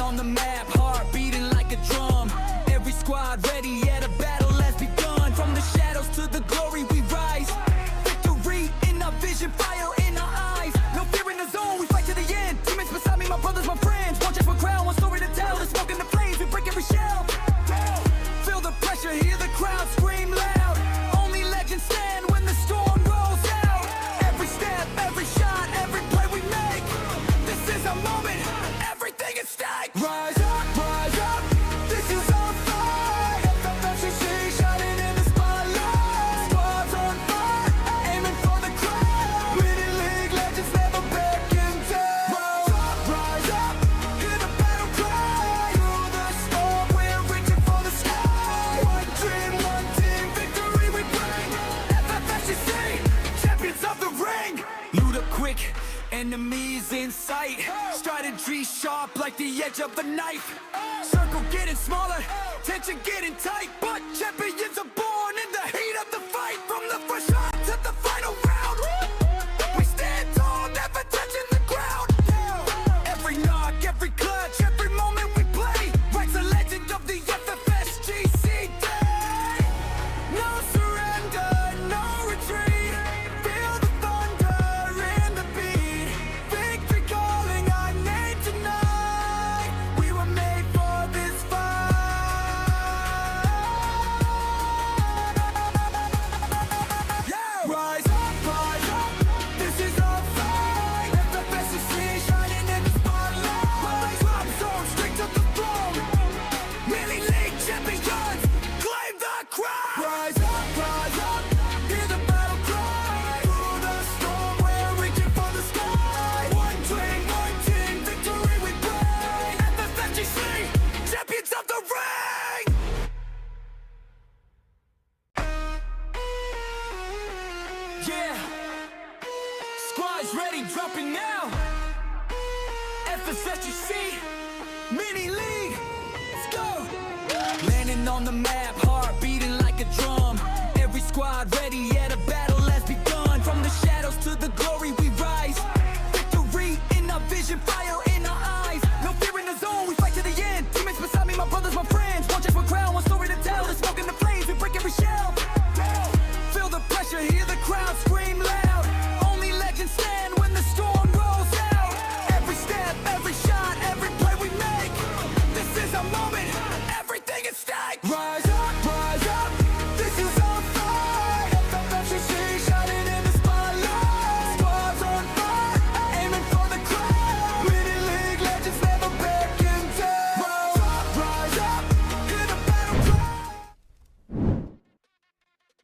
on the map, heart beating like a drum. Every squad ready, yeah, the battle has begun. From the shadows to the glory we rise. Victory in our vision, fire in our eyes. No fear in the zone, we fight to the end. Teammates beside me, my brothers, my friends. One chest, one crown, one story to tell. The smoke and the flames, we break every shell. Feel the pressure, hear the crowd scream loud. Only legends stand when the storm rolls out. Every step, every shot, every play we make. This is our moment, everything at stake. Rise up, this is our fight. FFSGC shining in the spotlight. Squads on fire, aiming for the crown. Mini League legends never backing down. Rise up, hear the battle cry. Through the storm, we're reaching for the sky. One dream, one team, victory we bring. FFSGC, champions of the ring. Loot up quick, enemies in sight. Strategy sharp like the edge of a knife. Circle getting smaller, tension getting tight. But champions are born in the heat of the fight. From the first shot to the final round, we stand tall, never touching the ground. Every knock, every clutch, every moment we play writes a legend of the FFSGC day. No surrender, no retreat. Feel the thunder in the beat. Victory calling our name tonight. We were made for this fight. Yeah. Rise up, this is our fight. FFSGC shining in the spotlight. Drop zone straight to the throne. Mini League champions, claim the crown. Rise up, hear the battle cry. Through the storm, we're reaching for the sky. One dream, one team, victory we bring. FFSGC, champions of the ring. Yeah, squad's ready, dropping now. FFSGC Mini League, let's go. Landing on the map, heart beating like a drum. Every squad ready, yeah, the battle has begun. From the shadows to the glory we rise. Victory in our vision, fire in our eyes. No fear in the zone, we fight to the end. Teammates beside me, my brothers, my friends. One chest, one crown, one story to tell. The smoke and the flames, we break every shell. Feel the pressure, hear the crowd scream loud. Only legends stand when the storm rolls out. Every step, every shot, every play we make. This is our moment, everything at stake. Rise up, this is our fight. FFSGC shining in the spotlight. Squads on fire, aiming for the crown. Mini League legends never backing down. Rise up, hear the battle cry.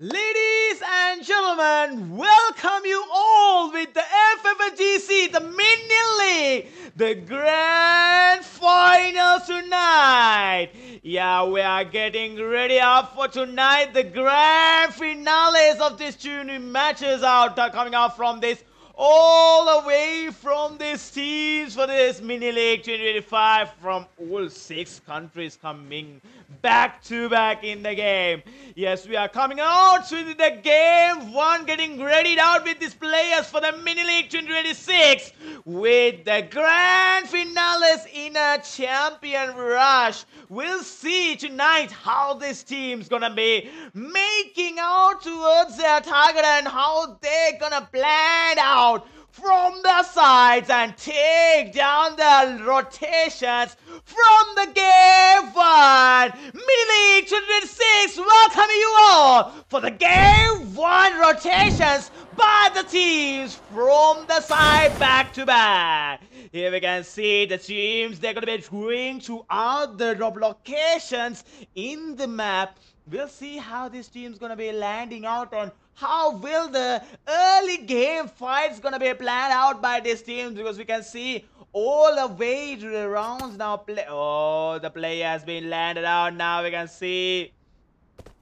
Ladies and gentlemen, welcome you all with the FFSGC, the Mini League, the grand final tonight. Yeah, we are getting ready up for tonight. The grand finales of these two new matches are coming out from this, all the way from these teams for this Mini League 2025 from all 6 countries coming back to back in the game. Yes, we are coming out to the game 1, getting readied out with these players for the Mini League 2026 with the grand finales in a champion rush. We'll see tonight how this team's gonna be making out towards their target and how they're gonna plan out from the sides and take down the rotations from the game 1. Mini League 2026 welcoming you all for the game 1 rotations by the teams from the side back to back. Here we can see the teams, they're going to be going throughout the locations in the map. We'll see how this team's going to be landing out and how will the early game fights going to be planned out by this team, because we can see all the way to the rounds now. The player has been landed out. Now we can see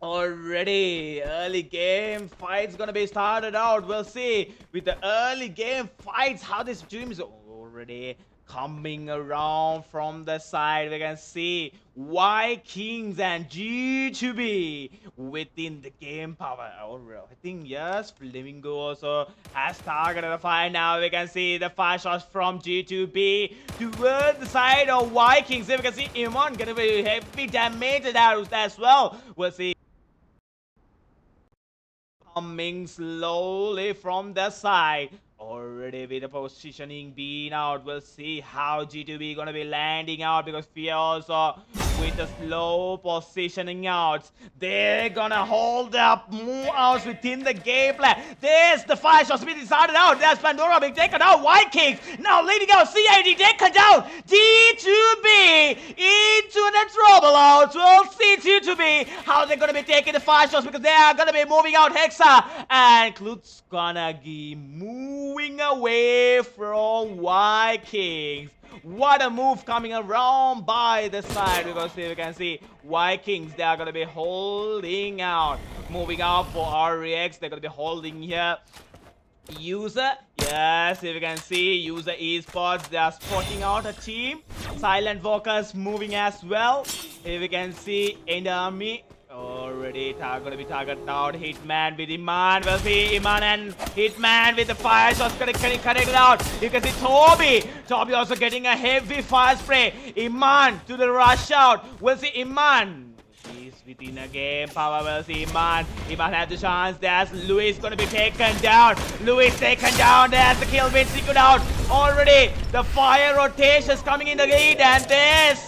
already early game fights gonna be started out. We'll see with the early game fights how this team is already Coming around from the side, we can see Vikings and G2B within the game power. Oh, I think yes, Flamingo also has targeted the fire. Now we can see the fire shots from G2B towards the side of Vikings. Here we can see Iman gonna be heavy damage out as well. We'll see coming slowly from the side. Already with the positioning being out, we'll see how G2B gonna be landing out, because Fear also with the slow positioning out, they're gonna hold up move outs within the game plan. There's the fire shot speed started out. There's Pandora being taken out. Vikings now leading out. CID taken down. G2B into the trouble out. We'll see G2B how they're gonna be taking the fire shots, because they are gonna be moving out. Hexa and Klutz gonna be moving away from Vikings. What a move coming around by the side, because here we can see Vikings, they are going to be holding out. Moving out for REX, they're going to be holding here. User, yes, here we can see User Esports, they are spotting out a team. Silent Walkers moving as well. Here we can see in the army. Already gonna be targeted out. Hitman with Iman. We'll see Iman and Hitman with the fire shots connected out. You can see Toby. Toby also getting a heavy fire spray. Iman to the rush out. We'll see Iman. He's within a game power. We'll see Iman. Iman has the chance. There's Luis gonna be taken down. Luis taken down. There's the kill being secured out. Already the fire rotations coming in the lead. And there's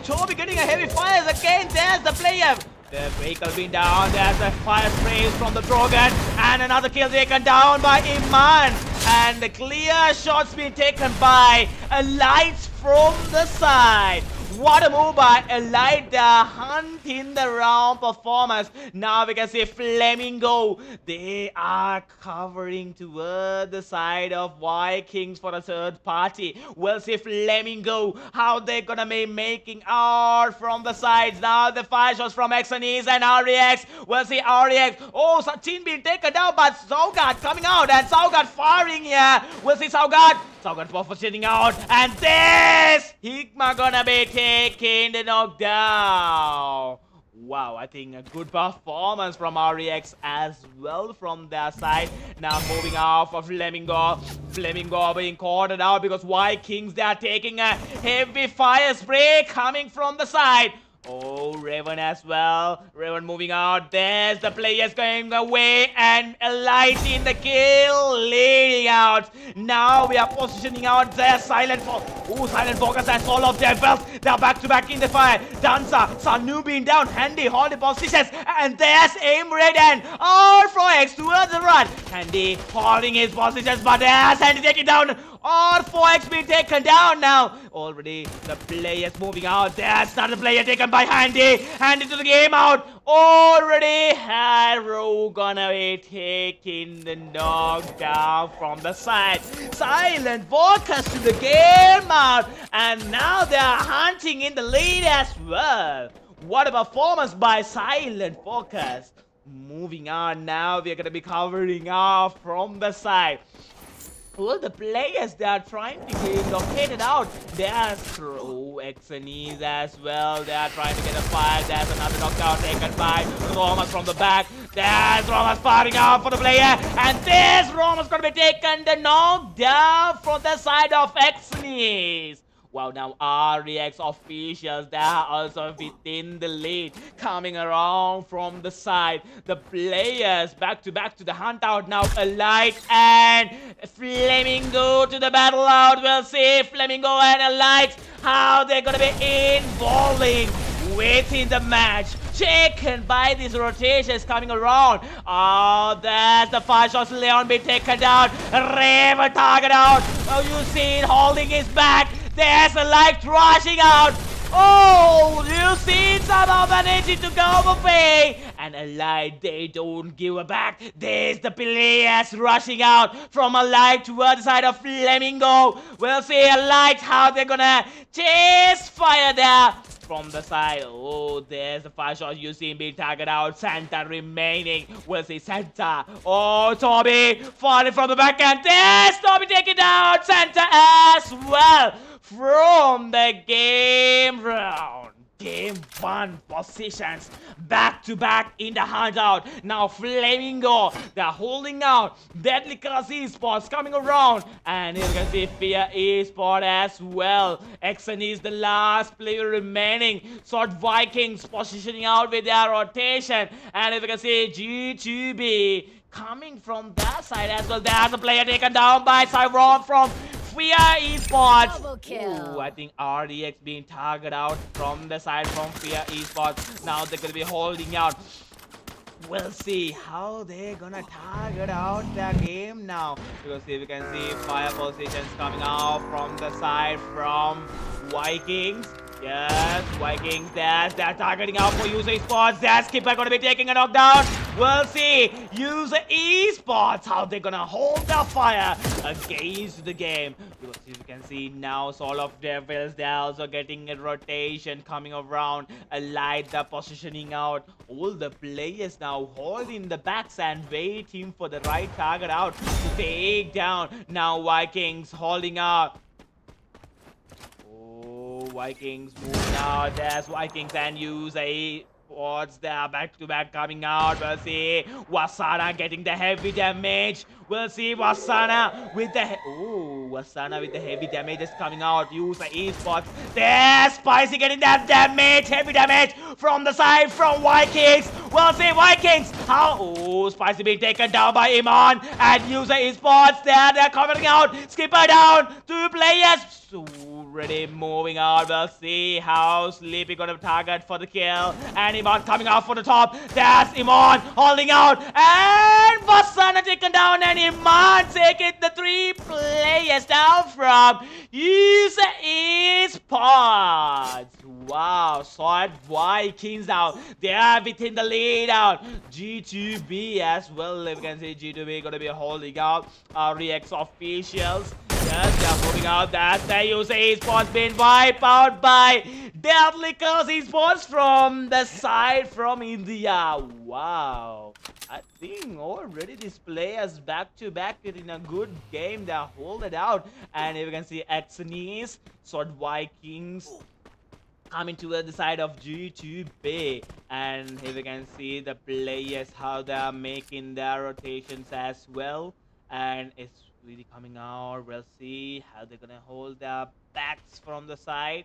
Toby getting a heavy fire again. There's the player. The vehicle being down. There's a fire spray from the Drogon. And another kill taken down by Iman. And the clear shots being taken by Elites from the side. What a move by Elite. They're hunting the round performance. Now we can see Flamingo. They are covering toward the side of Vikings for the third party. We'll see Flamingo, how they're gonna be making out from the sides. Now the fire shots from Xanis and REX. We'll see REX. Oh, Sachin being taken down, but Saugard coming out. And Saugard firing here. We'll see Saugard. Saugard positioning out. And this Hikma gonna be taking the knockdown. Wow, I think a good performance from REX as well from their side. Now moving off of Flamingo. Flamingo being caught out because Vikings, they are taking a heavy fire spray coming from the side. Oh, Raven as well. Raven moving out. There's the players going away. And Elite in the kill. Leading out. Now we are positioning out there. Silent Focus has all of their belts. They are back to back in the fire. Danza. Sanu being down. Handy holding positions. And there's Aim Red and R4X towards the run. Handy holding his positions. But there's Handy taking down. R4X being taken down now. Already the players moving out. There's another player taken by Handy. Handy to the game out. Already Harrow gonna be taking the knockdown from the side. Silent Walkers to the game out. And now they are hunting in the lead as well. What a performance by Silent Walkers. Moving on now, we are gonna be covering off from the side. Well, the players, they are trying to get located out. There's Xanis as well. They are trying to get a fire. There's another knockdown taken by Romas from the back. There's Romas firing out for the player. And this Romas gonna be taken the knockdown from the side of Xanis. Wow, now REX officials, they are also within the lead. Coming around from the side. The players back to the hunt out now. Elite and Flamingo to the battle out. We'll see Flamingo and Elite, how they're gonna be involving within the match. Taken by these rotations coming around. Oh, there's the fire shots. Leon being taken down. Raven target out. Oh, you see it holding his back. There's a light rushing out. Oh, you see somehow managing to go overpay. And a light, they don't give a back. There's the players rushing out from a light towards the side of Flamingo. We'll see a light, how they're gonna chase fire there. from the side. Oh, there's the fire shot you see being targeted out. Santa remaining. We'll see Santa. Oh, Tommy falling from the backhand. There's Tommy taking down Santa as well from the game round. Game 1 positions back to back in the handout. Now Flamingo, they're holding out. Deadly Class Esports coming around. And you can see Fear Esport as well. ESHAN is the last player remaining. So Vikings positioning out with their rotation. And if you can see G2B coming from that side as well. There's a player taken down by Cyron from Fear Esports. Ooh, I think RDX being targeted out from the side from Fear Esports. Now they're gonna be holding out. We'll see how they're gonna target out their game now. Because if you can see fire positions coming out from the side from Vikings. Yes, Vikings, they're targeting out for User Esports. There's Skipper gonna be taking a knockdown. We'll see User Esports, how they're gonna hold the fire against the game. Because you can see now Soul of Devils, they're also getting a rotation coming around. A light, the positioning out. All the players now holding the backs and waiting for the right target out to take down. Now Vikings holding out. Vikings moving out. There's Vikings and User Esports. They're back to back coming out. We'll see Wasana getting the heavy damage. We'll see Wasana with the Wasana with the heavy damage is coming out. User Esports. There's Spicy getting that damage, heavy damage from the side from Vikings. We'll see Vikings. How? Oh, Spicy being taken down by Iman and User Esports. They're coming out. Skipper down. 2 players. Already moving out. We'll see how Sleepy gonna target for the kill. And Iman coming out for the top. There's Iman holding out. And Vasana taken down. And Iman taking the 3 players down from User Esports. Wow, solid Vikings now. They are within the lead out. G2B as well. If you can see G2B gonna be holding out. REX officials. Yes, they're moving out. That's the User Esports being wiped out by Deadly Class Esports from the side from India. Wow. I think already these players back to back in a good game. They're holding out. And if you can see ESHAN, Sword Vikings coming to the side of G2B. And if you can see the players how they're making their rotations as well. And it's really coming out. We'll see how they're gonna hold their backs from the side.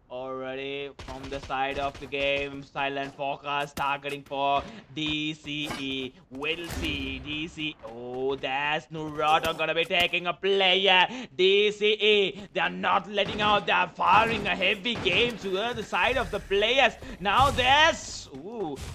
Already from the side of the game, silent focus targeting for DCE. We'll see DCE. Oh, there's Nurata gonna be taking a player. DCE, they're not letting out. They're firing a heavy game to the side of the players. Now there's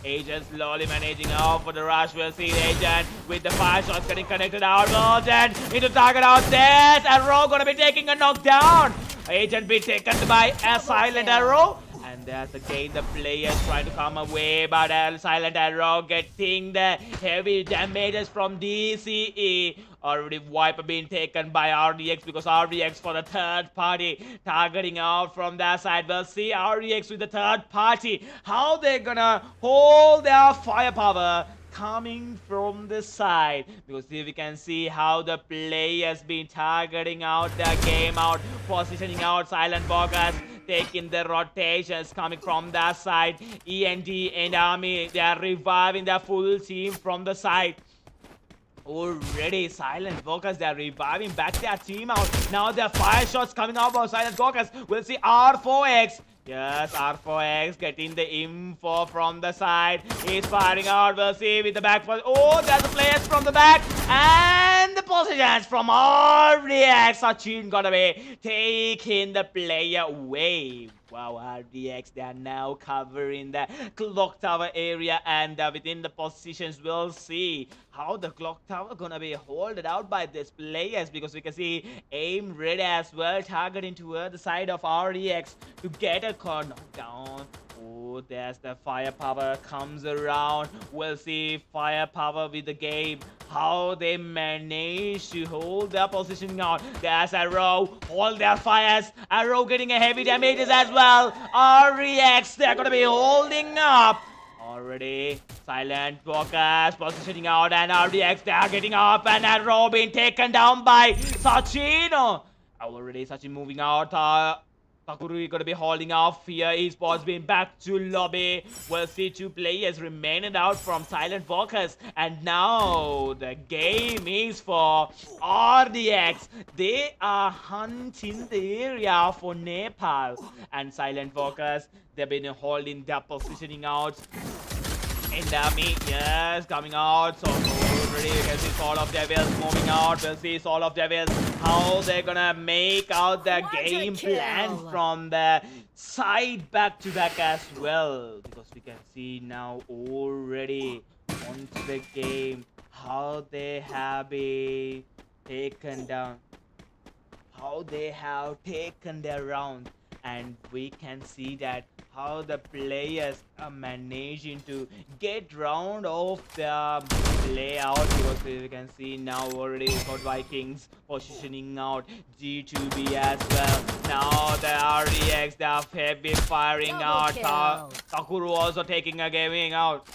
Agent slowly managing out for the rush. We'll see Agent with the fire shots getting connected out. Agent into target out. There's Arrow gonna be taking a knockdown. Agent be taken by a silent arrow. And there's again the players trying to come away, but a silent arrow getting the heavy damages from DCE. Already wiper being taken by RDX because RDX for the 3rd party targeting out from that side. We'll see RDX with the 3rd party. How they're gonna hold their firepower coming from the side, because here we can see how the players been targeting out their game out, positioning out silent walkers, taking the rotations coming from that side. END and Army, they are reviving their full team from the side. Already silent walkers, they are reviving back their team out. Now their fire shots coming out of silent walkers. We'll see R4X. Yes, R4X getting the info from the side. He's firing out. We'll see with the back. Oh, there's the players from the back. And the positions from RDX. Sachin gonna be taking the player away. Wow, RDX, they are now covering the clock tower area, and within the positions we'll see how the clock tower gonna be holded out by these players, because we can see aim red as well targeting toward the side of RDX to get a knockdown. Oh, there's the firepower comes around. We'll see firepower with the game. how they manage to hold their positioning out. There's Arrow, hold their fires. Arrow getting a heavy damages as well. REX, they're gonna be holding up. Already, Silent Walkers positioning out, and RDX, they are getting up, and Arrow being taken down by Sachin. Already, Sachin moving out. Takuru gonna be holding off here. Esports being back to lobby. We'll see 2 players remaining out from Silent Walkers. And now the game is for RDX. They are hunting the area for Nepal. And Silent Walkers, they've been holding their positioning out. In the meat, yes, coming out. So already you can see Soul of Devils moving out. We'll see Soul of Devils, how they're gonna make out the game plan from the side back to back as well. Because we can see now already onto the game how they have been taken down. How they have taken their round. And we can see that how the players are managing to get round of their layout, because we can see now already got Vikings positioning out G2B as well. Now the RDX, they are heavy firing out. Takuru also taking a gaming out.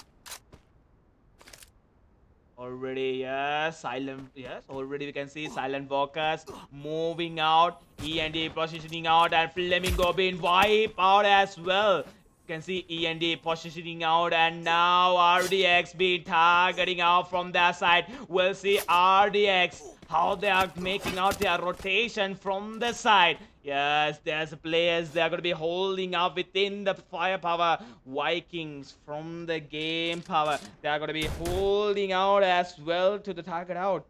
Already, yes, already we can see Silent Walkers moving out, E&D positioning out, and Flamingo being wiped out as well. You can see E&D positioning out, and now RDX being targeting out from their side. We'll see RDX, how they are making out their rotation from the side. Yes, there's players they are going to be holding up within the firepower. Vikings from the game power, they are going to be holding out as well to the target out.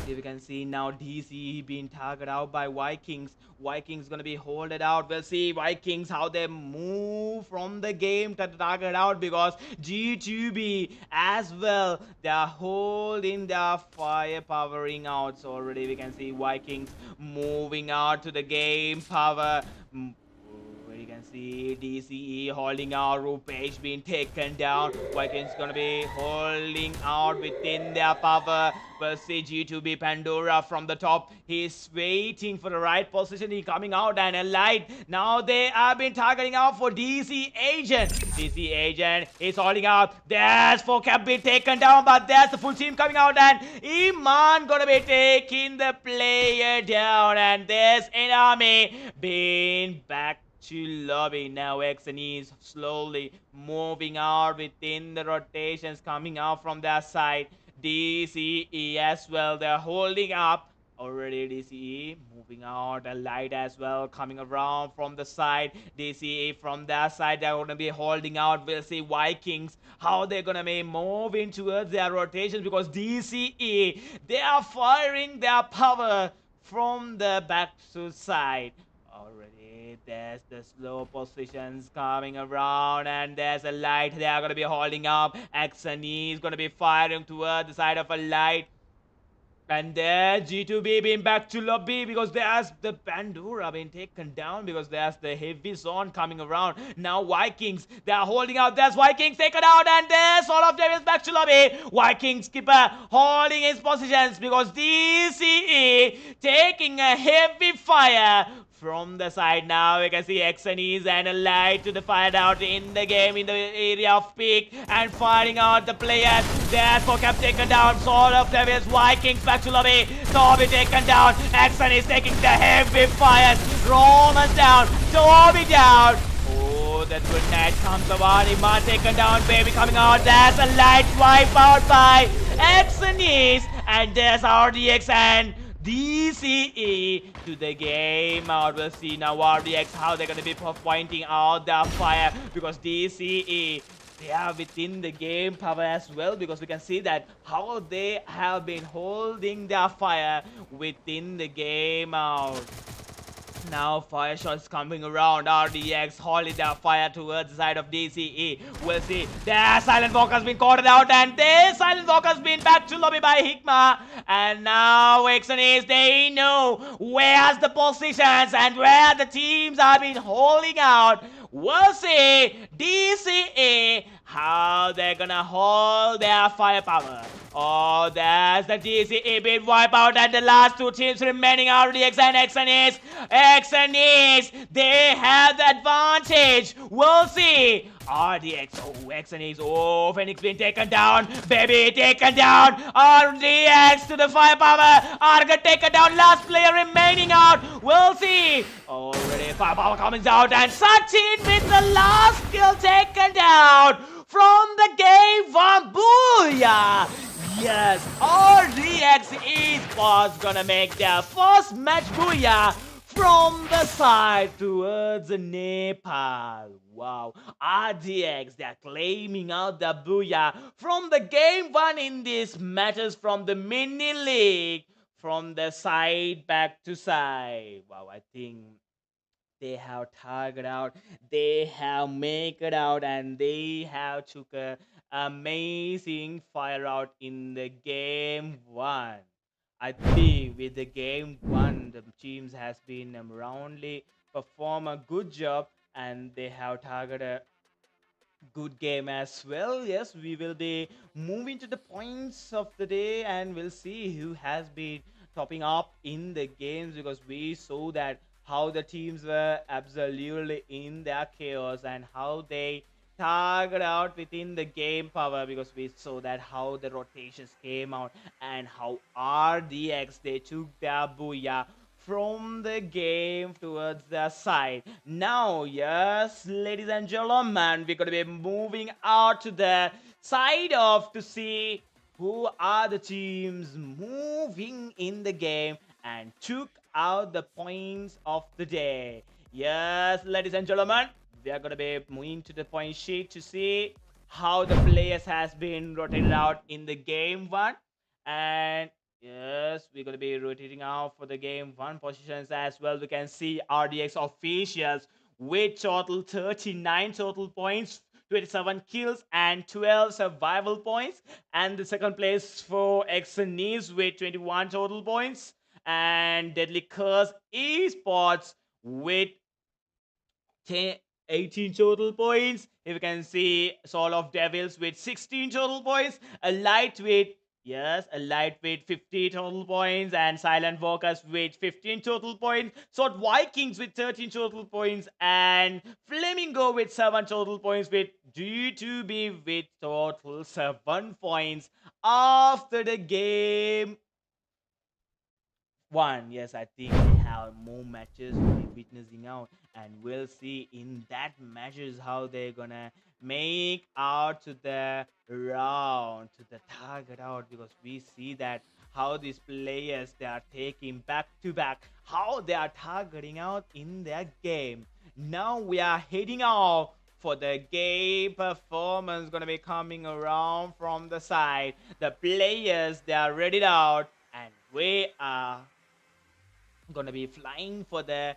Here we can see now DC being targeted out by Vikings. Vikings gonna be holded out. We'll see Vikings how they move from the game to the target out, because G2B as well, they are holding their fire powering out. So already we can see Vikings moving out to the game power. You can see DCE holding out, Rupesh being taken down. Vikings gonna be holding out within their power. We'll see G2B Pandora from the top. He's waiting for the right position. He coming out, and Elite. Now they have been targeting out for DC Agent. DC Agent is holding out. There's 4Cap being taken down, but there's the full team coming out, and Iman gonna be taking the player down. And there's an army being back to lobby. Now X and E is slowly moving out within the rotations, coming out from their side. DCE as well, they're holding up. Already DCE moving out, a light as well coming around from the side. DCE from their side, they're going to be holding out. We'll see Vikings, how they're going to be moving towards their rotations, because DCE, they are firing their power from the back to side. Already there's the slow positions coming around, and there's a light they are going to be holding up. X and E is going to be firing towards the side of a light. And there G2B being back to lobby, because there's the Pandora being taken down, because there's the heavy zone coming around. Now Vikings, they are holding out. There's Vikings taken out, and there's all of them is back to lobby. Vikings keeper holding his positions, because DCE taking a heavy fire from the side. Now we can see Xenis and a light to the fire out in the game, in the area of peak, and firing out the players. There's 4Cap taken down. Soul of Devils, Vikings back to lobby. Toby taken down. Xenis taking the heavy fires. Romans down. Toby down. Oh, that good night comes about. Iman taken down. Baby coming out. There's a light wipe out by Xenis, and there's RDX and DCE to the game out. We'll see now RDX how they're going to be pointing out their fire, because DCE, they are within the game power as well, because we can see that how they have been holding their fire within the game out. Now fire shots coming around. RDX holding their fire towards the side of DCE. We'll see. There Silent Walker's been caught out, and there Silent Walker's been back to lobby by Hikma. And now Xenis, they know where's the positions and where the teams have been holding out. We'll see DCE how they're gonna hold their firepower. Oh, there's the GC bit wipeout, and the last two teams remaining are RDX and XNEs. XNEs, they have the advantage. We'll see. RDX, oh, XNEs, oh, Phoenix being taken down. Baby taken down. RDX to the firepower. Arga taken down. Last player remaining out. We'll see. Already firepower coming out, and Sachin with the last kill taken down from the game one. Booyah! Yes, RDX Esports gonna make their first match booyah from the side towards Nepal. Wow, RDX, they're claiming out the booyah from the game one in these matches from the Mini League, from the side back to side. Wow, I think they have target out, they have make it out, and they have took a amazing fire out in the game one. I think with the game one, the teams has been roundly perform a good job, and they have targeted a good game as well. Yes, we will be moving to the points of the day, and we'll see who has been topping up in the games, because we saw that how the teams were absolutely in their chaos and how they target out within the game power, because we saw that how the rotations came out and how RDX they took their booyah from the game towards the side. Now, yes, ladies and gentlemen, we're going to be moving out to the side of to see who are the teams moving in the game and took out the points of the day. Yes, ladies and gentlemen, we are going to be moving to the point sheet to see how the players has been rotated out in the game one. And yes, we're going to be rotating out for the game one positions as well. We can see RDX officials with total 39 total points, 27 kills and 12 survival points. And the second place for XNEs with 21 total points. And Deadly Curse Esports with 18 total points. If you can see Soul of Devils with 16 total points, a lightweight, yes, a lightweight 50 total points, and Silent Walkers with 15 total points. So Vikings with 13 total points, and Flamingo with 7 total points, with G2B with total 7 points after the game one. Yes, I think they have more matches to be witnessing out, and we'll see in that matches how they're gonna make out to the round, to the target out, because we see that how these players they are taking back to back, how they are targeting out in their game. Now we are heading out for the game performance, gonna be coming around from the side. The players they are ready out, and we are gonna be flying for the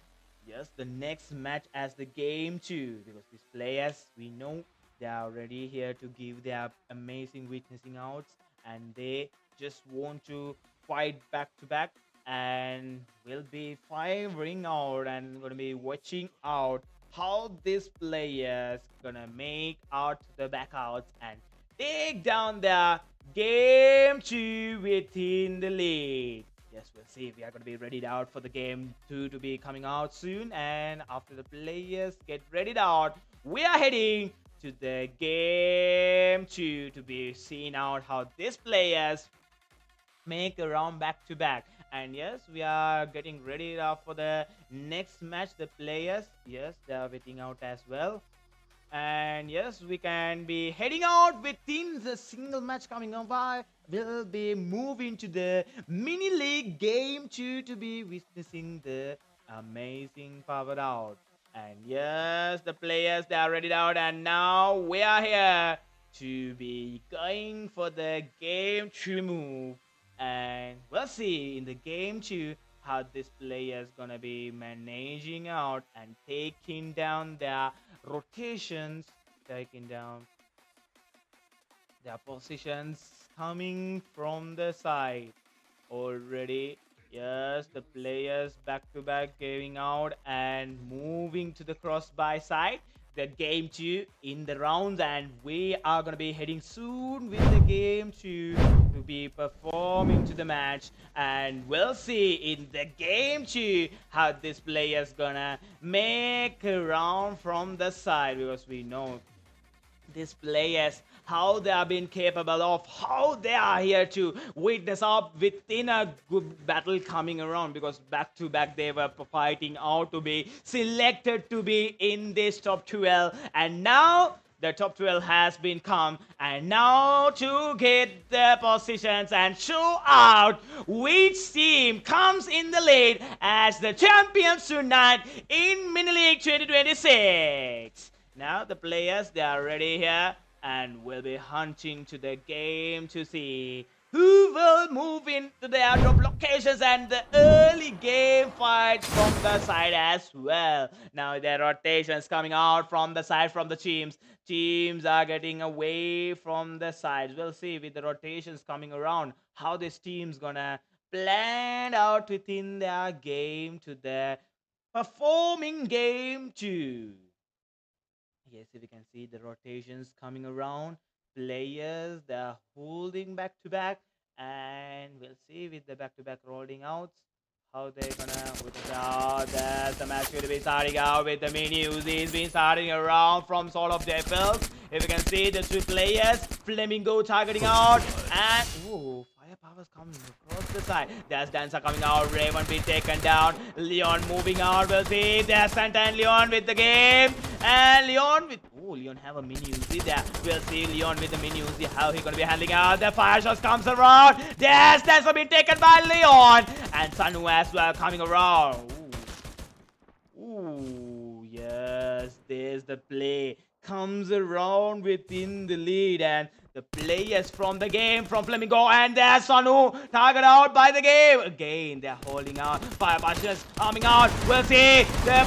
the next match as the game two, because these players, we know they are already here to give their amazing witnessing outs, and they just want to fight back to back, and will be firing out and gonna be watching out how these players gonna make out the backouts and take down their game two within the league. Yes, we'll see. We are going to be readied out for the game 2 to be coming out soon. And after the players get readied out, we are heading to the game 2 to be seeing out how these players make a round back to back. And yes, we are getting ready for the next match. The players, yes, they are waiting out as well. And yes, we can be heading out within the single match coming on by. We'll be moving to the Mini League Game 2 to be witnessing the amazing power out. And yes, the players, they are ready out, and now we are here to be going for the Game 2 move. And we'll see in the Game 2 how this player is gonna be managing out and taking down their rotations, taking down their positions coming from the side already. Yes, the players back to back going out and moving to the cross by side. the game 2 in the rounds, and we are gonna be heading soon with the game 2 to be performing to the match, and we'll see in the game 2 how this player's gonna make a round from the side, because we know these players, how they have been capable of, how they are here to witness up within a good battle coming around, because back to back they were fighting out to be selected to be in this top 12, and now the top 12 has been come, and now to get the positions and show out which team comes in the lead as the champions tonight in Mini League 2026. Now the players, they are ready here and will be hunting to the game to see who will move into the airdrop locations and the early game fights from the side as well. Now the rotations coming out from the side from the teams. Teams are getting away from the sides. We'll see with the rotations coming around how this team's gonna plan out within their game to the performing game too. Yes, if you can see the rotations coming around, players they are holding back to back, and we'll see with the back to back rolling outs how they're gonna without that the match will be starting out with the mini Uzis been starting around from sort of devils. If you can see the two players, Flamingo targeting out, and ooh, firepower's coming across the side. There's Dancer coming out, Raven being taken down, Leon moving out. We'll see there's Santa and Leon with the game, and Leon with Leon have a mini Uzi there. We'll see Leon with the mini Uzi how he gonna be handling out. The fire shots comes around. There's Dancer being taken by Leon, and Sanu as well coming around. Ooh, yes, there's the play comes around within the lead, and the players from the game from Flamingo, and there's Sanu target out by the game again. They're holding out. Fire bashes coming out. We'll see the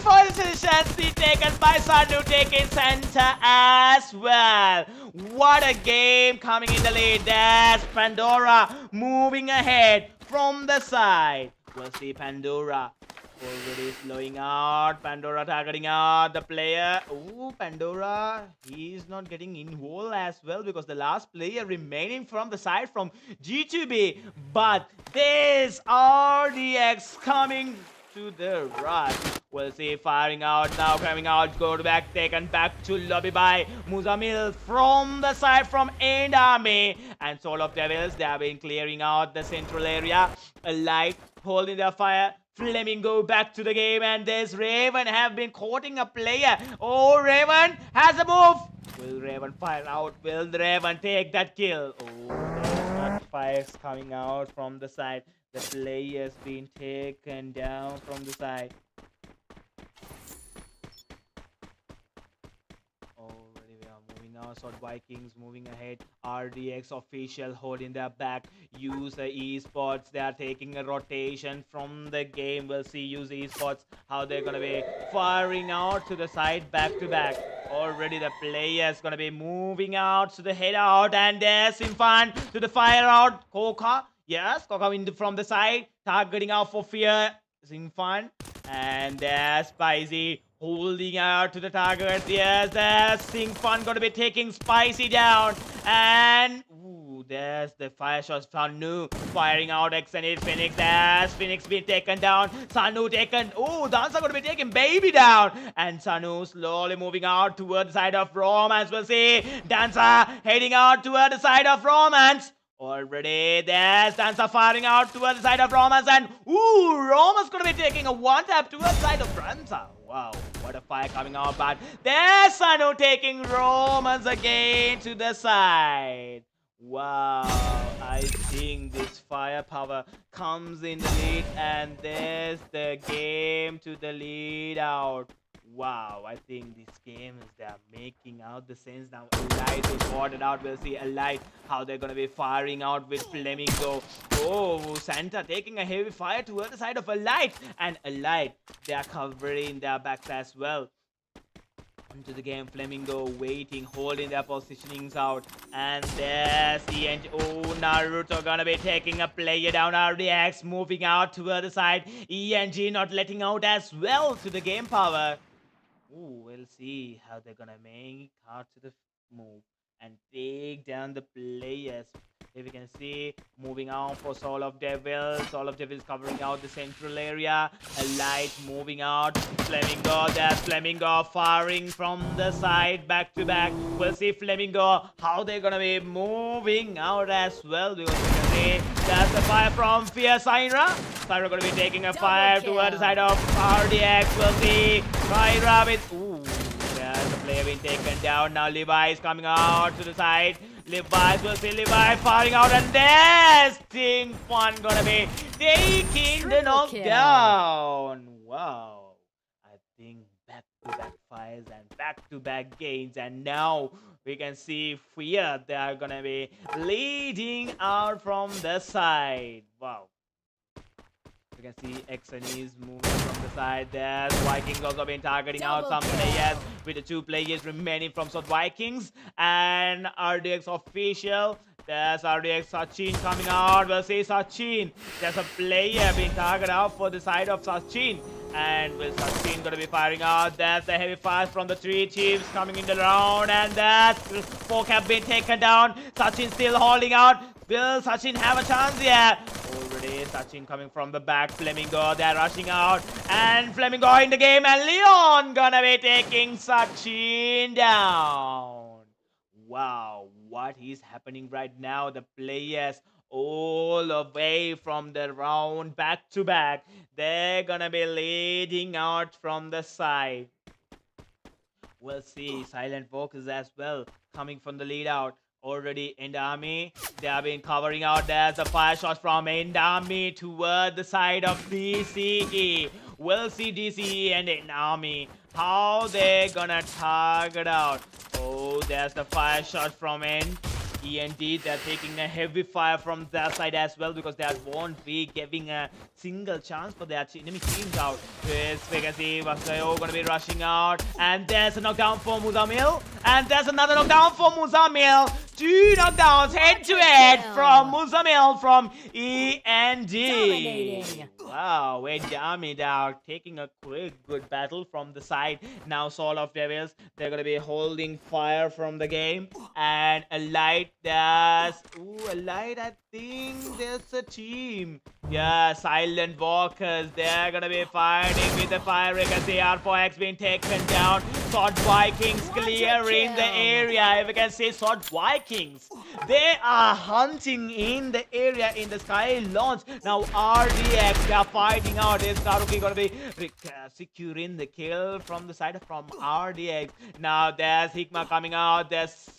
first chance be taken by Sanu, taking center as well. What a game coming in the lead. There's Pandora moving ahead from the side. We'll see Pandora already slowing out. Pandora targeting out the player. Ooh, Pandora, he's not getting involved as well because the last player remaining from the side from G2B. But there's RDX coming to the right. We'll see firing out now, coming out, go back, taken back to lobby by Muzamil from the side from End Army. And Soul of Devils, they have been clearing out the central area. A light holding their fire. Flamingo back to the game, and there's Raven have been courting a player. Oh, Raven has a move. Will Raven fire out? Will Raven take that kill? Oh, there's not fires coming out from the side. The player's been taken down from the side. Already we are moving now. So Vikings moving ahead. RDX official holding their back. Use the esports. They are taking a rotation from the game. We'll see use esports how they're gonna be firing out to the side back to back. Already the players gonna be moving out to the head out, and there's Infan to the fire out. Coca. Yes, Coca from the side, targeting out for fear. Infan, and there's Spicy holding out to the target. Yes, there's Infan gonna be taking Spicy down, and ooh, there's the fire shots. Sanu firing out Extended Phoenix. There's Phoenix being taken down. Sanu taken. Ooh, Dancer gonna be taking Baby down, and Sanu slowly moving out toward the side of Romance. We'll see Dancer heading out toward the side of Romance. Already there's Dancer firing out towards the side of Romance, and ooh, Romance gonna be taking a one tap towards the side of Friendz. Wow, what a fire coming out, but there's Sanu taking Romance again to the side. Wow, I think this firepower comes in the lead, and there's the game to the lead out. Wow, I think this game is they're making out the sense now. Alight is ordered out. We'll see Alight how they're gonna be firing out with Flamingo. Oh, Santa taking a heavy fire toward the side of Alight, and Alight they are covering their backs as well. Into the game, Flamingo waiting, holding their positionings out, and there's ENG. Oh, Naruto gonna be taking a player down. RDX moving out toward the side. ENG not letting out as well to the game power. Ooh, we'll see how they're gonna make out to the move and take down the players. Here we can see moving on for Soul of Devils. Soul of Devils covering out the central area. A light moving out. Flamingo, there's Flamingo firing from the side back to back. We'll see Flamingo how they're gonna be moving out as well, because we can see there's a fire from Fierce Syra. Syra gonna be taking a fire towards the side of RDX. We'll see Syra with there's the player being taken down. Now Levi is coming out to the side. Levi's will see Levi firing out, and there's Team Fun gonna be taking the knockdown. Wow. I think back-to-back fires and back-to-back gains, and now we can see Fear. They are gonna be leading out from the side. Wow. You can see Exxon moving from the side there. Vikings also been targeting out some players, with the 2 players remaining from South Vikings and RDX official. There's RDX Sachin coming out. We'll see Sachin. There's a player being targeted out for the side of Sachin. And will Sachin gonna be firing out? There's the heavy fire from the 3 chiefs coming in the round. And that's 4 have been taken down. Sachin still holding out. Will Sachin have a chance here? Already Sachin coming from the back. Flamingo, they're rushing out. And Flamingo in the game. And Leon gonna be taking Sachin down. Wow, what is happening right now? The players all the way from the round back to back. They're gonna be leading out from the side. We'll see Silent Walkers as well coming from the lead out. Already in the army, they have been covering out. There's a fire shot from in the army toward the side of DCE. We'll see DCE and in army how they're gonna target out. Oh, there's the fire shot from N. END, they're taking a heavy fire from their side as well, because they won't be giving a single chance for their enemy teams out. With Spaghetti, Vasayo gonna be rushing out. And there's a knockdown for Muzamil. And there's another knockdown for Muzamil. 2 knockdowns head to head from Muzamil from END. Dominating. Wow, with Army, they are taking a quick good battle from the side. Now Soul of Devils, they're gonna be holding fire from the game. And a light, there's a light, I think there's a team. Yeah, Silent Walkers, they're gonna be fighting with the fire rig as the R4X being taken down. Sword Vikings clearing the area. If you can see Sword Vikings, they are hunting in the area in the sky launch. Now RDX, they are fighting out. Is Karuki gonna be securing the kill from the side from RDX? Now there's Hikma coming out. There's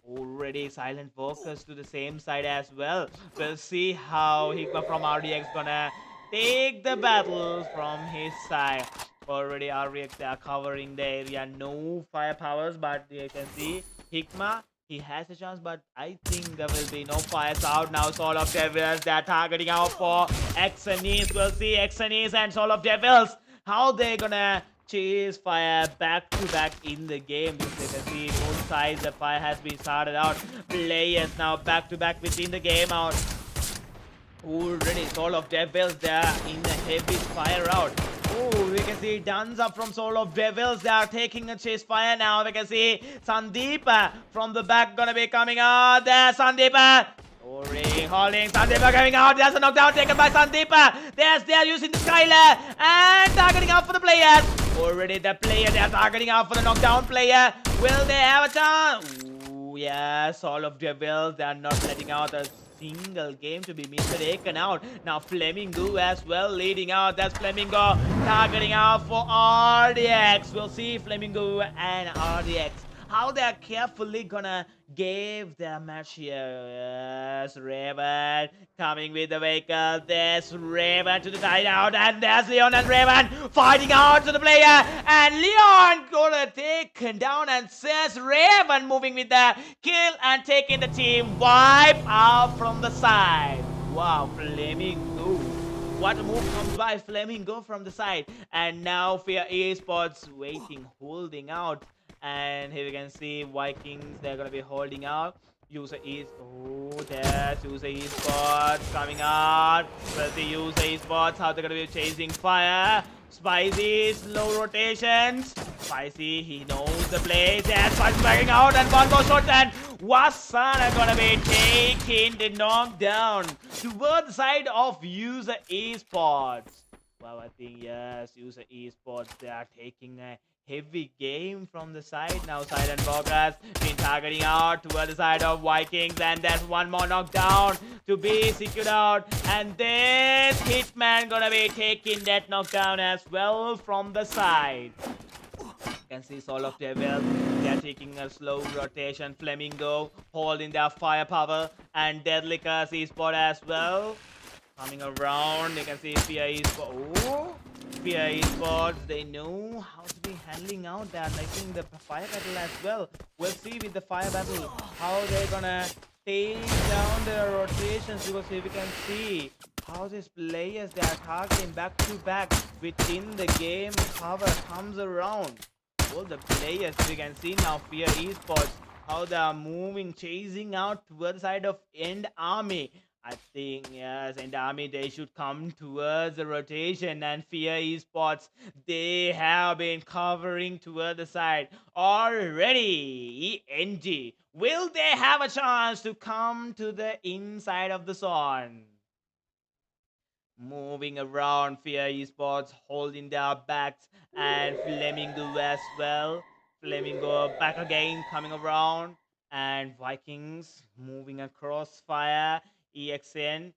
already Silent Walkers to the same side as well. We'll see how Hikma from RDX gonna take the battle from his side. Already RDX, they are covering the area. No fire powers, but you can see Hikma, he has a chance, but I think there will be no fires out. Now Soul of Devils, they are targeting out for Exanis. We'll see Exanis and Soul of Devils, how they're gonna chase fire back to back in the game. You can see both sides, the fire has been started out. Players now back to back within the game out. Already Soul of Devils, they are in the heavy fire out. Oh, we can see Duns up from Soul of Devils. They are taking a chase fire now. We can see Sandeep from the back gonna be coming out. There, Sandeep. Already holding Sandeep coming out. There's a knockdown taken by Sandeep. They're using the Skylar and targeting out for the players. Already the player, they're targeting out for the knockdown player. Will they have a chance? Ooh, yes, Soul of Devils, they are not letting out a single game to be mistaken out. Now Flamingo as well leading out. That's Flamingo targeting out for RDX. We'll see Flamingo and RDX, how they're carefully gonna give their match here. Yes, Raven coming with the vehicle. There's Raven to the side out, and there's Leon and Raven fighting out to the player. And Leon gonna take down, and says Raven moving with the kill and taking the team wipe out from the side. Wow, Flamingo. What a move comes by Flamingo from the side. And now Fear Esports waiting, holding out. And here we can see Vikings, they're gonna be holding out. User is, there's User Esports coming out. Well, the User Esports, how they're gonna be chasing fire. Spicy, slow rotations. Spicy, he knows the play. There's Spicy backing out and one more shot and Wasana gonna be taking the knockdown towards the side of User Esports. Well, I think yes, User Esports, they are taking a heavy game from the side. Now Silent WALKERZ been targeting out toward the side of Vikings, and there's one more knockdown to be secured out, and this Hitman gonna be taking that knockdown as well from the side. You can see Soul of Devil, they are taking a slow rotation. Flamingo holding their firepower, and Deadly Curse Esports as well coming around. You can see Fear Esports. Oh, Fear Esports, they know how to be handling out that. I think the fire battle as well. We'll see with the fire battle how they're gonna take down the rotations, because here we can see how these players, they are targeting back to back within the game. Cover comes around. All the players, we can see now Fear Esports, how they are moving, chasing out towards the side of End Army. I think, yes, and Army, they should come towards the rotation, and Fear Esports, they have been covering toward the side already. ENG, will they have a chance to come to the inside of the zone? Moving around, Fear Esports holding their backs, and Flamingo as well. Flamingo back again, coming around, and Vikings moving across fire. Exanes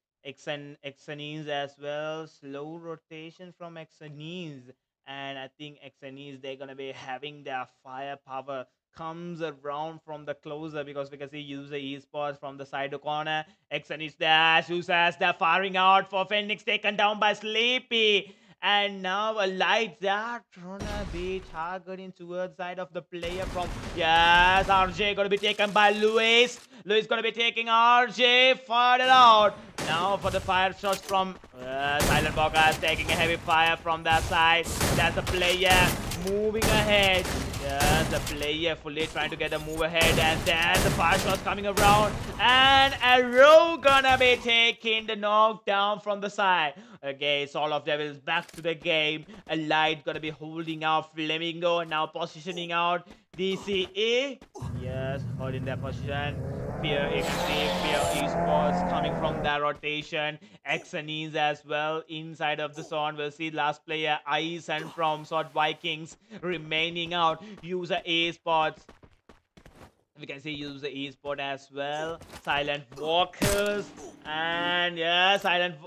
as well. Slow rotation from Exanes. And I think Exanes, they're gonna be having their firepower comes around from the closer, because we can see User Esports from the side corner. Exanes dash, Usas, they're firing out for Phoenix, taken down by Sleepy. And now a light that gonna be targeting towards side of the player from, yes, RJ gonna be taken by Luis. Luis gonna be taking RJ further out. Now for the fire shots from Silent WALKERZ, taking a heavy fire from that side. That's the player moving ahead. Yes, the player fully trying to get a move ahead, and there's the fire shots coming around, and Arrow gonna be taking the knockdown from the side. Okay, Soul of Devils back to the game. A light gonna be holding out Flamingo, now positioning out DCE. Yes, holding that position. Fear Extreme, Fear Esports coming from that rotation. Exanes as well inside of the zone. We'll see last player Ice and from Sword Vikings remaining out. User Esports. We can see User Esports as well. Silent WALKERZ. And yeah,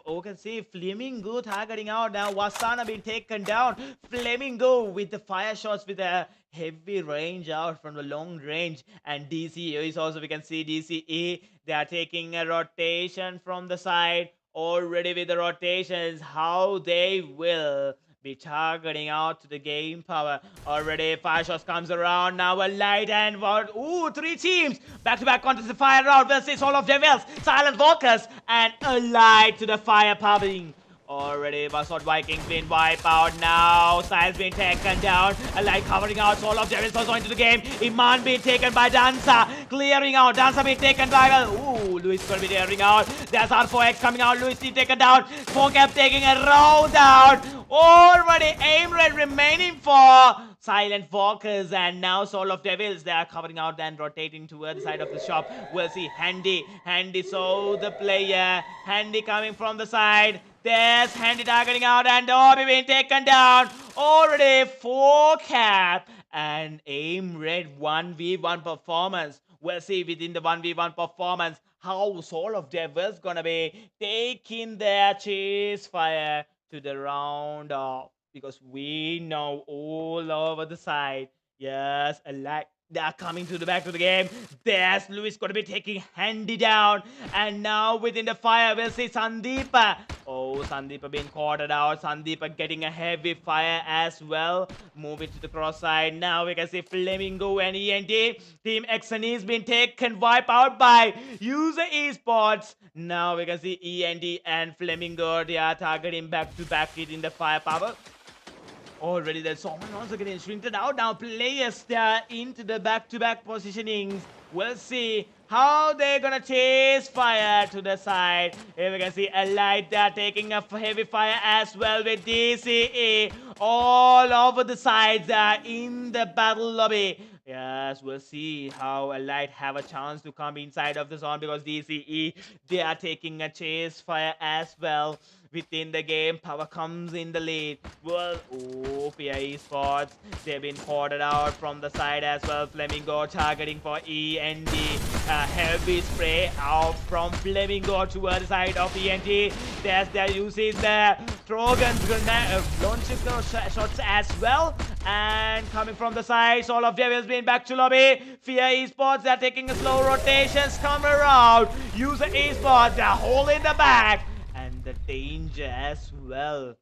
we can see Flamingo targeting out now. Wasana being taken down. Flamingo with the fire shots with a heavy range out from the long range. And DCE is also, we can see DCE. They are taking a rotation from the side. Already with the rotations, how they will be targeting out to the game power. Already fire shots comes around. Now a light and what? Ooh, 3 teams back to back contest the fire round versus Soul of Devils, Silent WALKERZ, and a light to the fire powering. Already Sword Vikings been wiped out now. Styles being taken down. A light covering out. Soul of Devils also into the game. Iman being taken by Danza. Clearing out. Danza being taken by. Ooh, Luis gonna be clearing out. There's R4X coming out. Luis being taken down. Phocap taking a round out. Already aim red remaining for Silent WALKERZ, and now Soul of Devils, they are covering out and rotating towards the side of the shop. We'll see Handy saw the player. Handy coming from the side. There's Handy targeting out, and Dobby being taken down. Already Phocap and aim red 1v1 performance. We'll see within the 1v1 performance how Soul of Devils gonna be taking their chase fire to the round of, because we know all over the side. Yes, they are coming to the back of the game. There's Luis going to be taking Handy down. And now within the fire, we'll see Sandeepa. Oh, Sandeepa being quartered out. Sandeepa getting a heavy fire as well. Move it to the cross side. Now we can see Flamingo and ENT. Team Exanes been taken, wipe out by User Esports. Now we can see ENT and Flamingo. They are targeting back to back in the firepower. Already there's someone also getting shrinked out. Now players, they are into the back-to-back positionings. We'll see how they're gonna chase fire to the side. Here we can see Allied there taking a heavy fire as well with DCE all over the sides in the battle lobby. Yes, we'll see how Allied have a chance to come inside of the zone because DCE, they are taking a chase fire as well. Within the game, Power comes in the lead. Well, FIA Esports, they've been ported out from the side as well. Flamingo targeting for END. Heavy spray out from Flamingo towards the side of END. They're using the Trojan's grenade, launching shots as well. And coming from the sides, all of them has been back to lobby. FIA Esports, they're taking a slow rotations, come around. User Esports, they're holding the back. And the danger as well.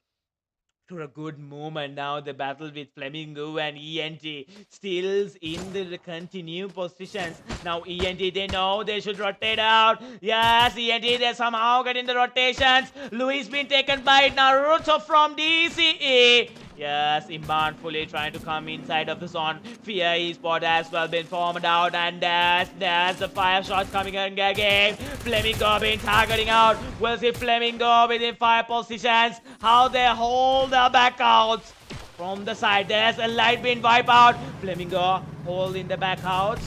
For a good moment now, the battle with Flamingo and ENT still in the continued positions. Now ENT, they know they should rotate out. Yes, ENT, they somehow get in the rotations. Louis been taken by Naruto from DCE. Yes, Imban fully trying to come inside of the zone. FIA Esports as well been formed out, and there's the fire shots coming in again. Flamingo been targeting out. We'll see Flamingo within 5 positions. How they hold the backouts from the side. There's a light being wiped out. Flamingo holding the backouts.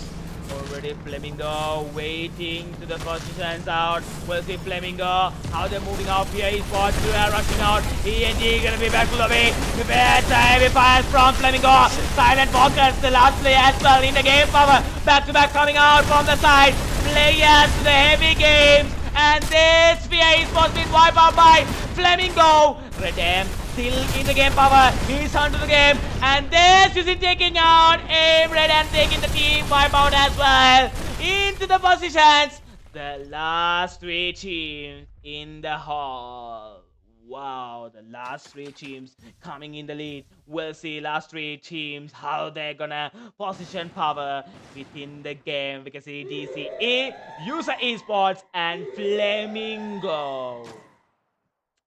Already Flamingo waiting to the positions out. We'll see Flamingo how they're moving out. FIA Esports, they are rushing out. END gonna be back to lobby. Prepare heavy fires from Flamingo. Silent WALKERZ, the last player as well in the game. Power back to back coming out from the side. Players to the heavy games. And this FIA Esports been wiped out by Flamingo. Redem still in the game. Power, he's onto the game, and this is taking out Red and taking the team wipe out as well into the positions. The last 3 teams in the hall. Wow, the last 3 teams coming in the lead. We'll see last 3 teams how they're gonna position Power within the game. We can see DCE, User Esports, and Flamingo.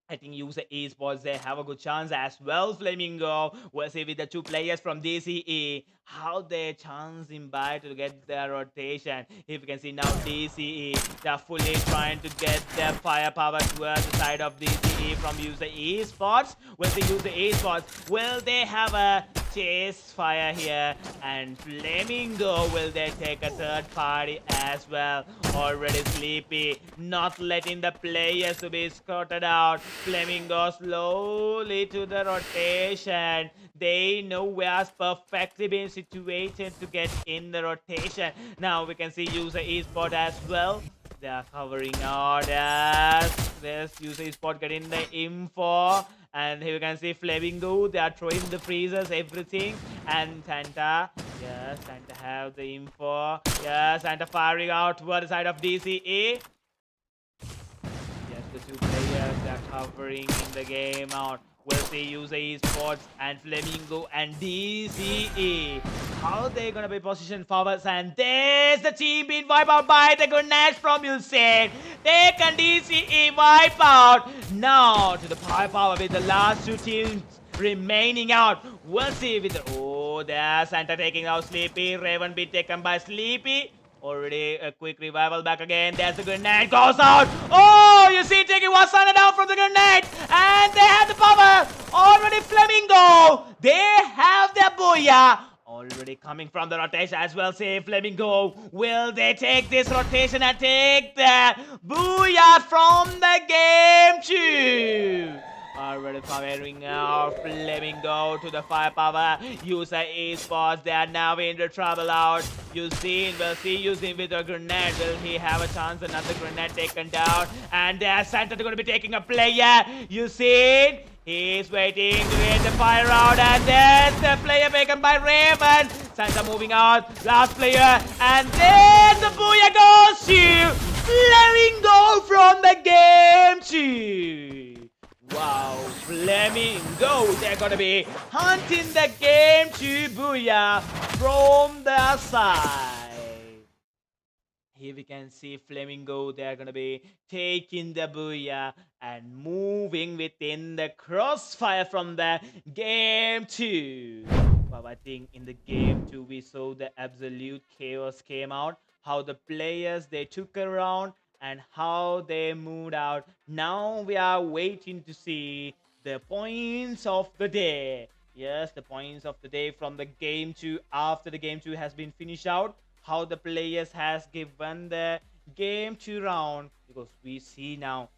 I think User Esports, they have a good chance as well. Flamingo, we'll see with the 2 players from DCE, how their chance in by to get their rotation. If you can see now DCE, they're fully trying to get their firepower towards the side of DCE from User Esports. We'll see User Esports, will they have a chase fire here? And Flamingo, will they take a 3rd party as well? Already Sleepy, not letting the players to be scouted out. Flamingo slowly to the rotation. They know where's perfectly been situated to get in the rotation. Now we can see User Esports as well. They are covering out as this User Esports getting the info. And here we can see Flamingo, they are throwing the freezers, everything. And Santa, yes, Santa have the info. Yes, Santa firing out toward the side of DCE. Yes, the 2 players are covering in the game out. We'll see User Esports and Flamingo and DCE. How they gonna be positioned forwards, and there's the team being wiped out by the grenades from Usain. They can DCE wipe out. Now to the power with the last 2 teams remaining out. We'll see with the there's Santa taking out Sleepy. Raven being taken by Sleepy. Already a quick revival back again. There's the grenade, goes out. Oh, you see taking one Santa down from the grenade. And they have the power. Already Flamingo, they have their booyah. Already coming from the rotation as well. Say Flamingo, will they take this rotation and take the booyah from the game too? Already powering out Flamingo to the firepower. User Esports, they are now in the trouble out. Usain, will see using with a grenade. Will he have a chance? Another grenade taken down. And there's Santa going to be taking a player. Usain, he's waiting to get the fire out. And there's the player taken by Raven. Santa moving out. Last player. And there's the booyah goes to Flamingo from the game too. Wow, Flamingo, they're gonna be hunting the game to booyah from the side. Here we can see Flamingo, they're gonna be taking the booyah and moving within the crossfire from the game 2. Well, I think in the game 2 we saw the absolute chaos came out. how the players they took around and how they moved out. Now we are waiting to see the points of the day. Yes, the points of the day from the game 2 after the game 2 has been finished out. How the players has given the game 2 round, because we see now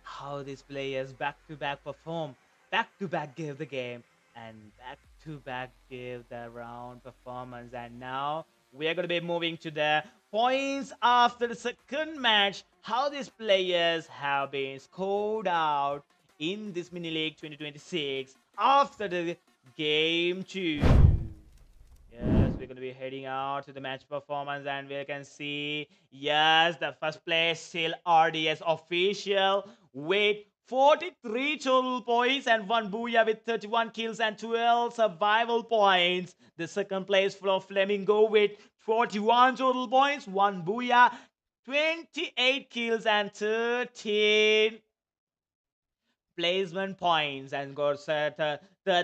how these players back to back perform, back to back give the game, and back to back give the round performance. And now we are going to be moving to the points after the second match, how these players have been scored out in this mini league 2026 after the game 2. Yes, we're going to be heading out to the match performance, and we can see, yes, the first place still RDS official with 43 total points and 1 booyah with 31 kills and 12 survival points. The second place for Flamingo with 41 total points, 1 booyah, 28 kills and 13 placement points. And goes third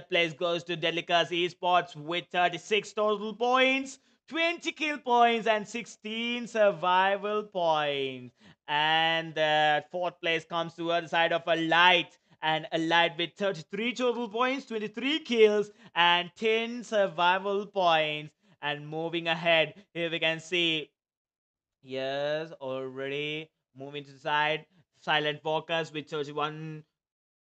place goes to WALKERZ Esports with 36 total points, 20 kill points and 16 survival points. And the fourth place comes to the other side of a light, and a light with 33 total points, 23 kills and 10 survival points. And moving ahead, here we can see, yes, already moving to the side, Silent Walkers with 31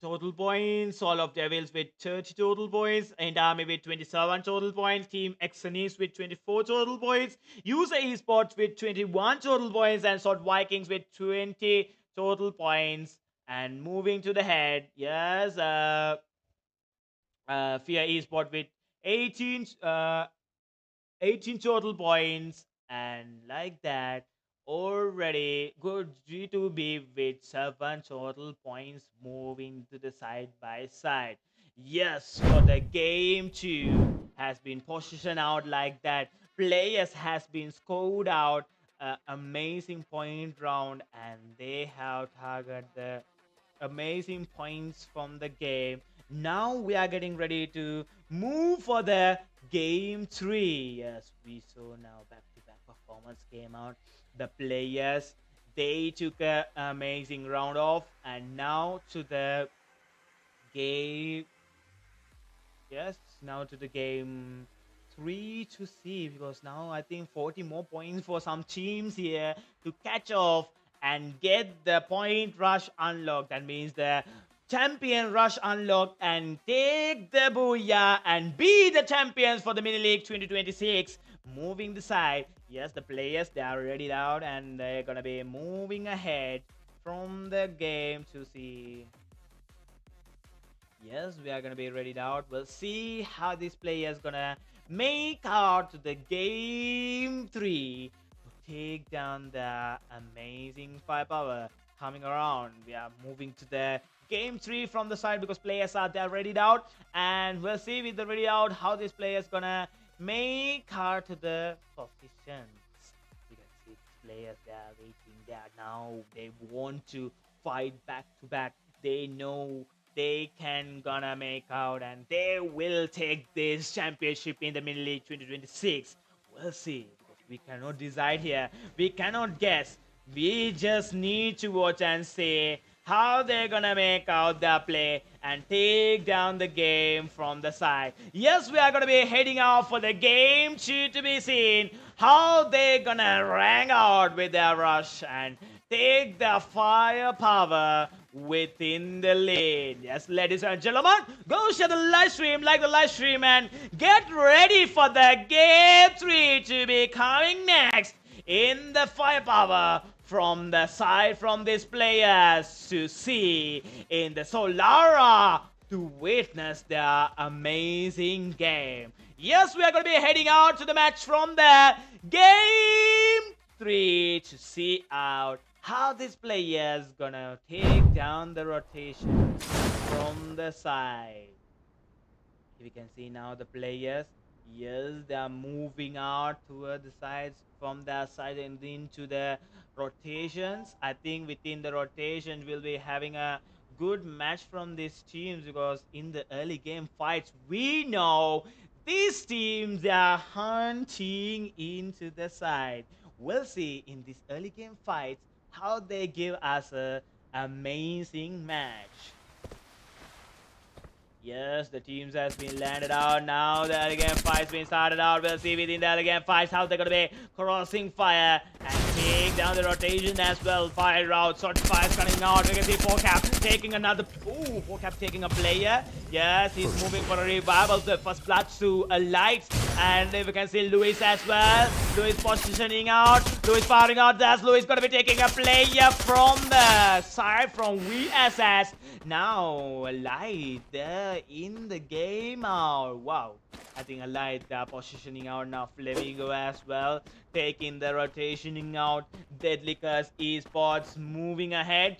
total points, All of Devils with 30 total points, and Army with 27 total points, Team Exonis with 24 total points, User Esports with 21 total points, and Sort Vikings with 20 total points. And moving to the head, yes, Fear Esport with 18 total points, and like that, already good G2B with 7 total points, moving to the side by side. Yes, for the game 2 has been positioned out like that. Players has been scored out amazing point round, and they have targeted the amazing points from the game. Now we are getting ready to move for the game 3. Yes, we saw now back-to-back performance came out. The players, they took an amazing round off, and now to the game. Yes, now to the game 3 to see, because now I think 40 more points for some teams here to catch off and get the point rush unlocked. That means the champion rush unlocked and take the booyah and be the champions for the mini league 2026. Moving the side, yes, the players, they are ready out, and they're gonna be moving ahead from the game to see. Yes, we are gonna be ready out. We'll see how this player is gonna make out to the game 3 to take down the amazing firepower coming around. We are moving to the game 3 from the side, because players are there ready out, and we'll see with the ready out how this player is gonna make out to the positions. You can see players, they are waiting there now. They want to fight back to back. They know they can gonna make out, and they will take this championship in the mini league 2026. We'll see, because we cannot decide here, we cannot guess, we just need to watch and see how they're gonna make out their play and take down the game from the side. Yes, we are gonna be heading out for the game 2 to be seen how they're gonna rank out with their rush and take the firepower within the lane. Yes, ladies and gentlemen, go share the live stream, like the live stream, and get ready for the game 3 to be coming next in the firepower from the side from these players to see in the Solara to witness their amazing game. Yes, we are going to be heading out to the match from the game 3 to see out how this player is gonna take down the rotation from the side. We can see now the players, yes, they are moving out toward the sides from their side and into the rotations. I think within the rotation we'll be having a good match from these teams, because in the early game fights we know these teams, they are hunting into the side. We'll see in these early game fights how they give us a amazing match. Yes, the teams has been landed out. Now the early game fight's been started out. We'll see within the early game fights how they're gonna be crossing fire and take down the rotation as well. Fire out, short fires coming out. We can see 4cap taking another. Ooh, 4cap taking a player. Yes, he's moving for a revival. The first blood to a light. And we can see Luis as well. Luis positioning out. Luis firing out. That's Luis gonna be taking a player from the side from VSS. Now a light there in the game out. Wow. I think a light positioning out now. Flamingo as well. Taking the rotationing out. Deadly Curse Esports moving ahead.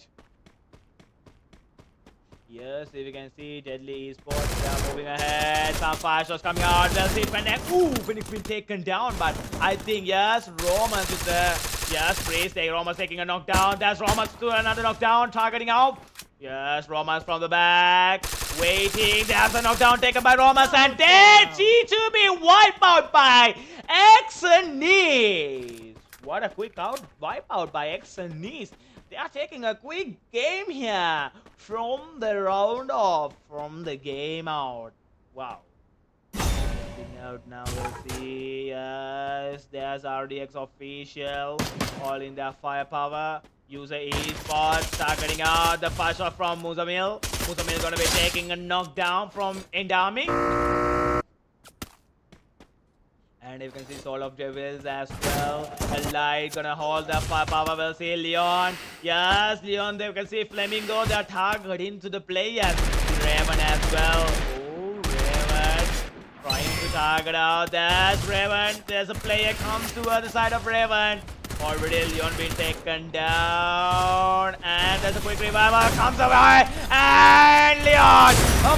Yes, if you can see Deadly Esports, they are moving ahead. Some fire shots coming out. We'll see Fennec. Ooh, Fennec's been taken down, but I think, yes, Romans with the, yes, freeze. Romans taking a knockdown. That's Romans to another knockdown, targeting out. Yes, Romans from the back. Waiting. There's a knockdown taken by Romans, and then G2 being wiped out by Exonis. What a quick wipe out by Exonis. They are taking a quick game here from the round off, from the game out. Wow. Out now, we'll see. Yes, there's RDX official. All in their firepower. User Esports targeting out the fire shot from Muzamil. Muzamil gonna be taking a knockdown from Endami. And you can see Soul of Devils as well. A light gonna hold the firepower. We'll see Leon. Yes, Leon. They can see Flamingo. They're targeting to the players. Raven as well. Oh, Raven trying to target out. There's Raven. There's a player comes to the other side of Raven. Already Leon been taken down, and there's a quick revival comes away, and Leon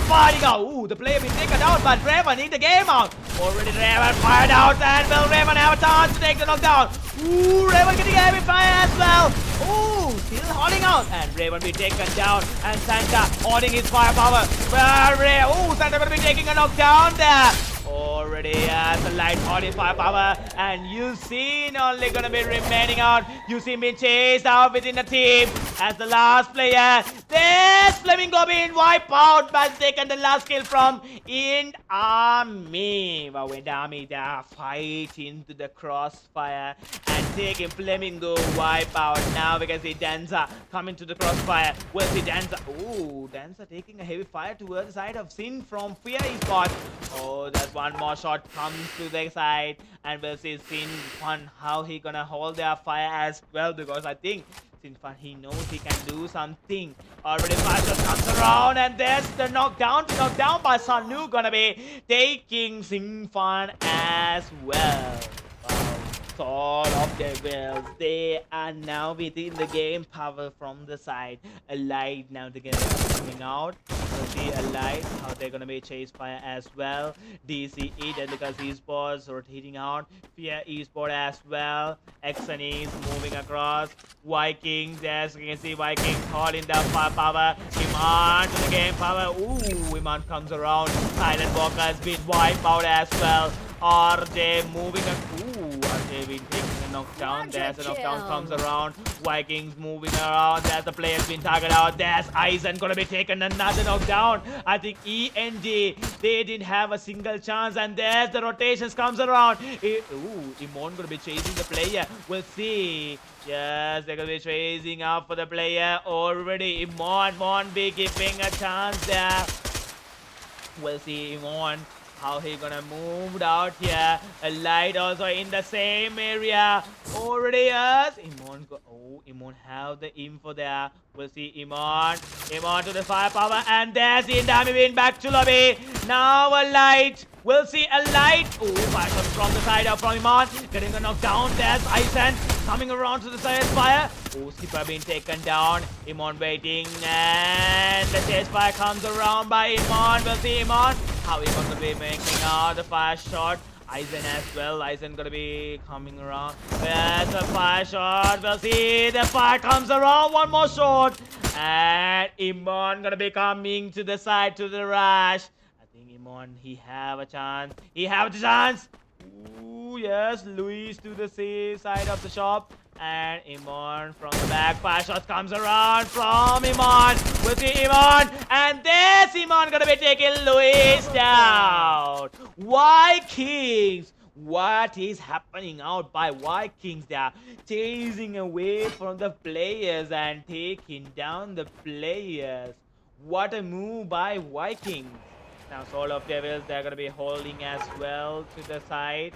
fighting out. Ooh, the player been taken out, but Raven in the game out. Already Raven fired out, and will Raven have a chance to take the knockdown? Ooh, Raven getting heavy fire as well. Ooh, still holding out, and Raven be taken down, and Santa holding his firepower. Ooh, Santa gonna be taking a knockdown there. Already has a light holding firepower, and Yusin only gonna be remaining out. Yusin being chased out within the team as the last player. There's Flamingo being wiped out, but taken the last kill from ARMEY. Wow, when ARMEY they are fighting to the crossfire and taking Flamingo wipe out. Now we can see Danza coming to the crossfire. We'll see Danza. Ooh, Danza taking a heavy fire towards the side of Sin from Fear Esports. Oh, that's one more shot comes to the side, and we'll see Sin Fan how he gonna hold their fire as well, because I think Sin Fan, he knows he can do something. Already fire shot comes around, and there's the knockdown by Sanu gonna be taking Sin Fan as well. Soul of Devils, they are now within the game. Power from the side. A light now together coming out. We'll see a light how they're gonna be chase fire as well. DCE, Deadly Curse Esports rotating out. Fear Esport as well. Exonis moving across. Vikings, as you can see, Vikings holding the firepower. Iman to the game power. Ooh, Iman comes around. Silent Walker has been wiped out as well. RJ moving. Ooh, RJ been taking a knockdown. There's a knockdown comes around. Vikings moving around. There's the player's been targeted out. There's Eisen gonna be taken another knockdown. I think END, they didn't have a single chance. And there's the rotations comes around. Ooh, Imon gonna be chasing the player. We'll see. Yes, they're gonna be chasing out for the player already. Imon won't be giving a chance there. We'll see Imon how he gonna move out here. A light also in the same area. Already yes. Imon go. Oh, Imon have the info there. We'll see Imon. Imon to the firepower, and there's Indami win back to lobby. Now a light. We'll see a light. Oh, fire comes from the side of from Imon. Getting a knockdown. There's Eisen coming around to the side of fire. Oh, Skipper being taken down. Imon waiting, and the chase fire comes around by Imon. We'll see Imon how he gonna be making out the fire shot. Eisen as well. Eisen gonna be coming around. There's a fire shot. We'll see the fire comes around. One more shot, and Imon gonna be coming to the side to the rush. I think Imon he have a chance. He have the chance. Ooh, Yes, Luis to the side of the shop. And Iman from the back. Fire shot comes around from Iman. We'll see Iman. And there's Iman gonna be taking Luis down. Vikings. What is happening out by Vikings? They are chasing away from the players and taking down the players. What a move by Vikings. Now Soul of Devils, they're gonna be holding as well to the side.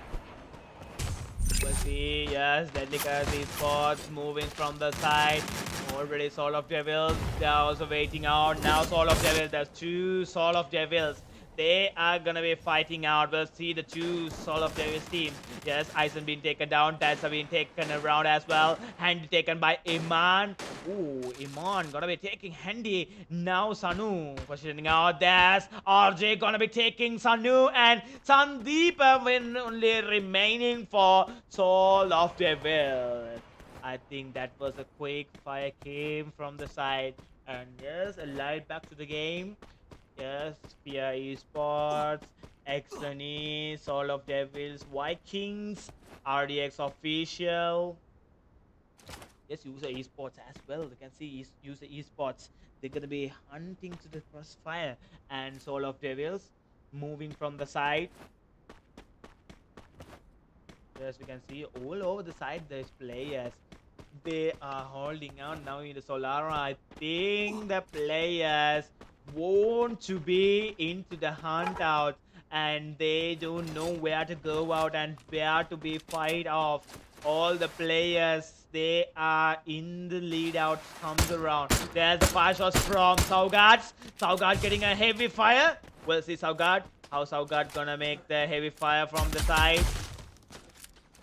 We'll see, yes, WALKERZ Esports moving from the side. Already Soul of Devils, they're also waiting out. Now Soul of Devils, there's two Soul of Devils. They are gonna be fighting out. We'll see the two Soul of Devils teams. Yes, Ison being taken down. Tats have been taken around as well. Handy taken by Iman. Ooh, Iman gonna be taking Handy. Now Sanu positioning out. There's RJ gonna be taking Sanu. And Sandeep only remaining for Soul of Devils. I think that was a quick fire came from the side. And yes, a light back to the game. Yes, Pia Esports, XNE, Soul of Devils, Vikings, RDX Official. Yes, user Esports as well. You can see user Esports. They're gonna be hunting to the crossfire. And Soul of Devils moving from the side. Yes, we can see all over the side there's players. They are holding out now in the Solara. I think the players want to be into the hunt out and they don't know where to go out and where to be fight off. All the players, they are in the lead out, comes around. There's the fire shots from Saugard. Saugard getting a heavy fire. We'll see Saugard. How Saugard gonna make the heavy fire from the side.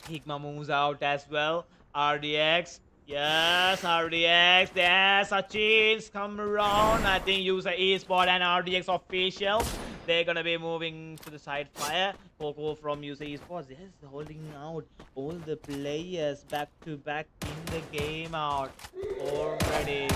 Higma moves out as well. RDX. Yes, RDX. There's Sachin's come around. I think user eSport and RDX official. They're gonna be moving to the side fire. Coco from user eSports. Yes, holding out all the players back to back in the game out. Already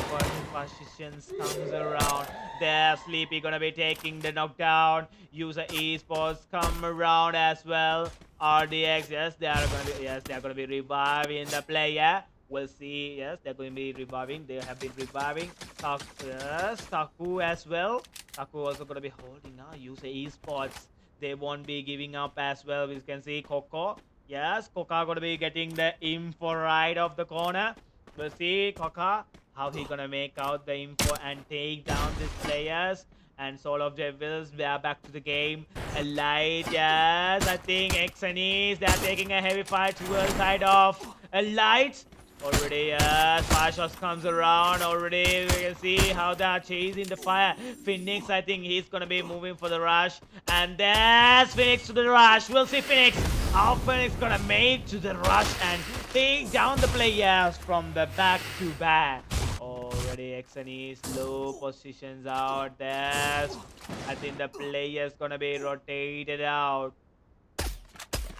positions comes around. There's Sleepy gonna be taking the knockdown. User eSports come around as well. RDX, yes, they are gonna be reviving the player. We'll see. Yes, they're going to be reviving. They have been reviving. Yes, Taku as well. Taku also going to be holding now. User eSports. They won't be giving up as well. We can see Coco. Yes, Coca going to be getting the info right of the corner. We'll see Coca how he going to make out the info and take down these players. And Soul of Devils, they are back to the game. A light, yes, I think XNEs, they are taking a heavy fight towards side of a light. Already, yes, fire shots comes around. Already, we can see how they are chasing the fire. Phoenix, I think he's gonna be moving for the rush. And there's Phoenix to the rush. We'll see Phoenix. How Phoenix gonna make to the rush and take down the players from the back to back. Already, XNE's low positions out there. I think the players gonna be rotated out.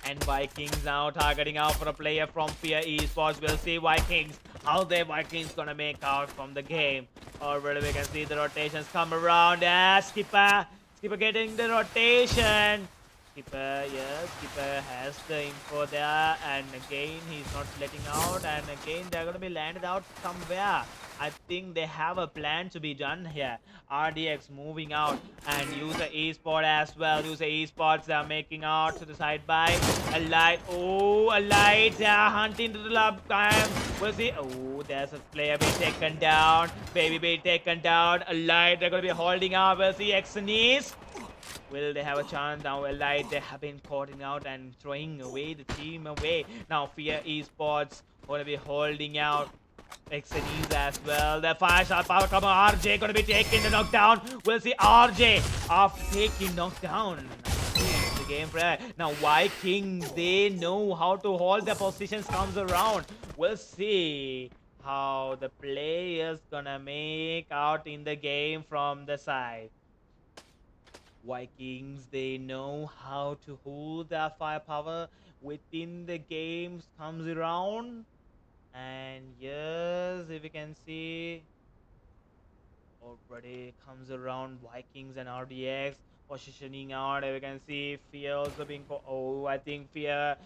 And Vikings now targeting out for a player from Fear Esports. We'll see Vikings. How the Vikings gonna make out from the game. Already we can see the rotations come around. Skipper getting the rotation. Skipper, yes, Skipper has the info there. And again, he's not letting out. And again, they're gonna be landed out somewhere. I think they have a plan to be done here. RDX moving out and user eSport as well. User eSports, they are making out to the side by a light. Oh, a light. They are hunting to the lab time. We'll see. Oh, there's a player being taken down. Baby being taken down. A light. They're going to be holding out. We'll see XNEs. Will they have a chance now? A light. They have been caught out and throwing away the team away. Now Fear Esports going to be holding out. XNEs as well. The fire shot power come on. RJ gonna be taking the knockdown. We'll see RJ after taking knockdown. The game player. Now Vikings, they know how to hold their positions comes around. We'll see how the players gonna make out in the game from the side. Vikings, they know how to hold their firepower within the games comes around. And yes, if you can see, already comes around Vikings and RDX positioning out. If you can see Fear also being I think Fear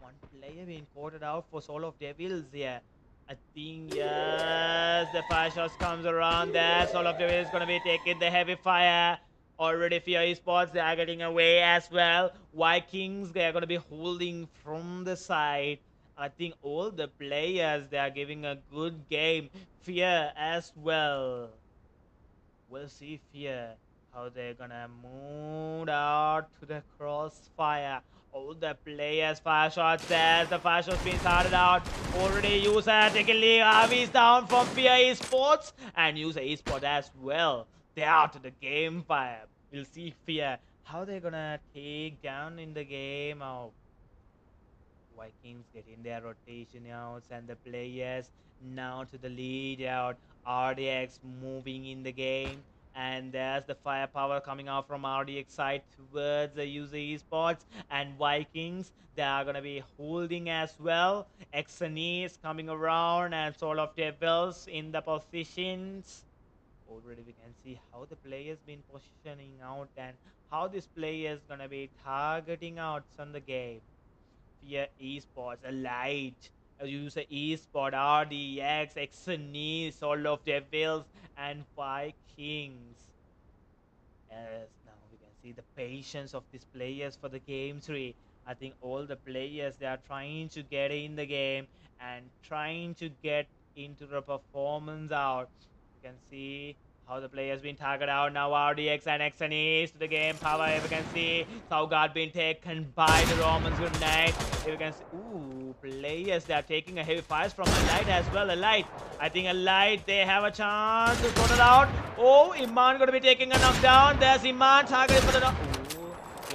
one player being quartered out for Soul of Devils here. I think, yes, the fire shots comes around there. Soul of Devils is going to be taking the heavy fire. Already Fear Esports, they are getting away as well. Vikings, they are going to be holding from the side. I think all the players, they are giving a good game. Fear as well. We'll see Fear how they're gonna move out to the crossfire. All the players fire shots there. The fire shots being started out. Already user taking lead. Harvey's down from Fear Esports and user Esports as well. They're out to the game fire. We'll see Fear how they're gonna take down in the game. Oh, Vikings getting their rotation outs and the players now to the lead out. RDX moving in the game. And there's the firepower coming out from RDX side towards the user esports and Vikings. They are going to be holding as well. XNE is coming around and Soul of Devils in the positions. Already we can see how the players been positioning out and how this player is going to be targeting outs on the game. Fear Esports, a light, a user Esport, RDX, XNE, Soul of Devils, and Vikings. Yes, now we can see the patience of these players for the game 3. I think all the players, they are trying to get in the game and trying to get into the performance out. You can see how the players been targeted out now. RDX and XNEs to the game power. If you can see Saugard being taken by the Romans grenade. If you can see, ooh, players, they are taking a heavy fires from a light as well. A light, I think a light, they have a chance to sort it out. Oh, Iman gonna be taking a knockdown. There's Iman targeted for the knock.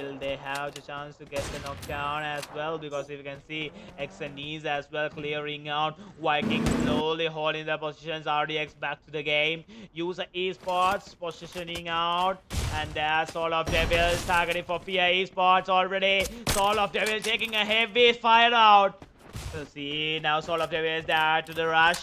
Will they have the chance to get the knockdown as well? Because if you can see XNEs as well clearing out. Vikings slowly holding their positions. RDX back to the game. User Esports positioning out. And there's Soul of Devils targeting for Fear Esports already. Soul of Devils taking a heavy fire out. So see now Soul of Devils there to the rush.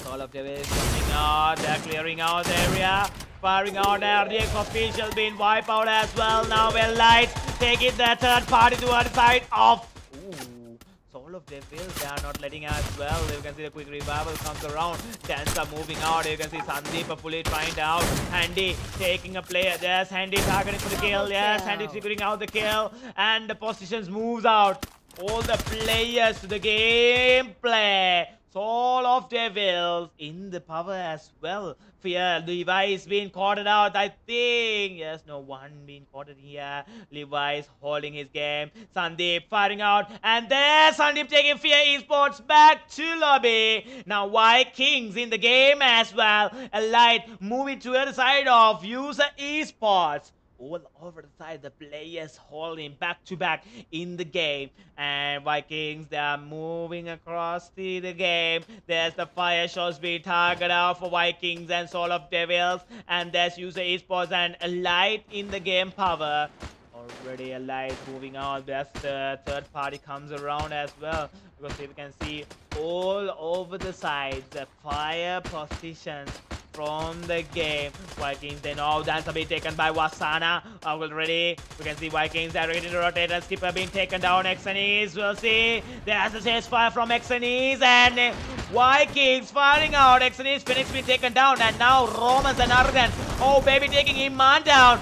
Soul of Devils coming out. They're clearing out the area. Firing out RDX official being wiped out as well. Now well light taking the third party to one side of. Ooh, Soul of Devils, they are not letting as well. You can see the quick revival comes around. Dancer moving out. You can see Sandeep fully trying out. Handy taking a player. There's Handy targeting for the kill. Yes, Handy figuring out the kill. And the positions moves out. All the players to the gameplay. Soul of Devils in the power as well. Fear Levi's being caught out, I think. Yes, no one being caught here. Levi's holding his game. Sandeep firing out. And there's Sandeep taking Fear Esports back to lobby. Now Vikings in the game as well. A light moving to the other side of user Esports. All over the side, the players holding back to back in the game. And Vikings, they are moving across the game. There's the fire shots being targeted out for Vikings and Soul of Devils. And there's user Esports and a light in the game power. Already a light moving out. There's the third party comes around as well. Because if you can see all over the sides, the fire positions from the game. Vikings, they know that's being taken by Wasana. Already, we can see Vikings are ready to rotate and Skipper being taken down. XNEs, we'll see. There's a chase fire from XNEs and Vikings firing out. XNEs, Phoenix being taken down and now Romans and Argan. Oh, baby, taking Iman down.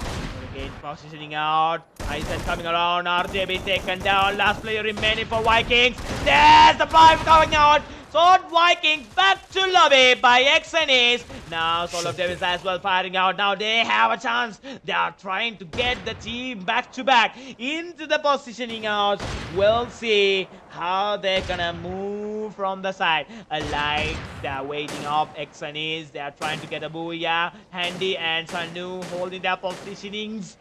Again, positioning out. Aizen coming around. RJ being taken down. Last player remaining for Vikings. There's the 5 coming out. So Vikings back to lobby by XNEs. Now Soul of Devils as well firing out. Now they have a chance. They are trying to get the team back to back into the positioning out. We'll see how they're gonna move from the side. Alive, they're waiting off XNEs. They are trying to get a booyah. Handy and Sanu holding their positionings.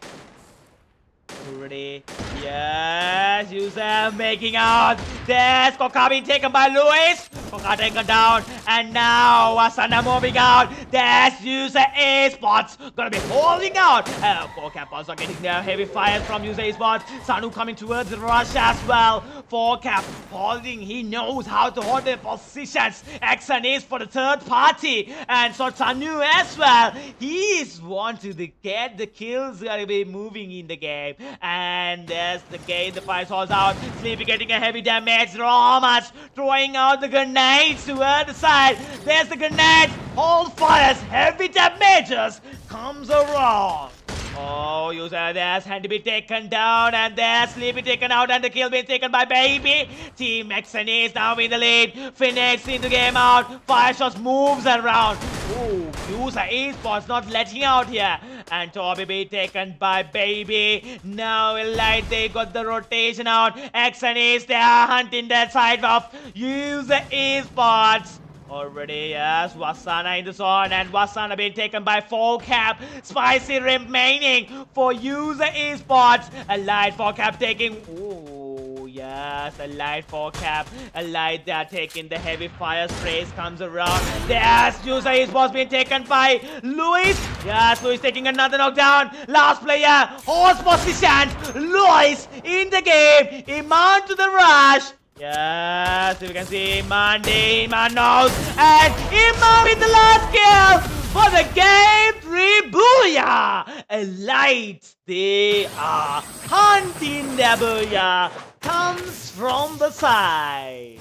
Ready? Yes, user making out. There's Koka being taken by Lewis. FFSGC taken down, and now Wasana moving out. There's user Esports gonna be holding out. FourCap also getting their heavy fire from user Esports. Sanu coming towards the rush as well. FourCap holding, he knows how to hold the positions. Action is for the third party, and so Sanu as well. He is wanting to get the kills, gonna be moving in the game, and there's the game. The fire falls out. Sleepy getting a heavy damage. Romas throwing out the grenades to the side. There's the grenade. Hold fires. Heavy damages comes around. Oh, user, there's hand to be taken down, and there's Sleepy taken out, and the kill being taken by Baby. Team Exxon is now in the lead. Phoenix in the game out. Fire shots moves around. Oh, user Esports not letting out here. And Toby be taken by Baby. Now Elite, they got the rotation out. Exxon is there hunting that side of user Esports. Already, yes, Wasana in the zone, and Wasana being taken by FourCap. Spicy remaining for user Esports. A light FourCap taking. Oh, yes, a light FourCap. A light, they are taking the heavy fire sprays comes around. There's user Esports being taken by Luis. Yes, Luis taking another knockdown. Last player, horse position. Luis in the game. Iman to the rush. Yes, we can see Iman knows, and Iman with the last kill for the game 3 booyah! Elite, they are hunting the booyah, comes from the side.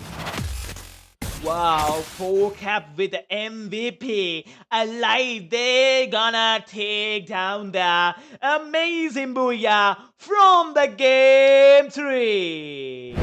Wow, FourCap with the MVP. Elite, they gonna take down the amazing booyah from the game 3.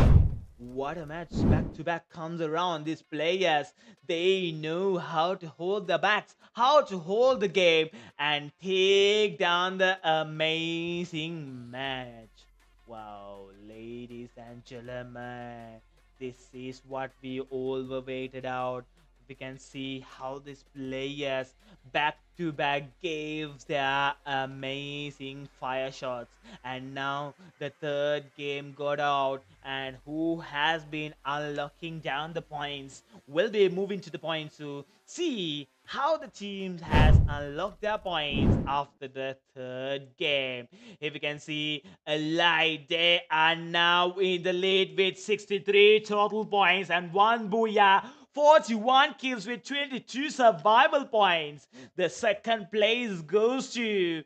What a match, back-to-back comes around. These players, they know how to hold the backs, how to hold the game, and take down the amazing match. Wow, ladies and gentlemen, this is what we all were waited out. We can see how these players back-to-back gave their amazing fire shots, and now the third game got out, and who has been unlocking down the points will be moving to the points to see how the teams has unlocked their points after the third game. If you can see Elite, they are now in the lead with 63 total points and 1 booyah, 41 kills with 22 survival points. The second place goes to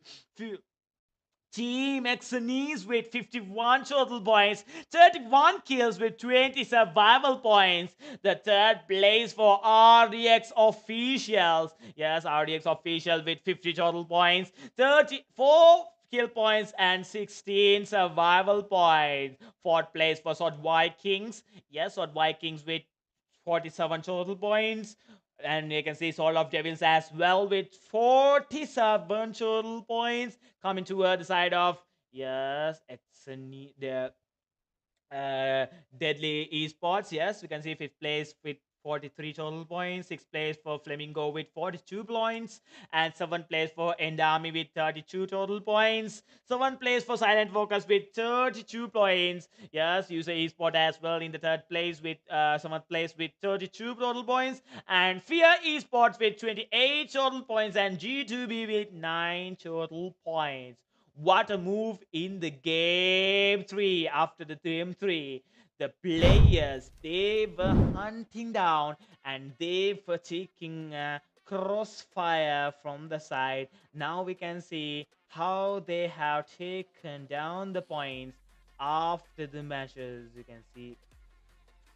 Team Exxon with 51 total points, 31 kills with 20 survival points. The third place for RDX Officials. Yes, RDX Official with 50 total points, 34 kill points and 16 survival points. Fourth place for Sword Vikings. Yes, Sword Vikings with 47 total points. And you can see Sword of Devils as well with 47 total points. Coming to the side of, yes, the Deadly Esports. Yes, we can see 5th place with 43 total points, 6th place for Flamingo with 42 points, and 7th place for End Army with 32 total points, 7th place for Silent Focus with 32 points. Yes, user Esport as well in the 3rd place with 7th place with 32 total points, and Fear Esports with 28 total points, and G2B with 9 total points. What a move in the game 3 after the game 3. The players, they were hunting down and they were taking crossfire from the side. Now we can see how they have taken down the points after the matches. You can see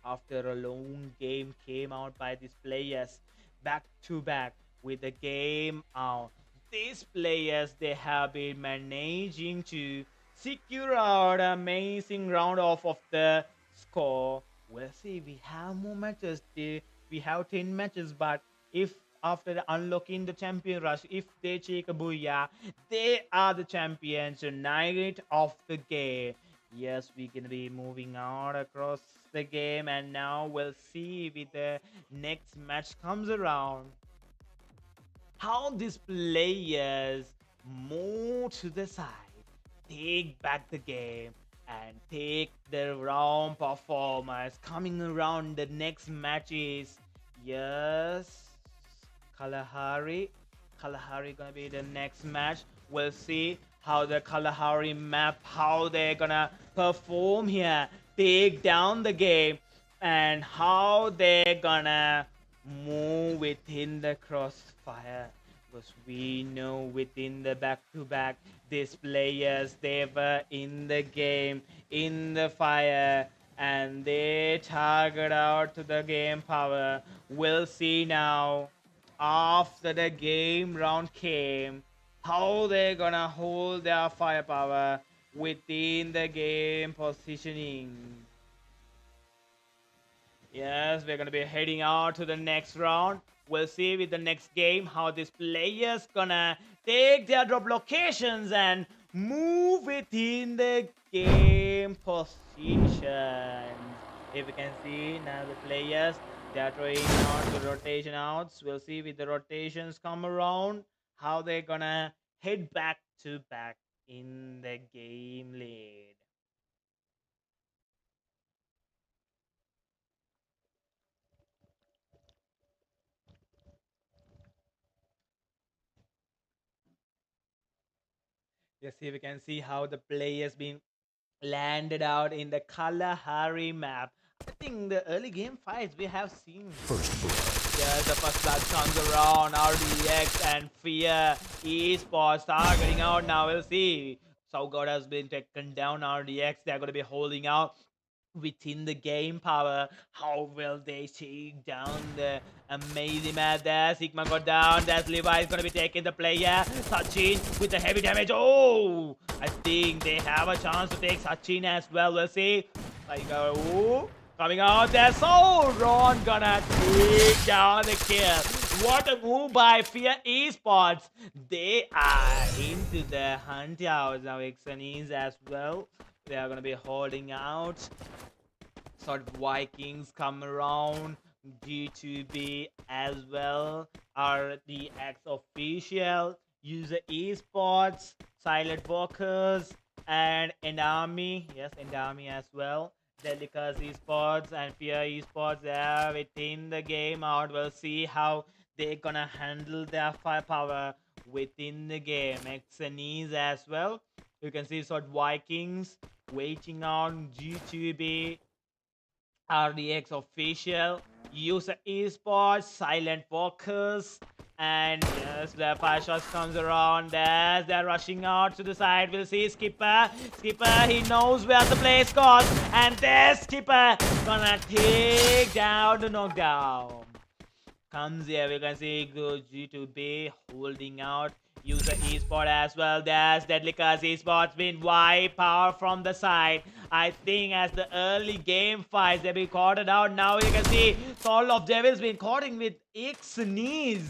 after a long game came out by these players back to back with the game out. These players, they have been managing to secure out an amazing round off of the score. We'll see, we have more matches. We have 10 matches, but if after unlocking the champion rush, if they take a booyah, they are the champions tonight of the game. Yes, we're gonna be moving out across the game, and now we'll see with the next match comes around how these players move to the side, take back the game, and take the round performance. Coming around the next matches, yes, Kalahari gonna be the next match. We'll see how the Kalahari map, how they're gonna perform here, take down the game, and how they're gonna move within the crossfire. Because we know within the back-to-back, these players, they were in the game, in the fire, and they target out to the game power. We'll see now, after the game round came, how they're gonna hold their firepower within the game positioning. Yes, we're gonna be heading out to the next round. We'll see with the next game how these players gonna take their drop locations and move within the game positions. If you can see now, the players, they are trying out the rotation outs. We'll see with the rotations come around how they're gonna head back to back in the game lead. Yes, here we can see how the players been landed out in the Kalahari map. I think the early game fights we have seen. Yeah, the first blood comes around, RDX and Fear Esports targeting out now. We'll see. Saugod has been taken down, RDX. They're going to be holding out within the game power. How will they take down the amazing man there? Sigma got down. That's Levi is going to be taking the player. Sachin with the heavy damage. Oh, I think they have a chance to take Sachin as well. We'll see. Ooh, coming out there. So Ron gonna take down the kill. What a move by Fear Esports. They are into the hunt out now. Xanis as well. They are gonna be holding out. Sort of Vikings come around. G2B as well. RDX official. User Esports. Silent WALKERZ. And ARMEY. Yes, ARMEY as well. Delicas Esports and Fear Esports, they are within the game out. We'll see how they're gonna handle their firepower within the game. Xanis as well. You can see sort of Vikings waiting on G2B, RDX official, User Esports, Silent WALKERZ, and yes, the fire shots comes around as they're rushing out to the side. We'll see Skipper. He knows where the place goes, and there's Skipper gonna take down the knockdown. Comes here, we can see G2B holding out. User Esport as well. There's Deadlycast Esports been wiped out from the side. I think as the early game fights, they've been caught out. Now you can see Soul of Devils been caught in with Xanis.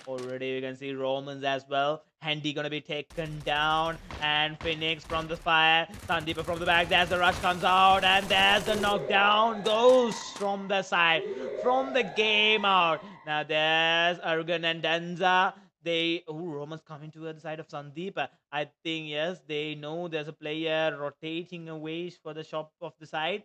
Already you can see Romans as well. Handy gonna be taken down, and Phoenix from the fire, Sandeepa from the back. There's the rush comes out, and there's the knockdown goes from the side, from the game out. Now there's Argan and Danza. Romans coming to the side of Sandeep. I think yes, they know there's a player rotating away for the shop of the side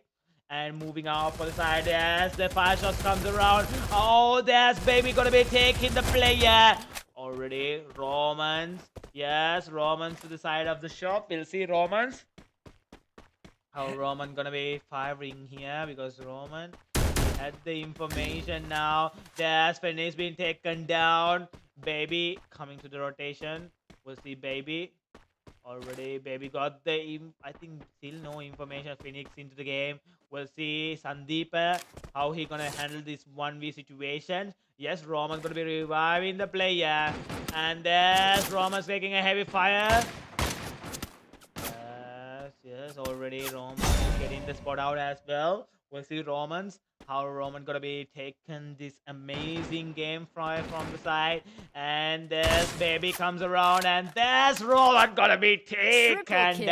and moving out for the side. Yes, the fire shots comes around. Oh, there's Baby gonna be taking the player. Already Romans. Yes, Romans to the side of the shop. We'll see Romans. How Roman gonna be firing here, because Roman had the information now. There's Phoenix being taken down. Baby coming to the rotation. We'll see Baby. Already Baby got the, I think still no information. Phoenix into the game. We'll see Sandeep, how he gonna handle this 1v situation. Yes, Roman's gonna be reviving the player. And there's Roman's taking a heavy fire. Yes, already Roman getting the spot out as well. We'll see Romans, how Roman gonna be taking this amazing game from the side. And there's Baby comes around, and there's Roman gonna be taken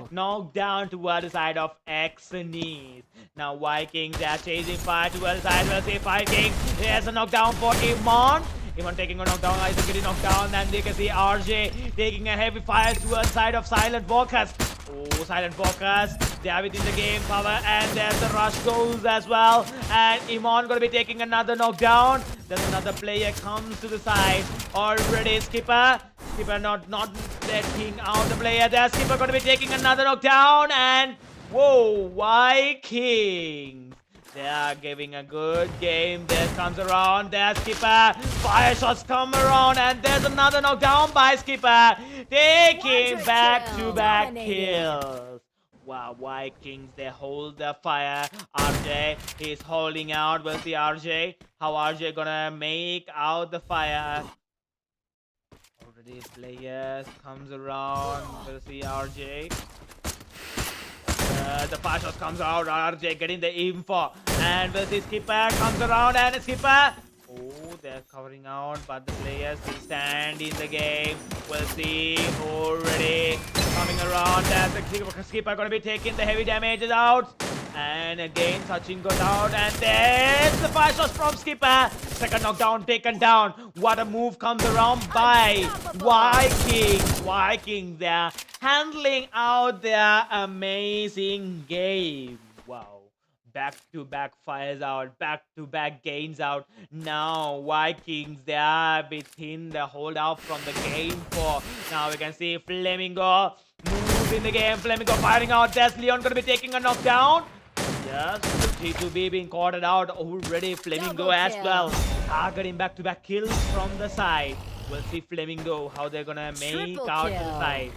knocked down toward the side of Xanis. Now Vikings, they are chasing fire toward the side. We'll see Vikings. There's a knockdown for Iman. Iman taking a knockdown, Isaac getting knocked down, and you can see RJ taking a heavy fire towards the side of Silent WALKERZ. Oh, silent focus. They are within the game power, and there's the rush goes as well. And Iman gonna be taking another knockdown. There's another player comes to the side. Already Skipper. Skipper not letting out the player. There's Skipper gonna be taking another knockdown. And whoa, Vikings. They are giving a good game. There comes around. There's Skipper. Fire shots come around. And there's another knockdown by Skipper. Taking back-to-back kills. Wow, Vikings, they hold the fire. RJ is holding out. We'll see RJ. How RJ gonna make out the fire. Already players comes around. We'll see RJ. The fire shot comes out. RJ getting the info. And we'll see Skipper comes around and Skipper. Oh, they're covering out, but the players still stand in the game. We'll see already coming around. There's the Skipper gonna be taking the heavy damages out. And again, touching goes out. And there's the fire shots from Skipper. Second knockdown taken down. What a move comes around by Vikings. Vikings, they're handling out their amazing game. Wow. Back-to-back fires out, back-to-back gains out. Now Vikings, they are within the holdout from the game 4. Now we can see Flamingo moves in the game. Flamingo firing out. There's Leon gonna be taking a knockdown. Yes, T2B being caught out already. Flamingo as well. Targeting back-to-back kills from the side. We'll see Flamingo how they're gonna make out to the side.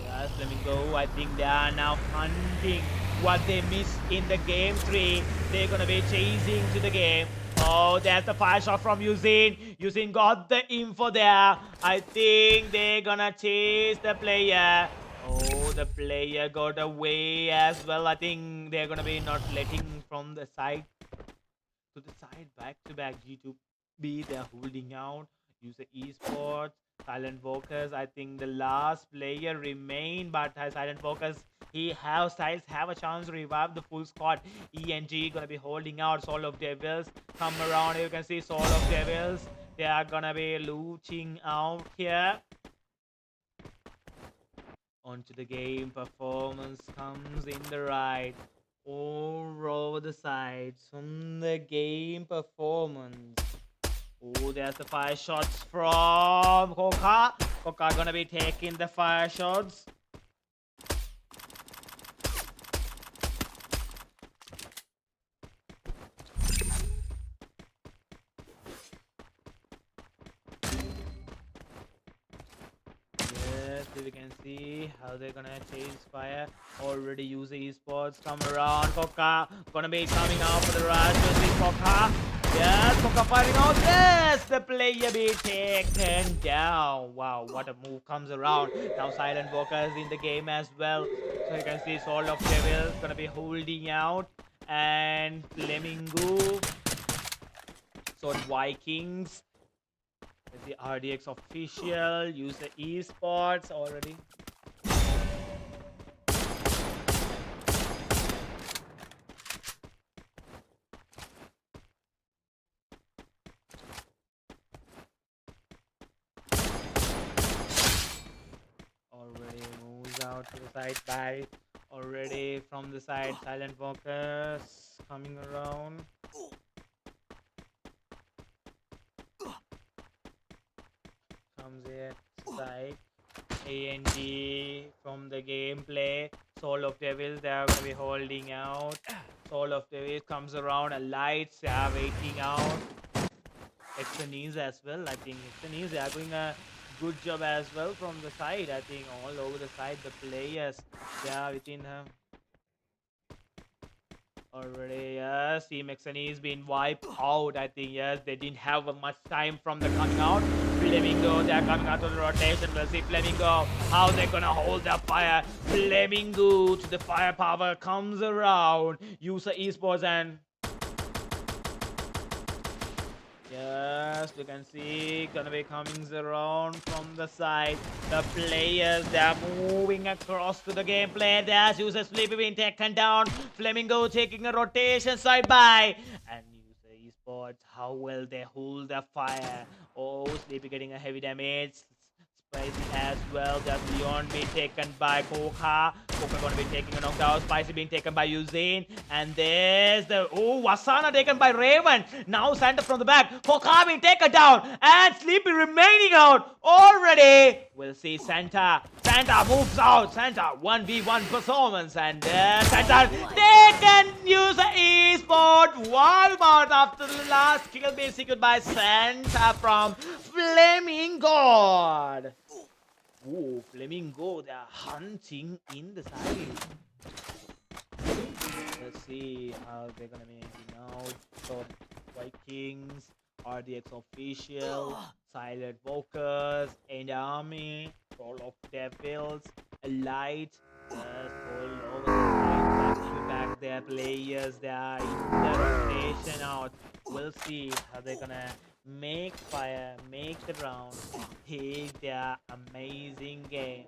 Yes, Flamingo, I think they are now hunting what they missed in the game 3. They're gonna be chasing to the game. Oh, there's the fire shot from Yusin. Yusin got the info there. I think they're gonna chase the player. Oh, the player got away as well. I think they're gonna be not letting from the side to the side. Back to back G2B, they're holding out. Use the esports. Silent WALKERZ, I think the last player remain, but Silent WALKERZ, Styles have a chance to revive the full squad. ENG gonna be holding out. Soul of Devils come around. You can see Soul of Devils. They are gonna be looting out here. Onto the game. Performance comes in the right. All over the sides. On the game performance. Oh, there's the fire shots from Koka. Koka gonna be taking the fire shots. Yes, we can see how they're gonna chase fire. Already use the esports. Come around. Koka gonna be coming out for the rush. We'll see Koka. Yes, Koka firing out. Yes, the player be taken down. Wow, what a move comes around. Now Silent WALKERZ in the game as well. So you can see Soul of Devils gonna be holding out. And Flamingo. So Vikings. There's the RDX official. Use the esports already. Out to the side by already from the side. Silent WALKERZ coming around. Comes here side. ANG from the gameplay. Soul of Devils, they are going to be holding out. Soul of Devils comes around. A lights, they are waiting out. Externese as well. I think Externese, they are doing a good job as well from the side. I think all over the side, the players, they are within her. Already, yes, Team Externese been wiped out. I think, yes, they didn't have much time from the coming out. Flamingo, they are coming out of the rotation. We'll see Flamingo, how they're gonna hold the fire. Flamingo to the firepower comes around. User esports and yes, we can see gonna be coming around from the side. The players, they are moving across to the gameplay. There's User Sleepy being taken down. Flamingo taking a rotation side by. And User Esports, how well they hold the fire. Oh, Sleepy getting a heavy damage. Spicy as well. There's Leon being taken by Koka. Koka gonna be taking a knockdown. Spicy being taken by Usain. And there's the Wasana taken by Raven. Now Santa from the back. Koka being taken down. And Sleepy remaining out already. We'll see Santa. Santa moves out. Santa 1v1 performance. And Santa, they can use the Esport Walmart after the last kill being secured by Santa from Flaming God. Oh, Flamingo, they're hunting in the side. Let's see how they're gonna be making out. So, Vikings, RDX official, Silent Walkers, and Army, Roll of Devils, Light, all over the side, back their players, they are in the rotation out. We'll see how they're gonna make fire, make the round, take their amazing game.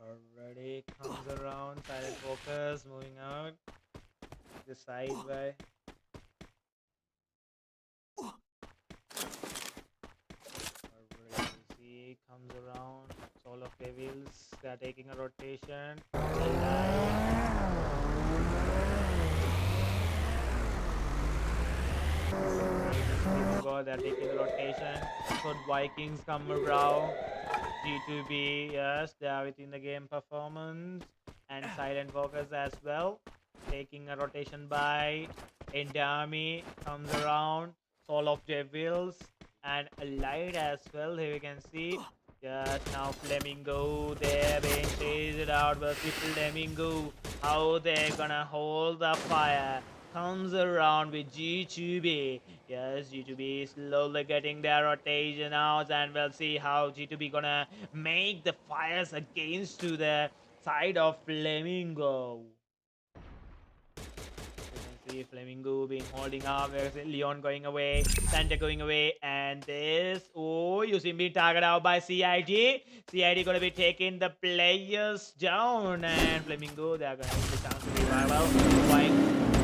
Already comes around, Silent Focus moving out the side by. Already see comes around, Soul of Devils, they are taking a rotation. They're taking a rotation. So Vikings come around. G2B, yes, they are within the game performance. And Silent Walkers as well. Taking a rotation by Army comes around. Soul of Devils and Light as well. Here we can see. Yes, now Flamingo, they're being chased out. But Flamingo, how they're gonna hold the fire. Comes around with G2B. Yes, G2B is slowly getting their rotation out, and we'll see how G2B gonna make the fires against to the side of Flamingo. See Flamingo being holding up. There's Leon going away, Santa going away, and this. Oh, you see being targeted out by CID. CID gonna be taking the players down, and Flamingo, they are gonna have the chance to revival.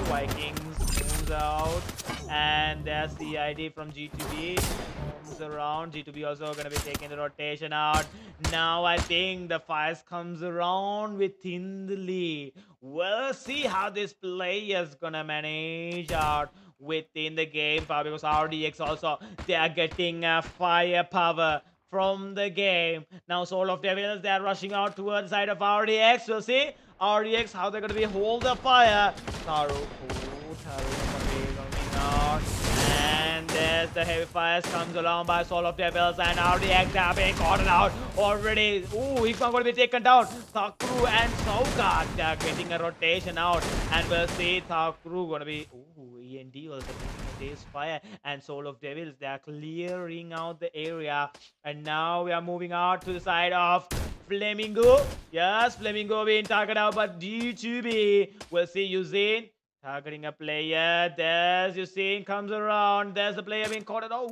Vikings moves out, and there's CID from G2B moves around. G2B also gonna be taking the rotation out. Now I think the fires comes around within the league. We'll see how this player is gonna manage out within the game power, because RDX also, they are getting firepower from the game. Now Soul of Devils, they are rushing out towards the side of RDX. We'll see RDX how they're gonna be hold the fire. Taru coming out, and there's the heavy fires comes along by Soul of Devils, and RDX are being caught out already. Ooh, he's not going to be taken down. Thakru and Saugat, they are getting a rotation out, and we'll see Thakru going to be. Ooh, END also taking a day's fire, and Soul of Devils, they are clearing out the area, and now we are moving out to the side of Flamingo. Yes, Flamingo being targeted out by G2B. We'll see Usain targeting a player. There's Usain comes around. There's the player being caught out. Oh,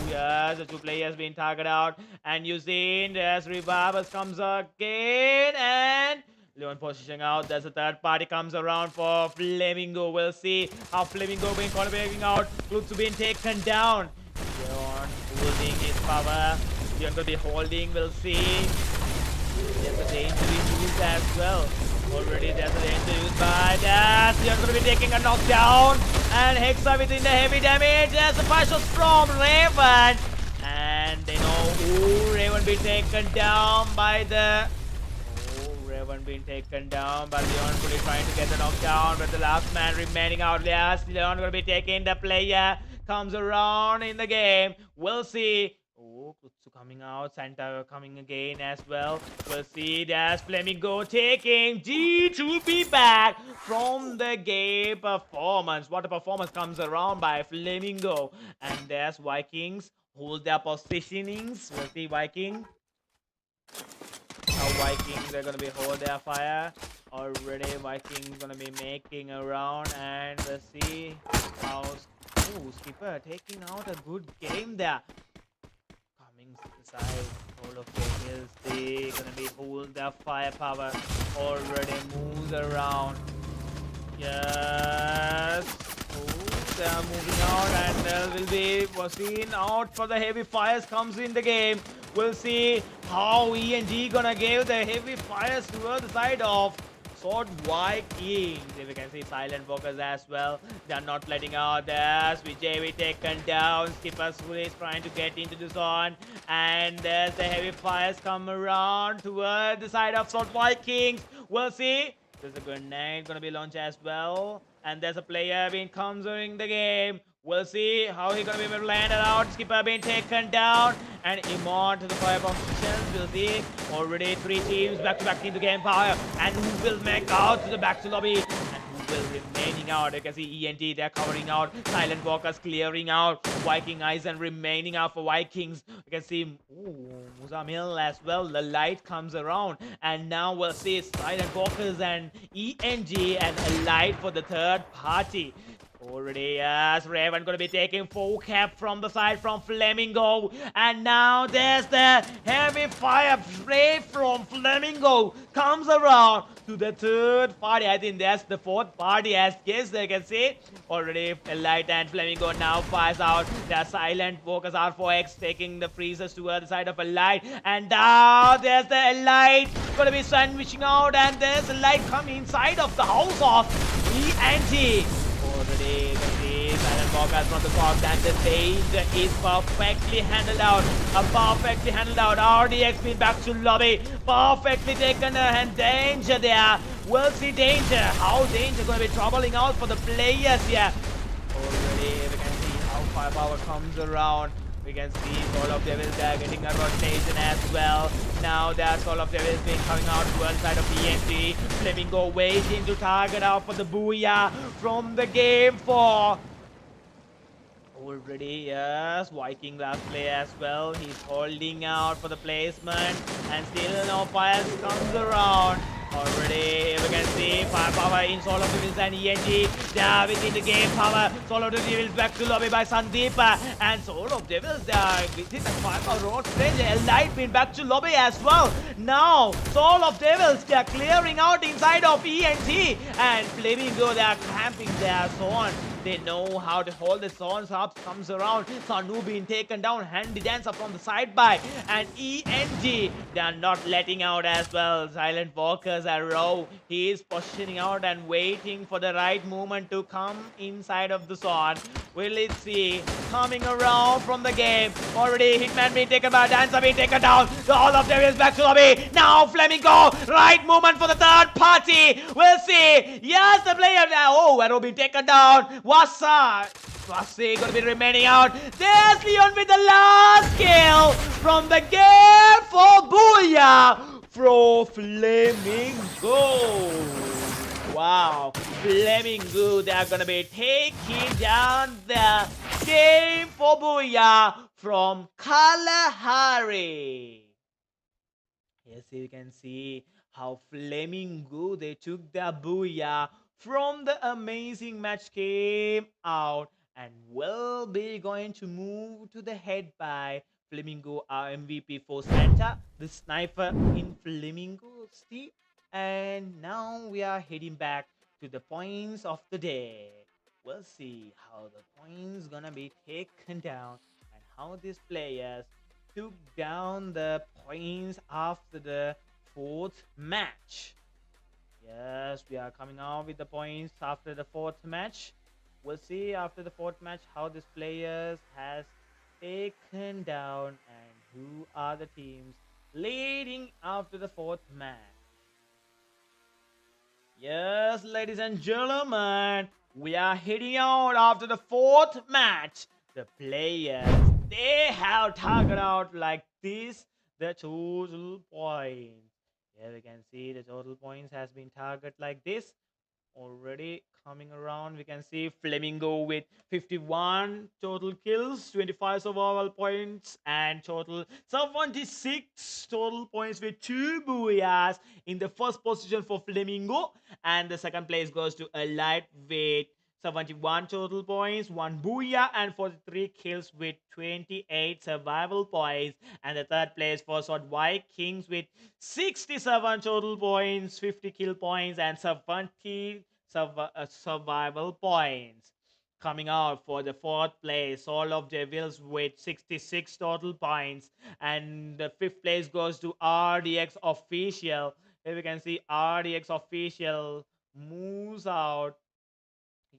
yes, the two players being targeted out. And Usain, there's Revivers comes again. And Leon positioning out. There's a third party comes around for Flamingo. We'll see how Flamingo being caught out. Looks to being taken down. Leon holding his power. Leon will be holding. We'll see. There's a danger being used as well. Already there's a danger used by that. Leon's going to be taking a knockdown. And Hexa within the heavy damage. There's a fire shot from Raven. And they know, ooh, Raven being taken down by the. Oh, Raven being taken down. But Leon fully trying to get the knockdown. But the last man remaining out. Yes, Leon going to be taking the player. Comes around in the game. We'll see. Oh, Kutsu coming out, Santa coming again as well. We'll see there's Flamingo taking G2B back from the game performance. What a performance comes around by Flamingo. And there's Vikings hold their positionings. We'll see Viking. Now Vikings, they're going to be hold their fire. Already Vikings going to be making around, and we'll see how. Oh, Skipper taking out a good game there. Side, all of the hills, they gonna be hold their firepower. Already moves around. Yes. Oh, they are moving out and will be seen out for the heavy fires comes in the game. We'll see how ENG gonna give the heavy fires towards the side of Sword Vikings. If you can see silent walkers as well. They're not letting out this. Vijay be taken down. Skipper Suri is trying to get into the zone. And there's the heavy fires come around toward the side of Sword Vikings. We'll see. There's a grenade gonna be launched as well. And there's a player being comes during the game. We'll see how he's gonna be able to land it out. Skipper being taken down. And Immort to the fire positions. We'll see. Already 3 teams back to back into game power. And who will make out to the back to lobby? And who will remaining out? You can see ENT, they're covering out. Silent Walkers clearing out. Viking Eyes and remaining out for Vikings. You can see Muzamil as well. The light comes around. And now we'll see Silent Walkers and ENG and a light for the third party. Already, yes, Raven gonna be taking full cap from the side from Flamingo. And now there's the heavy fire spray from Flamingo. Comes around to the third party. I think that's the fourth party as yes, they can see. Already, Light and Flamingo now fires out. The silent walkers R4X taking the freezers to the other side of a light. And now there's the light gonna be sandwiching out. And there's a light coming inside of the house of ENG. Already, you can see silent walkers from the box, and the danger is perfectly handled out. Perfectly handled out. RDX been back to lobby. Perfectly taken and danger there. We'll see danger. How danger going to be troubling out for the players here. Already, we can see how firepower comes around. We can see Soul of Devils there getting a rotation as well. Now there's Soul of Devils being coming out to one side of ENT. Flamingo waiting to target out for the Booyah from the game 4. Already, yes, Viking last play as well. He's holding out for the placement. And still no fires comes around. Already, we can see firepower in Soul of Devils and ENG. They are within the game power. Soul of the Devils back to lobby by Sandeep. And Soul of Devils, they are within the firepower road stage. Light been back to lobby as well. Now, Soul of Devils, they are clearing out inside of ENT. And Flamingo, they are camping their zone. They know how to hold the zones up. Comes around. Sanu being taken down. Handy dancer from the side by. And ENG, they are not letting out as well. Silent Walkers are row. He is pushing out and waiting for the right movement to come inside of the zone. Will it see? Coming around from the game. Already Hitman being taken by Dancer being taken down. All of them is back to lobby. Now Flamingo. Right movement for the third party. We'll see. Yes, the player now. Oh, Arrow being taken down. Wasi gonna be remaining out. There's Leon with the last kill from the game for Booyah from Flamingo. Wow, Flamingo, they are gonna be taking down the game for Booyah from Kalahari. Yes, you can see how Flamingo, they took the Booyah from the amazing match came out and will be going to move to the head by Flamingo, our MVP for Santa, the sniper in Flamingo City. And now we are heading back to the points of the day. We'll see how the points gonna be taken down and how these players took down the points after the 4th match. Yes, we are coming out with the points after the 4th match. We'll see after the 4th match how these players has taken down and who are the teams leading after the 4th match. Yes, ladies and gentlemen, we are heading out after the 4th match. The players, they have targeted out like this the total points. Here we can see the total points has been targeted like this. Already coming around, we can see Flamingo with 51 total kills, 25 survival points, and total 76 total points with 2 Booyahs in the first position for Flamingo. And the second place goes to a light with 71 total points, 1 Booyah, and 43 kills with 28 survival points. And the third place for Sword Vikings with 67 total points, 50 kill points, and 77 survival points. Coming out for the 4th place, all of Devils with 66 total points, and the 5th place goes to RDX Official. Here we can see RDX Official moves out.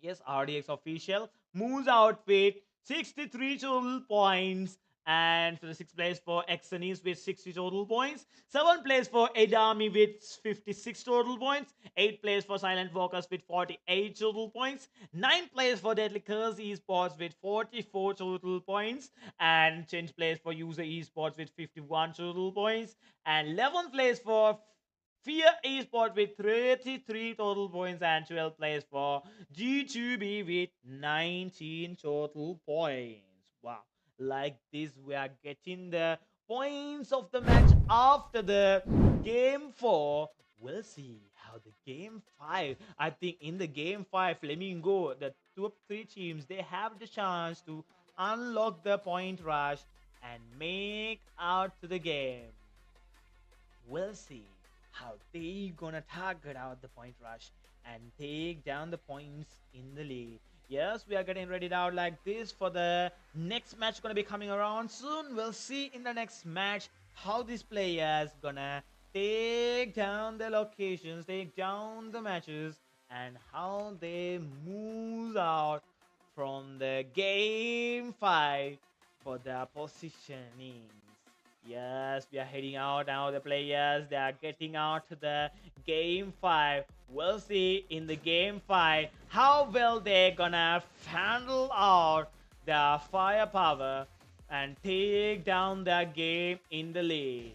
Yes, RDX Official moves out with 63 total points. And for the 6th place for Exanis with 60 total points. 7th place for ARMEY with 56 total points. 8th place for Silent Walkers with 48 total points. 9th place for WALKERZ Esports with 44 total points. And 10th place for User Esports with 51 total points. And 11th place for Fear Esports with 33 total points, and 12th place for G2B with 19 total points. Wow. Like this, we are getting the points of the match after the game 4. We'll see how the game 5. I think in the game 5, Flamingo, the top 3 teams, they have the chance to unlock the point rush and make out to the game. We'll see how they gonna target out the point rush and take down the points in the lead. Yes, we are getting ready out like this for the next match gonna be coming around soon. We'll see in the next match how these players gonna take down the locations, take down the matches, and how they move out from the game 5 for their positioning. Yes, we are heading out now. The players, they are getting out to the game 5. We'll see in the game 5 how well they're gonna handle out their firepower and take down their game in the league.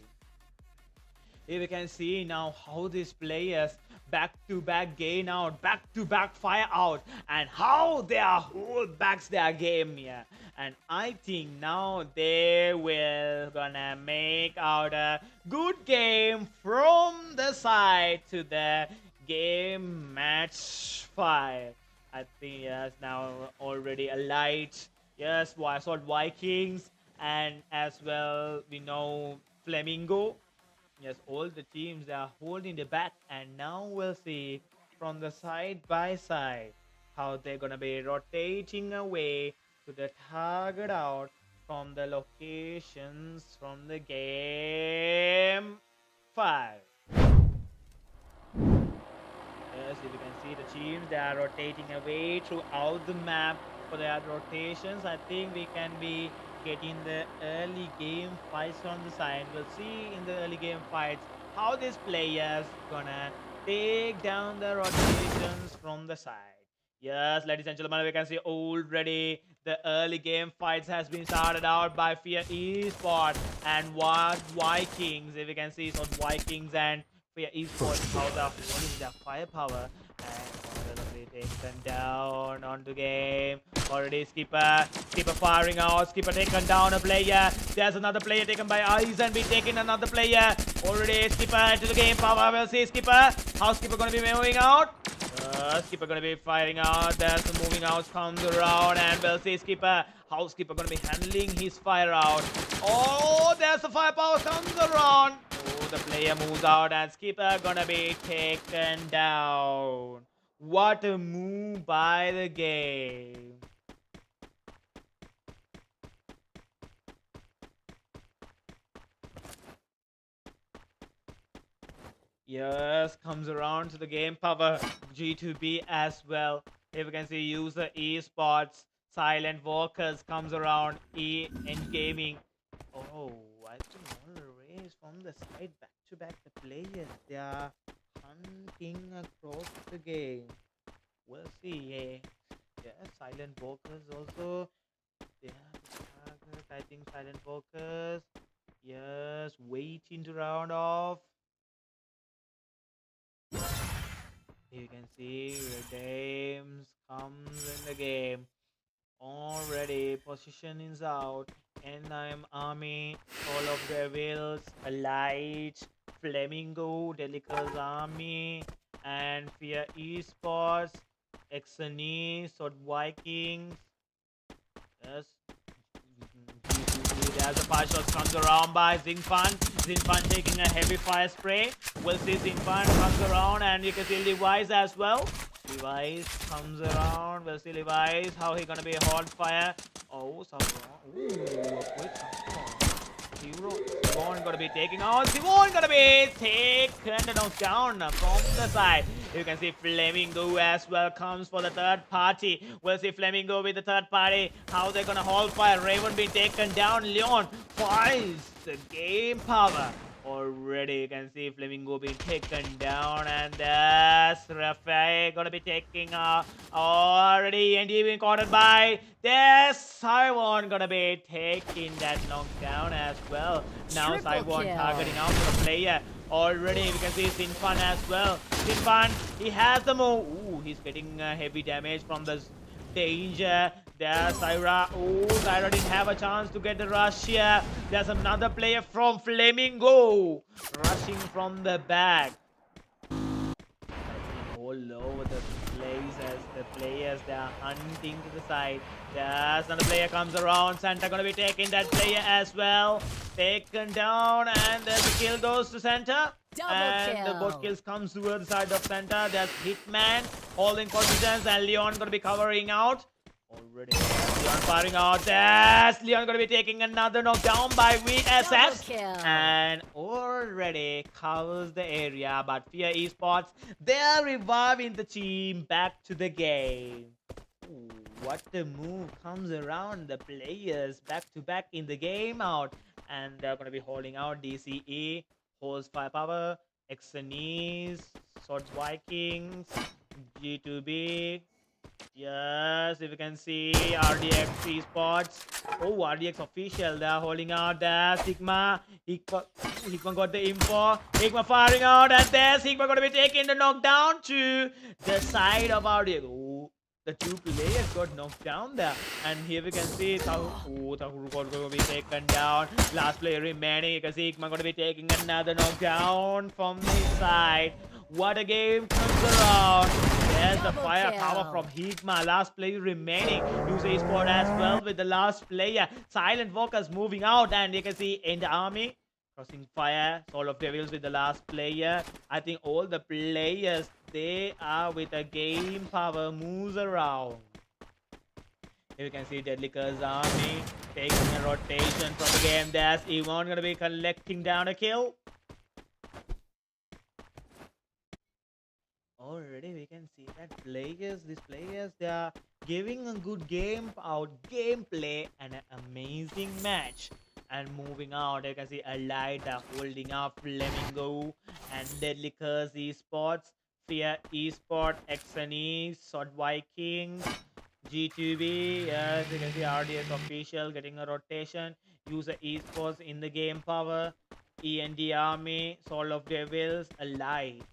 Here we can see now how these players back-to-back gain out, back-to-back fire out, and how they are hold backs their game here. And I think now they will gonna make out a good game from the side to the game match 5. I think yes, now already a light. Yes, I saw Vikings, and as well we know Flamingo. Yes, all the teams are holding the back, and now we'll see from the side by side how they're gonna be rotating away to the target out from the locations from the game 5. Yes, if you can see the teams, they are rotating away throughout the map for their rotations. I think we can be getting the early game fights on the side. We'll see in the early game fights how these players gonna take down the rotations from the side. Yes, ladies and gentlemen, we can see already the early game fights has been started out by Fear Esports and Vikings. If you can see, so Vikings and Fear Esports, how they're holding their firepower, and takes them down onto game. Already Skipper firing out. Skipper taken down a player. There's another player taken by Ice, and we taking another player. Already Skipper to the game power. We'll see Skipper. How's Skipper gonna be moving out? Skipper gonna be firing out. There's some moving out comes around, and we'll see Skipper. How Skipper gonna be handling his fire out? Oh, there's the firepower comes around. Oh, the player moves out, and Skipper gonna be taken down. What a move by the game. Yes, comes around to the game power. G2B as well. If you can see User Esports, Silent Walkers comes around. in Gaming. Oh, I think all the race from the side back-to-back the players. They are hunting across the game. We'll see. Yeah, Silent Walkers also. They have the target. I think Silent Walkers. Yes, waiting to round off. You can see the games comes in the game. Already position is out. And I'm Army, all of their wills, a light, Flamingo, Delica's Army, and Fear Esports, Exanis, or Vikings. Yes. There's a fire shot comes around by Zinfan. Zinfan taking a heavy fire spray. We'll see Zinfan comes around, and you can see Levi's as well. Levi's comes around. We'll see Levi's. How he gonna be hot fire? Oh, so ooh, a quick Simon gonna be taking out. Simon gonna be taken down from the side. You can see Flamingo as well comes for the third party. We'll see Flamingo with the third party. How they're gonna hold fire. Raven being taken down. Leon finds the game power. Already you can see Flamingo being taken down, and that's Rafael gonna be taking already, and he being caught by Saiwon gonna be taking that knockdown as well. Now Saiwon targeting out the player. Already we can see Sinfan as well. Sinfan, he has the move. Ooh, he's getting heavy damage from the danger. There's Syra. Oh, Syra didn't have a chance to get the rush here. There's another player from Flamingo rushing from the back. All over the place as the players, they are hunting to the side. There's another player comes around. Santa gonna be taking that player as well. Taken down, and the kill goes to Santa. And the both kills comes towards the side of Santa. There's Hitman holding positions, and Leon gonna be covering out. Already Leon firing out. There's Leon gonna be taking another knockdown by VSS, and already covers the area. But Fear Esports, they're reviving the team back to the game. Ooh, what the move comes around the players back to back in the game out, and they're gonna be holding out. DCE holds firepower. Exanis, Swords Vikings, G2B. Yes, if you can see RDX Esports. Oh, RDX official. They are holding out there. Sigma. Hikma got the info. Hikma firing out, and there's Hikma going to be taking the knockdown to the side of RDX. Oh, the two players got knocked down there. And here we can see Tahuru going to be taken down. Last player remaining. You can see Hikma going to be taking another knockdown from this side. What a game comes around. There's the firepower from Hikma. Last player remaining. Use ESPORT as well with the last player. Silent Walkers moving out, and you can see in the army crossing fire. Soul of Devils with the last player. I think all the players, they are with a game power moves around. Here you can see Deadly Curse army taking a rotation from the game. There's Evon gonna be collecting down a kill. Already we can see that these players, they are giving a good gameplay and an amazing match. And moving out, you can see Allied are holding up Flamingo and Deadly Curse Esports, Fear Esport, Exanis, Sword Vikings, G2B. Yes, you can see RDS official getting a rotation. User Esports in the game power, END Army, Soul of Devils, Allied.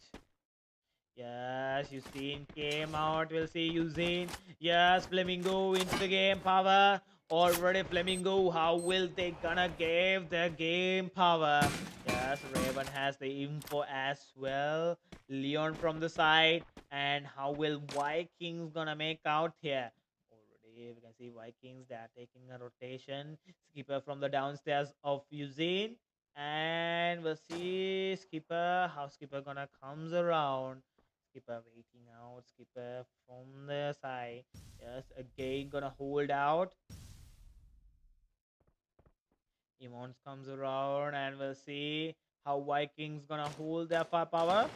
Yes, Usain came out. We'll see Usain. Yes, Flamingo into the game power. Already Flamingo. How will they gonna give the game power? Yes, Raven has the info as well. Leon from the side. And how will Vikings gonna make out here? Already we can see Vikings. They are taking a rotation. Skipper from the downstairs of Usain. And we'll see Skipper. How Skipper gonna comes around. Skipper waiting out. Skipper from the side. Yes, again gonna hold out. Emons comes around, and we'll see how Vikings gonna hold their firepower.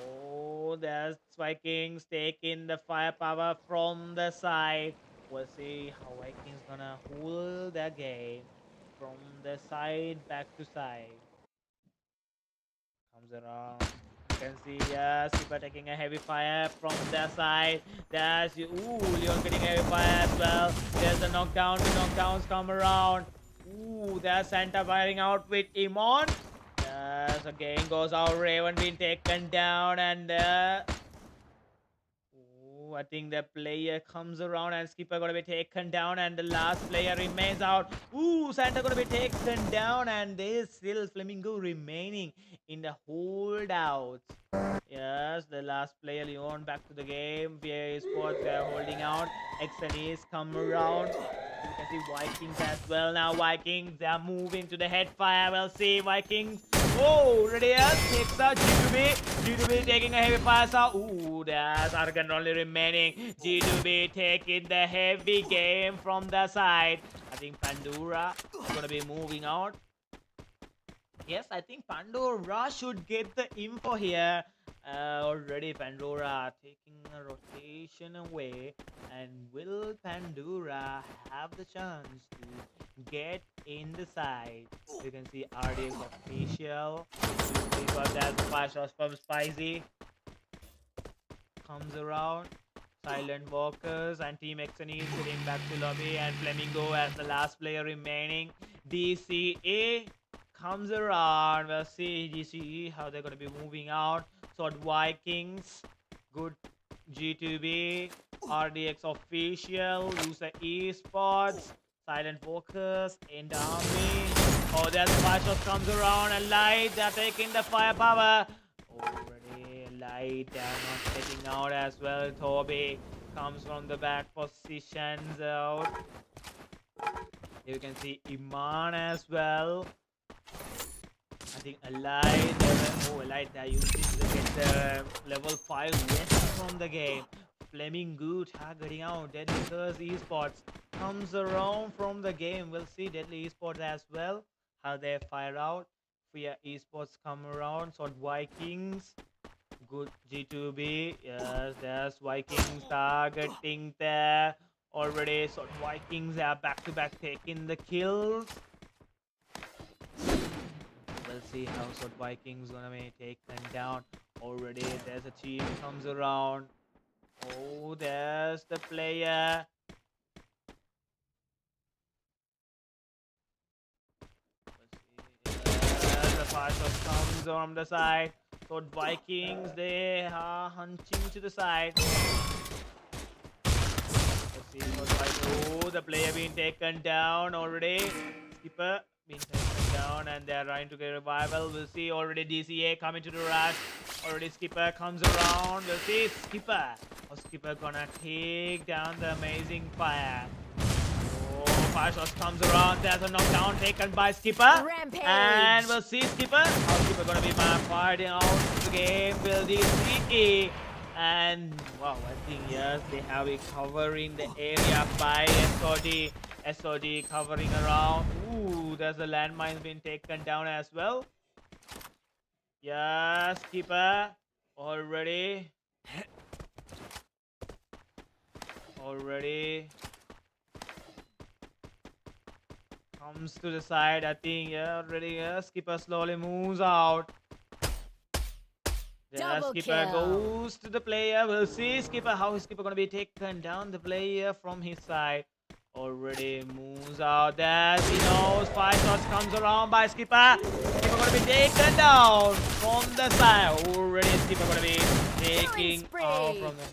Oh, there's Vikings taking the firepower from the side. We'll see how Vikings gonna hold their game from the side back to side. Comes around. You can see, yes, Skipper taking a heavy fire from their side. There's, ooh, Leon getting heavy fire as well. There's a knockdown. The knockdowns come around. Ooh, there's Santa firing out with Emon. Yes, again goes out. Raven being taken down, and I think the player comes around, and Skipper gonna be taken down, and the last player remains out. Ooh, Santa gonna be taken down, and there's still Flamingo remaining in the holdouts. Yes, the last player Leon back to the game. VA Sports, they're holding out. Exanis come around. You can see Vikings as well. Now Vikings, they are moving to the head fire. We'll see Vikings. Oh, Radius takes out G2B. G2B taking a heavy pass out. Ooh, there's Argan only remaining. G2B taking the heavy game from the side. I think Pandora is gonna be moving out. Yes, I think Pandora should get the info here. Already Pandora taking a rotation away. And will Pandora have the chance to get in the side? You can see RDX official. We got that 5 shots from Spicy. Comes around. Silent Walkers and Team XNE sitting back to lobby, and Flamingo as the last player remaining. DCA comes around. We'll see DCE how they're gonna be moving out. So Vikings, good G2B, RDX official, user Esports, Silent Walkers, and ARMEY. Oh, there's 5 shots comes around, and Light, they're taking the firepower. Already Light, they're not getting out as well. Toby comes from the back positions out. You can see Iman as well. I think Allied, Allied, they're using to get the level 5 west from the game. Flamingo targeting out. Deadly Curse Esports comes around from the game. We'll see Deadly Esports as well, how they fire out. Fear Esports come around. So Vikings, good G2B. Yes, there's Vikings targeting there already. So Vikings are back-to-back taking the kills. We'll see how Sort Vikings gonna be taken down already. There's a team comes around. Oh, there's the player. There's the fire shot comes from the side. So Vikings, they are hunting to the side. Let's see what Vikings. Oh, the player being taken down already. Skipper being taken down, and they're trying to get revival. We'll see already DCA coming to the rush. Already Skipper comes around. We'll see Skipper. Oh, Skipper gonna take down the amazing fire. Oh, fire shots comes around. There's a knockdown taken by Skipper. Rampage. And we'll see Skipper. How Skipper gonna be fighting out the game. Will DCA. And wow, I think yes, they have it covering the area by SOD. SOD covering around. Ooh, there's a landmine being taken down as well. Yes, Skipper. Already. Comes to the side, I think. Yeah, already. Yeah, Skipper slowly moves out. Yeah, Double Skipper kill. goes to the player. We'll see Skipper. How is Skipper gonna be taken down? The player from his side already moves out. There he knows. 5 shots comes around by Skipper. Skipper gonna be taken down from the side. Already Skipper gonna be taking off from the.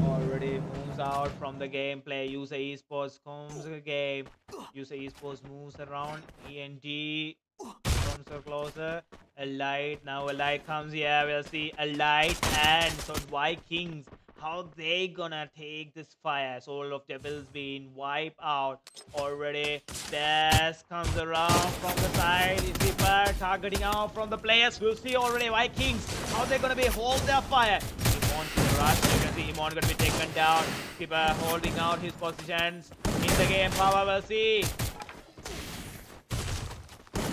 Already moves out from the gameplay. User Esports comes to the game. User Esports moves around. END comes so closer. A light. Now a light comes here. We'll see a light, and so Vikings. How they gonna take this fire? Soul of Devils being wiped out already. Des comes around from the side. Skipper targeting out from the players. We'll see already Vikings. How they gonna be hold their fire? Imon to the rush. You can see Imon gonna be taken down. Skipper holding out his positions in the game. Power, we'll see.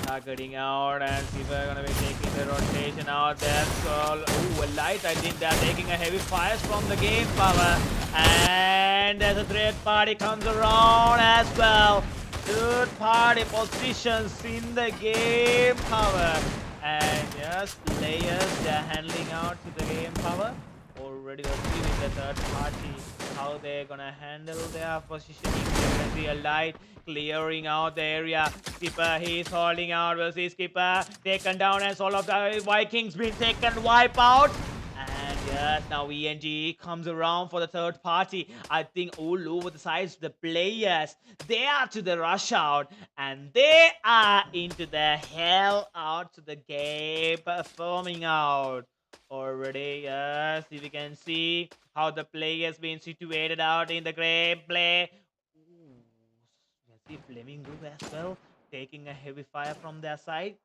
Targeting out, and Skipper gonna be taking the rotation out there. So, ooh, a light. I think they're taking a heavy fire from the game. Power, and there's a third party comes around as well. Third party positions in the game. Power, and yes, players they're handling out to the game. Power. Already let's see with the third party how they're gonna handle their positioning. You can see a light clearing out the area. Skipper, he's holding out. We'll see Skipper taken down, as all of the Vikings been taken, wipe out. And yes, now ENG comes around for the third party. I think all over the sides, the players, they are to the rush out, and they are into the hell out to the game, performing out. already. Yes, if you can see how the players been situated out in the gameplay. You can see Flamingo as well taking a heavy fire from their side.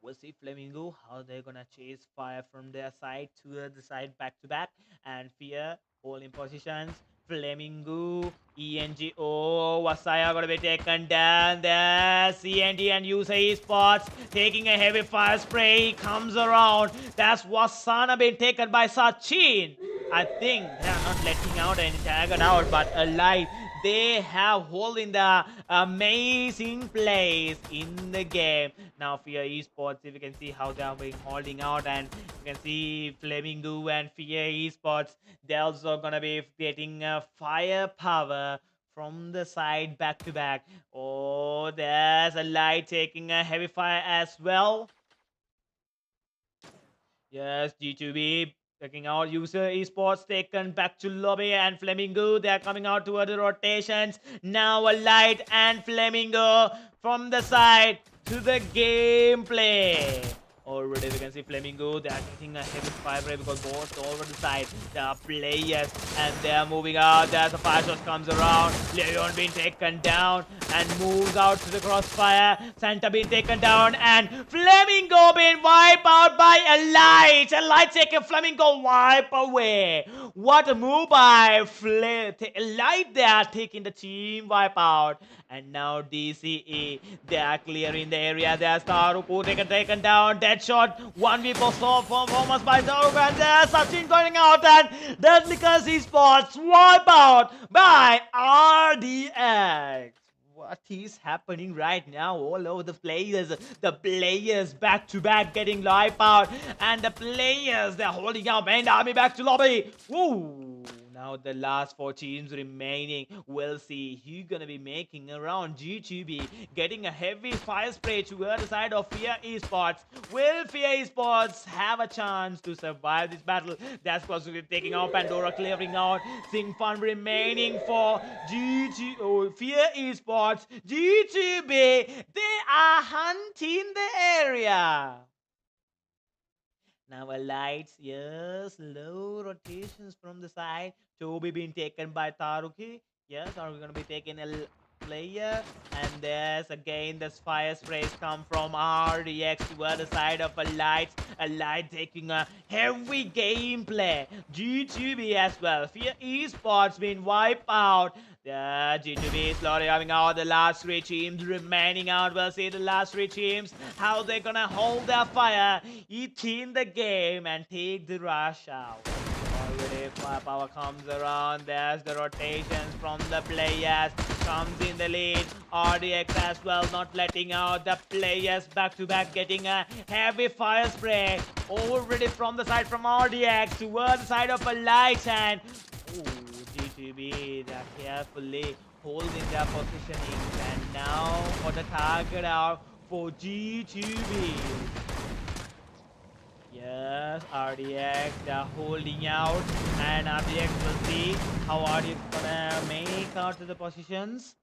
We'll see Flamingo how they're gonna chase fire from their side to the side back to back, and Fear holding positions. Flamingo, ENGO, Wasaya gonna be taken down there. CND and user esports taking a heavy fire spray comes around. That's Wasana being taken by Sachin. I think they are not letting out any target out, but alive. They have holding the amazing plays in the game. Now Fear Esports, if you can see how they are being holding out, and you can see Flamingo and Fear Esports, they're also gonna be getting firepower from the side back to back. Oh, there's a light taking a heavy fire as well. Yes, G2B checking out user esports taken back to lobby, and Flamingo, they're coming out toward the rotations. Now a light and Flamingo from the side to the gameplay. Already we can see Flamingo, they are getting a heavy fire break because both over the side. There are players and they are moving out. There's a fire shot comes around. Leon being taken down and moves out to the crossfire. Santa being taken down and Flamingo being wiped out by a light. A light taking Flamingo wipe away. What a move by Light there taking the team wipe out. And now DCE, they are clearing the area. There's Taruku taken down. Dead shot. 1v4 so performance by Taruku. And there's Sachin going out. And that's because Esports wipe out by RDX. What is happening right now all over the players? The players back to back getting live out. And the players, they're holding out. And Army back to lobby. Woo! Now the last 4 teams remaining. We'll see who's gonna be making around. G2B getting a heavy fire spray to the other side of Fear Esports. Will Fear Esports have a chance to survive this battle? That's possibly taking out Pandora, clearing out. Sing Fun remaining for Fear Esports. G2B, they are hunting the area. Now a lights, yes, low rotations from the side. Toby being taken by Taruki. Yes, are we gonna be taking a player? And there's again this fire sprays come from RDX to the other side of a light. A light taking a heavy gameplay. G2B as well. Fear Esports being wiped out. The G2B slowly coming out. The last 3 teams remaining out. We'll see the last 3 teams how they're gonna hold their fire, eat in the game, and take the rush out. Already firepower comes around. There's the rotations from the players. Comes in the lead. RDX as well, not letting out the players back to back, getting a heavy fire spray. Already from the side from RDX towards the side of a light, and G2B, they're carefully holding their positioning, and now for the target out for G2B. Yes, RDX, they're holding out, and RDX will see how RDX gonna make out to the positions.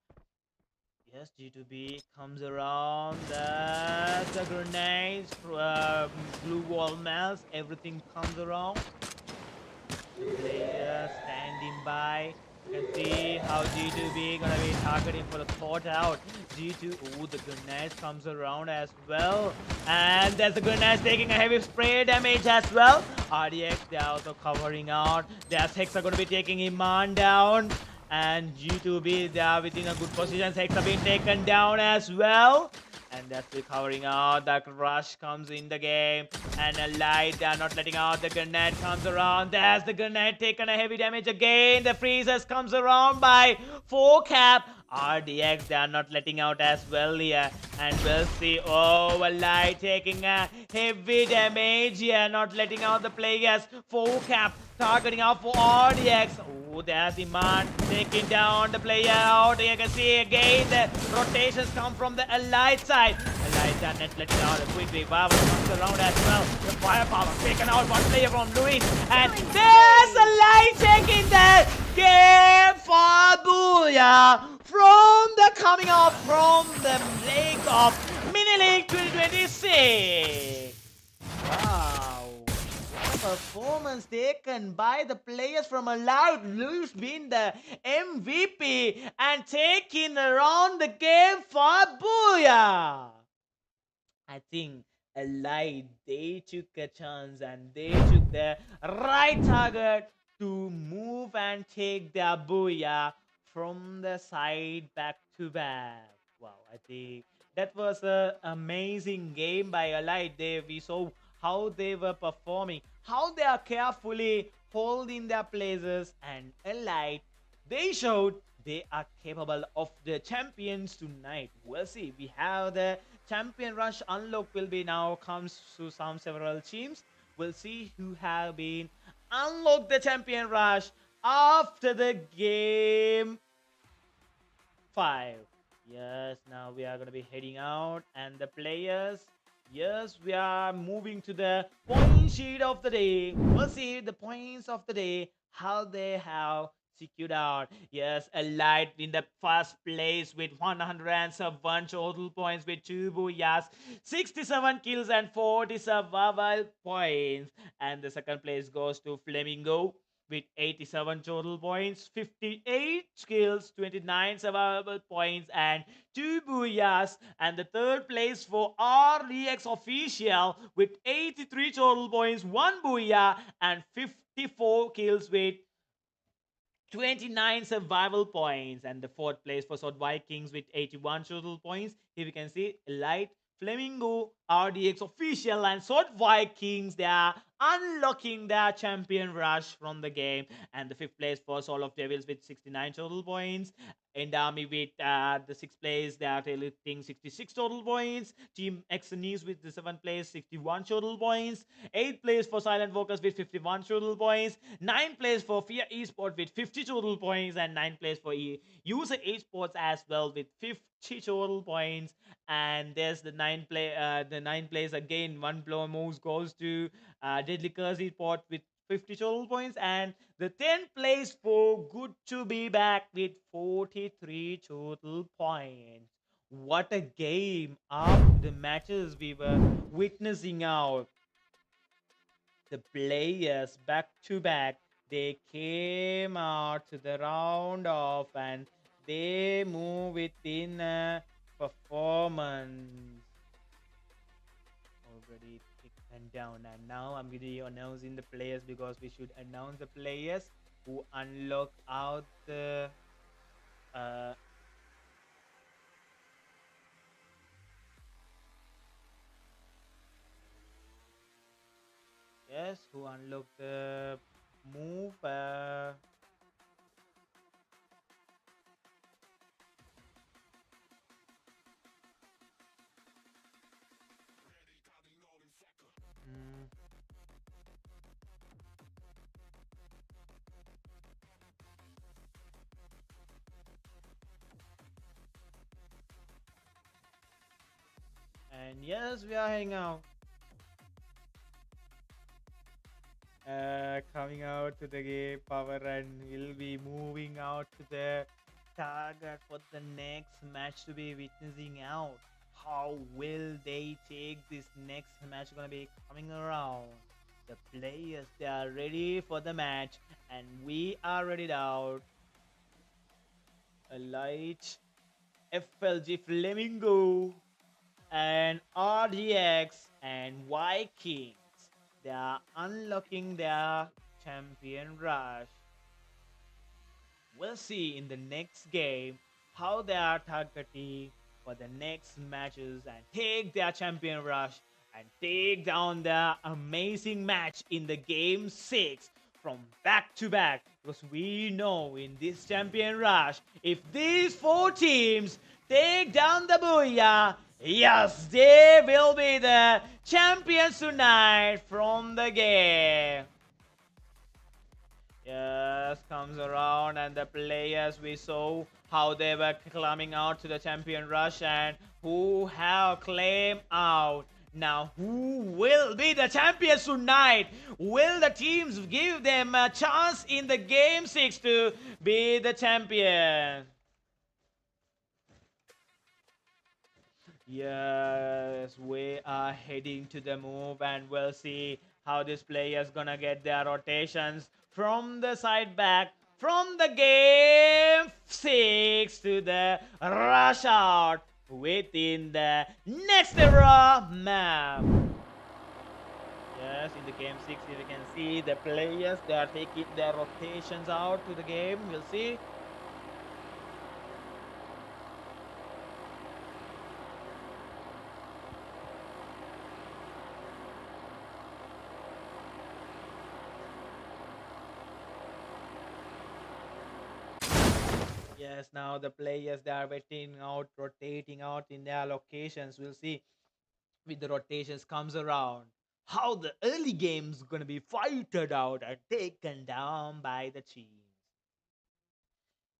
Yes, G2B comes around. That's the grenades, blue wall melts, everything comes around. The players standing by. You can see how G2B gonna be targeting for the thought out. G2, the grenades comes around as well. And there's the grenades taking a heavy spray damage as well. RDX, they're also covering out. Their Hex are gonna be taking Iman down. And G2B, they are within a good position. Hex are being taken down as well. And that's recovering out. The rush comes in the game. And a light, they are not letting out. The grenade comes around. There's the grenade taking a heavy damage again. The freezers comes around by 4 cap. RDX, they are not letting out as well here. And we'll see, a light taking a heavy damage here. Not letting out the players. 4 cap targeting out for RDX. There's Iman taking down the player out. You can see again the rotations come from the Allied side. Allied are not letting out. A quick revival comes around as well. The firepower taken out one player from Luis. And there's Allied taking the game for Booyah from the coming up from the League of Mini League 2026. Wow. performance taken by the players from Allowed, who's been the MVP and taking around the game for Booyah. I think Allied, they took a chance and they took the right target to move and take their Booyah from the side back to back. Wow, I think that was an amazing game by Allied. We saw how they were performing, how they are carefully holding their places, and Allied, they showed they are capable of the champions tonight. We'll see. We have the champion rush unlock will be now comes to some several teams. We'll see who have been unlocked the champion rush after the game 5. Yes, now we are going to be heading out and the players. Yes, we are moving to the point sheet of the day. We'll see the points of the day, how they have secured out. Yes, Allied in the first place with 107 total points with 2 booyahs, 67 kills and 40 survival points. And the second place goes to Flamingo with 87 total points, 58 skills, 29 survival points, and 2 booyahs. And the third place for RDX Official with 83 total points, 1 booyah, and 54 kills with 29 survival points. And the fourth place for Sword Vikings with 81 total points. Here we can see Light, Flamingo, RDX Official, and Sword Vikings. They are unlocking their champion rush from the game. And the fifth place for Soul of Devils with 69 total points. And Army with the sixth place, they are tailgating 66 total points. Team Xenis with the seventh place, 61 total points. Eighth place for Silent Walkers with 51 total points. Ninth place for Fear Esports with 50 total points. And ninth place for User Esports as well with 50 total points. And there's the ninth place again. One blow moves goes to Deadly Curse Esports with 50 total points, and the 10th place for Good to Be Back with 43 total points. What a game after the matches we were witnessing out. The players back to back, they came out to the round off and they move within a performance. Already and down, and now I'm going to be announcing the players because we should announce the players who unlock out the yes, who unlock the move and yes, we are hanging out. Coming out to the game power and will be moving out to the target for the next match to be witnessing out. How will they take this next match gonna be coming around? The players, they are ready for the match and we are ready out. A light FLG Flamingo and RDX and Vikings, they are unlocking their champion rush. We'll see in the next game how they are targeting for the next matches and take their champion rush and take down their amazing match in the game 6 from back to back, because we know in this champion rush, if these 4 teams take down the Booyah, yes, they will be the champions tonight from the game. Yes, comes around and the players, we saw how they were climbing out to the champion rush and who have claimed out. Now, who will be the champions tonight? Will the teams give them a chance in the game 6 to be the champion? Yes, we are heading to the move, and we'll see how this player is gonna get their rotations from the side back, from the game 6 to the rush out within the next era map. Yes, in the game 6, you can see the players, they are taking their rotations out to the game. We'll see. Yes, now the players, they are waiting out, rotating out in their locations. We'll see with the rotations comes around how the early game's gonna be fighted out and taken down by the teams.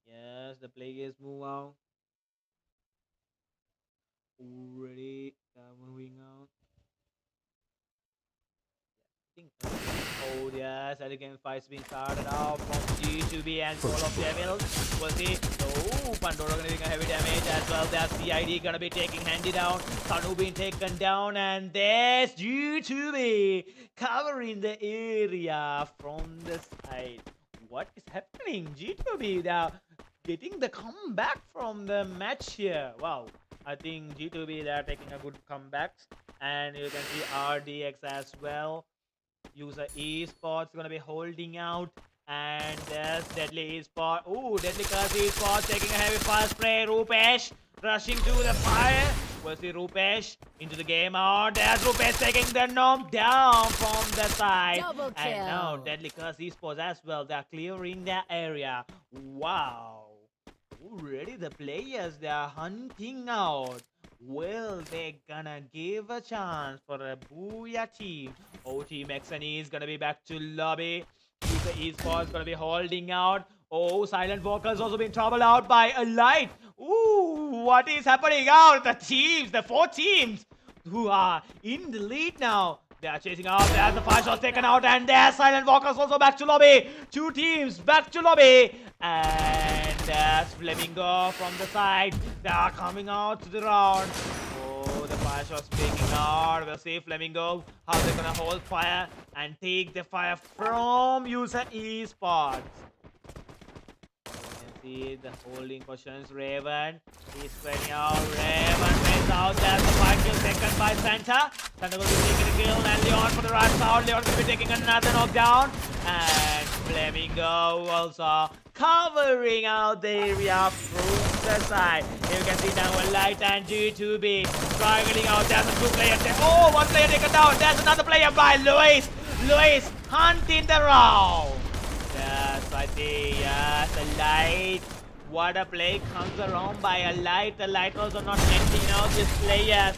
Yes, the players move out. Already moving out. Oh yes, and again fight's being started out from G to B and all of devils. We'll see. Oh, Pandora gonna be taking heavy damage as well. There's CID gonna be taking Handy down. Kanu being taken down, and there's G2B covering the area from the side. What is happening? G2B, they're getting the comeback from the match here. Wow. I think G2B, they're taking a good comebacks. And you can see RDX as well. User Esports gonna be holding out, and there's Deadly Esport. Ooh, Deadly Esports taking a heavy fire spray. Rupesh rushing to the fire. We'll see Rupesh into the game out. There's Rupesh taking the knockdown from the side. Double kill. And now Deadly Esports as well. They're clearing their area. Wow. Already the players, they are hunting out. Well, they gonna give a chance for a Booyah team. Oh, Team XNE is gonna be back to lobby. User Esports gonna be holding out. Oh, Silent Walker's also been troubled out by a light. Ooh, what is happening out? The teams, the 4 teams who are in the lead now. They are chasing out. There's the 5 shots taken out, and there's Silent Walker's also back to lobby. 2 teams back to lobby. And there's Flamingo from the side. They are coming out to the round. Oh, the 5 shots taking out. We'll see Flamingo, how they're gonna hold fire and take the fire from User Esports. See the holding positions. Raven is spreading out. Raven plays out. There's the 5 kill taken by Santa. Santa will be taking a kill, and Leon for the rush out. Leon will be taking another knockdown. And Flamingo also covering out the area from the side. Here you can see down one light and G2B struggling out. There's a 2 player. Oh, 1 player taken down. There's another player by Luis. Luis hunting the round. Yes, I see. Yes, a light. What a play comes around by a light. The light also not getting out this players.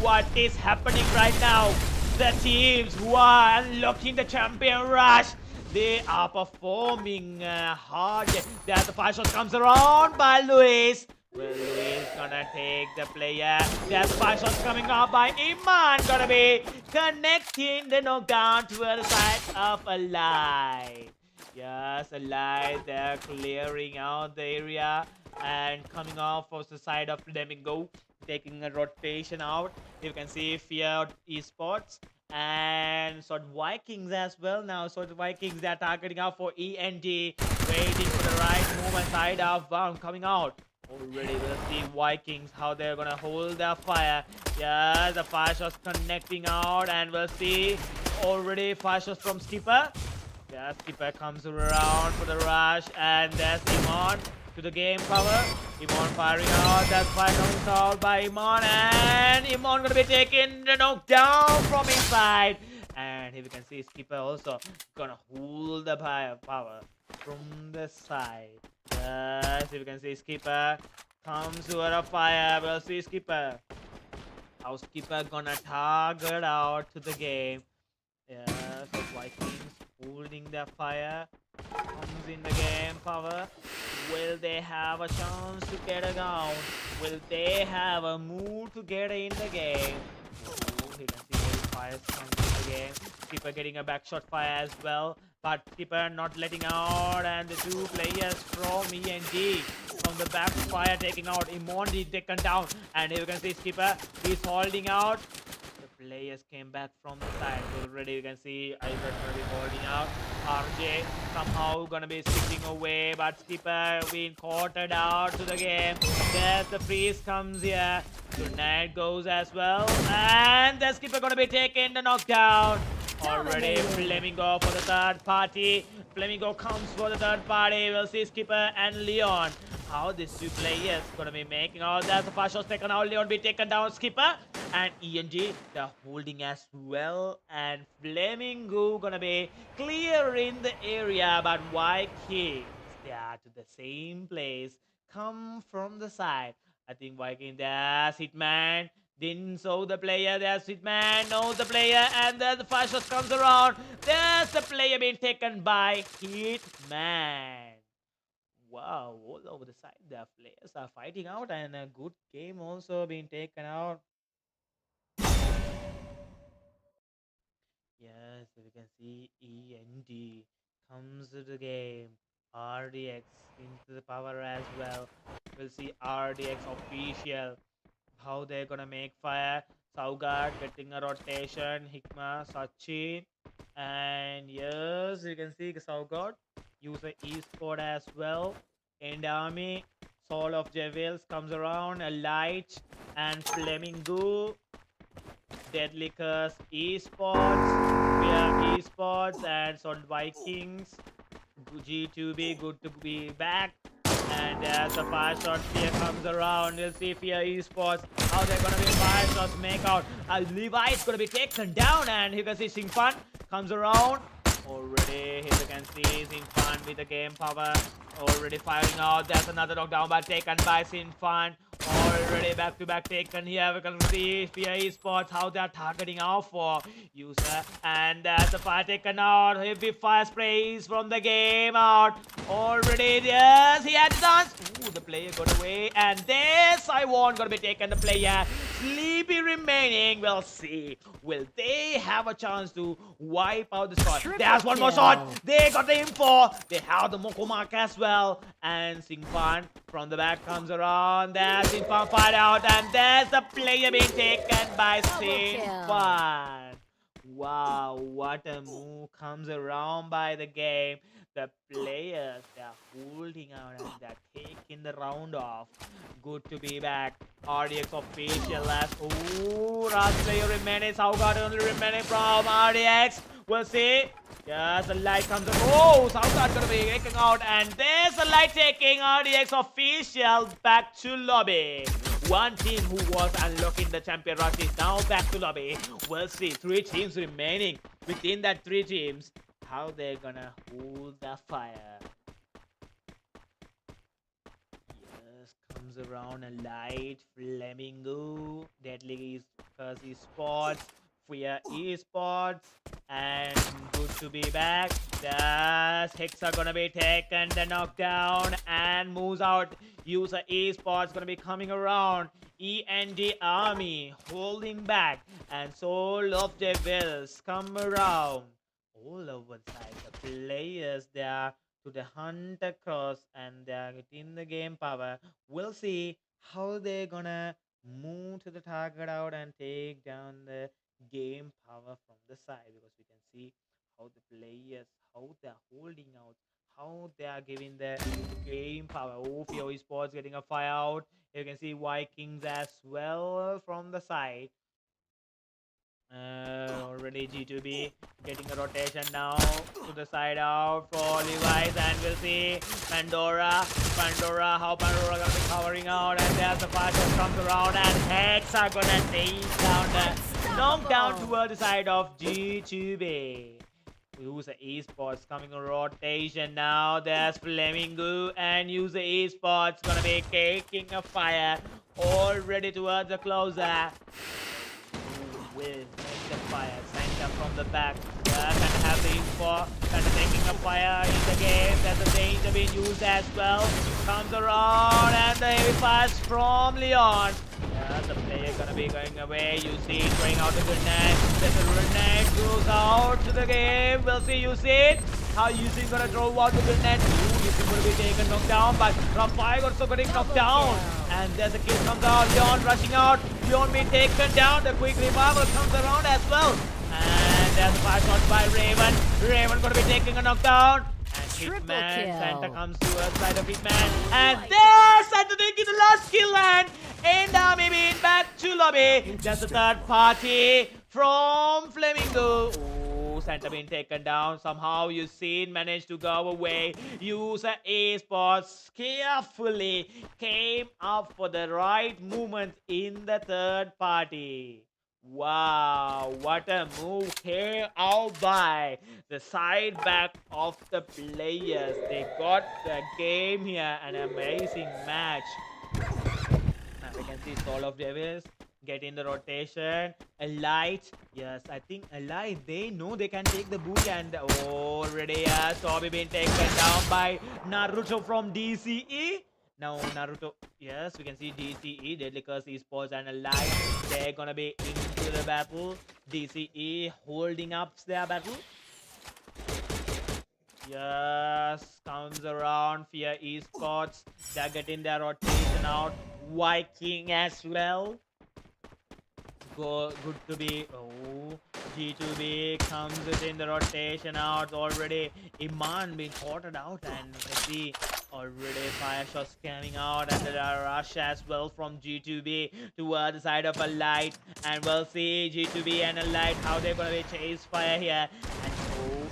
What is happening right now? The teams who are unlocking the champion rush, they are performing hard. There's the 5 shots comes around by Luis. Well, Luis gonna take the player. There's 5 shots coming up by Iman. Gonna be connecting the knockdown to the side of a light. Yes, a light. They're clearing out the area and coming off of the side of Flamingo, taking a rotation out. You can see Fear Esports and sort of Vikings as well. Now, sort of Vikings, they're targeting out for END, waiting for the right movement side of coming out. Already we'll see Vikings, how they're gonna hold their fire. Yeah, the 5 shots connecting out, and we'll see already 5 shots from Skipper. Yeah, Skipper comes around for the rush, and there's Iman to the game cover. Iman firing out. That's fire coming out by Iman, and Iman gonna be taking the knockdown from inside. And here we can see Skipper also gonna hold the power from the side. Yes, here we can see Skipper comes to a fire. We'll see Skipper. How Skipper gonna target out to the game. Yes, so Vikings holding their fire. Comes in the game power. Will they have a chance to get a down? Will they have a move to get in the game? Oh, you can see the fires coming in the game. Skipper getting a back shot fire as well, but Skipper not letting out, and the 2 players from END from the backfire, taking out Imondi, taken down. And here you can see Skipper, he's holding out. The players came back from the side. Already you can see Ivan gonna be holding out. RJ somehow gonna be slipping away, but Skipper being quartered out to the game. There's the freeze comes here. Tonight goes as well. And the Skipper gonna be taking the knockdown. Already Flamingo for the third party. Flamingo comes for the third party. We'll see Skipper and Leon. How these two players gonna be making out. There's the first shot taken out. Leon be taken down. Skipper and ENG they're holding as well. And Flamingo gonna be clearing the area. But Vikings they are to the same place. Come from the side. I think Viking there's Hitman. Didn't show the player, there's Hitman, knows the player, and then the first shot comes around. There's the player being taken by Hitman. Wow, all over the side, the players are fighting out, and a good game also being taken out. Yes, we can see END comes to the game. RDX into the power as well. We'll see RDX official. How they're gonna make fire. Saugard getting a rotation. Hikma, Sachin. And yes, you can see Saugard use the ESPORT as well. And Army, Soul of Jevils comes around. A light and Flamingo. Deadly Curse Esports. We are Esports and so Vikings. G2B, good to be back. And as the fire shot here comes around, we'll see Fear Esports how they're gonna be fire shots make out. Levi is gonna be taken down, and you can see Singfan comes around. Already, here you can see Sinfan with the game power. Already firing out. There's another knockdown, but taken by Sinfan. Already back to back taken here. We can see Fear Esports how they're targeting out for user. And there's the fire taken out. Heavy fire sprays from the game out. Already, yes, he had the chance. Ooh, the player got away. And there's Iwon gonna be taken. The player Sleepy remaining. We'll see. Will they have a chance to wipe out the shot? There's one more shot. They got the info. They have the Moko mark as well. And Singfan from the back comes around. There's Singfan fired out. And there's the player being taken by Singfan. Wow, what a move comes around by the game. The players, they're holding out and they're taking the round off. Good to be back. RDX official last. Ooh, last player remaining. Saugard only remaining from RDX. We'll see. Yes, the light comes up. Oh, Saugard gonna be taking out. And there's the light taking RDX official back to lobby. One team who was unlocking the champion rush is now back to lobby. We'll see. 3 teams remaining. Within that 3 teams, how they're gonna hold the fire. Yes, comes around a light. Flamingo. Deadly Curse Esports. Fear Esports. And good to be back. There's Hexa gonna be taken the knockdown and moves out. User Esports gonna be coming around. END Army holding back. And Soul of Devils come around. All over the side, the players they are to the hunt across and they are getting the game power. We'll see how they're gonna move to the target out and take down the game power from the side, because we can see how the players how they're holding out, how they are giving the game power. Oh, Fear Esports getting a fire out. You can see Vikings as well from the side. Already G2B getting a rotation now to the side out for Levi's, and we'll see Pandora, how Pandora gonna be covering out, and there's the fire that comes around, and Hex are gonna take down the knockdown toward the side of G2B. User Esports coming on rotation now. There's Flamingo and User Esports gonna be taking a fire already towards the closer. Will make the fire. Center from the back. Can have the info. Kind of taking a fire in the game. There's a danger being used as well. Comes around and the heavy fires from Leon. Yeah, the player gonna be going away. You see throwing out the grenade. There's a grenade goes out to the game. We'll see. You see it. How Yusin gonna throw out the grenade? Yusin gonna be taken knocked down, but Rafael also getting knocked down. And there's a kill comes out. Leon rushing out. Leon being taken down. The quick revival comes around as well. And there's a fire shot by Raven. Raven gonna be taking a knockdown. And Hitman, Santa comes to us side of Hitman. And there's Santa taking the last kill and ARMEY being back to lobby. That's the third party from Flamingo. Oh, Santa being taken down. Somehow Yusin managed to go away. User Esports carefully came up for the right movement in the third party. Wow, what a move here out by the side back of the players. They got the game here, an amazing match. We can see Soul of Devils get in the rotation. A light, yes, I think a light. They know they can take the boot and already Sobi being taken down by Naruto from DCE. Now Naruto, yes, we can see DCE, Deadly Curse Esports and a light. They're gonna be into the battle. DCE holding up their battle. Yes, comes around. Fear Esports. They're getting their rotation out. Viking as well. Good to be. Oh, G2B comes in the rotation out already. Iman being quartered out, and you can see already fire shots coming out, and there are rush as well from G2B toward the side of a light. And we'll see G2B and a light how they're gonna be chase fire here. And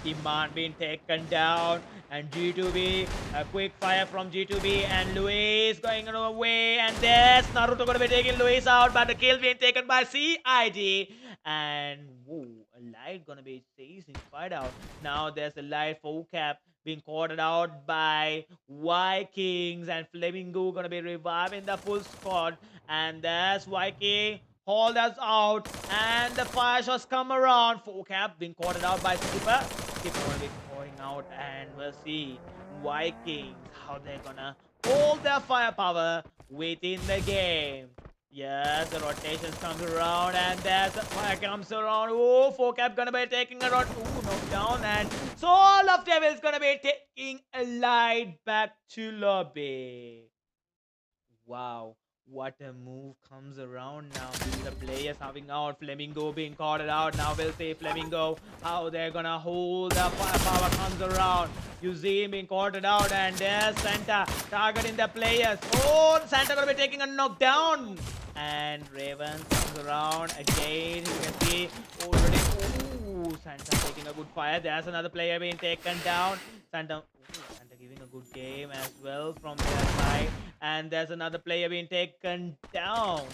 Iman being taken down, and G2B, a quick fire from G2B, and Luis going away, and there's Naruto gonna be taking Luis out, but the kill being taken by CID, and whoa, a light gonna be chasing fight out. Now there's a light full cap being quartered out by Vikings, and Flamingo gonna be reviving the full squad, and there's Viking. Hold us out, and the fire shots come around. Full cap being quartered out by Skipper. Skipper gonna be pouring out, and we'll see Vikings how they're gonna hold their firepower within the game. Yes, the rotations comes around, and there's a fire comes around. Oh, full cap gonna be taking a rot. Ooh, knockdown, and Soul of Devils gonna be taking a light back to lobby. Wow. What a move comes around now. The players having out. Flamingo being caught out. Now we'll see Flamingo how they're gonna hold the firepower comes around. You see him being caught out, and there's Santa targeting the players. Oh, Santa gonna be taking a knockdown. And Raven comes around again. You can see already. Ooh, Santa taking a good fire. There's another player being taken down. Santa giving a good game as well from their side. And there's another player being taken down.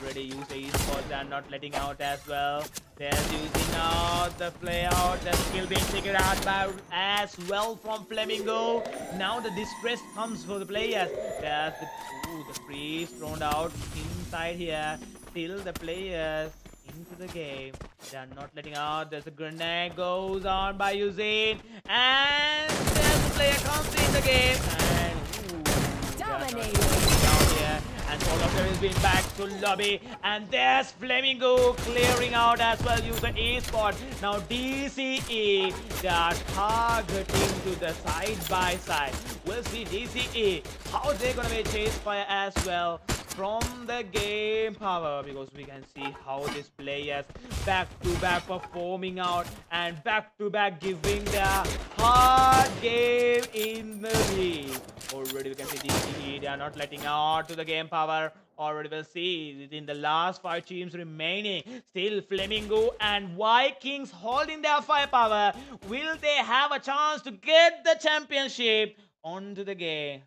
Already used the esports, they're not letting out as well. They're using out the play out. The skill being figured out by as well from Flamingo. Now the distress comes for the players. There's the freeze thrown out inside here. Still the players into the game. They are not letting out. There's a grenade goes on by Yusin, and there's the player comes in the game, and dominating down here. And all of them is being back to lobby, and there's Flamingo clearing out as well. Use the Esports. Now DCE, they are targeting to the side by side. We'll see DCE how they're gonna be chase fire as well from the game power, because we can see how these players back to back performing out and back to back giving their hard game in the league. Already we can see DCE, they are not letting out to the game power. Already we'll see within the last 5 teams remaining, still Flamingo and Vikings holding their firepower. Will they have a chance to get the championship onto the game?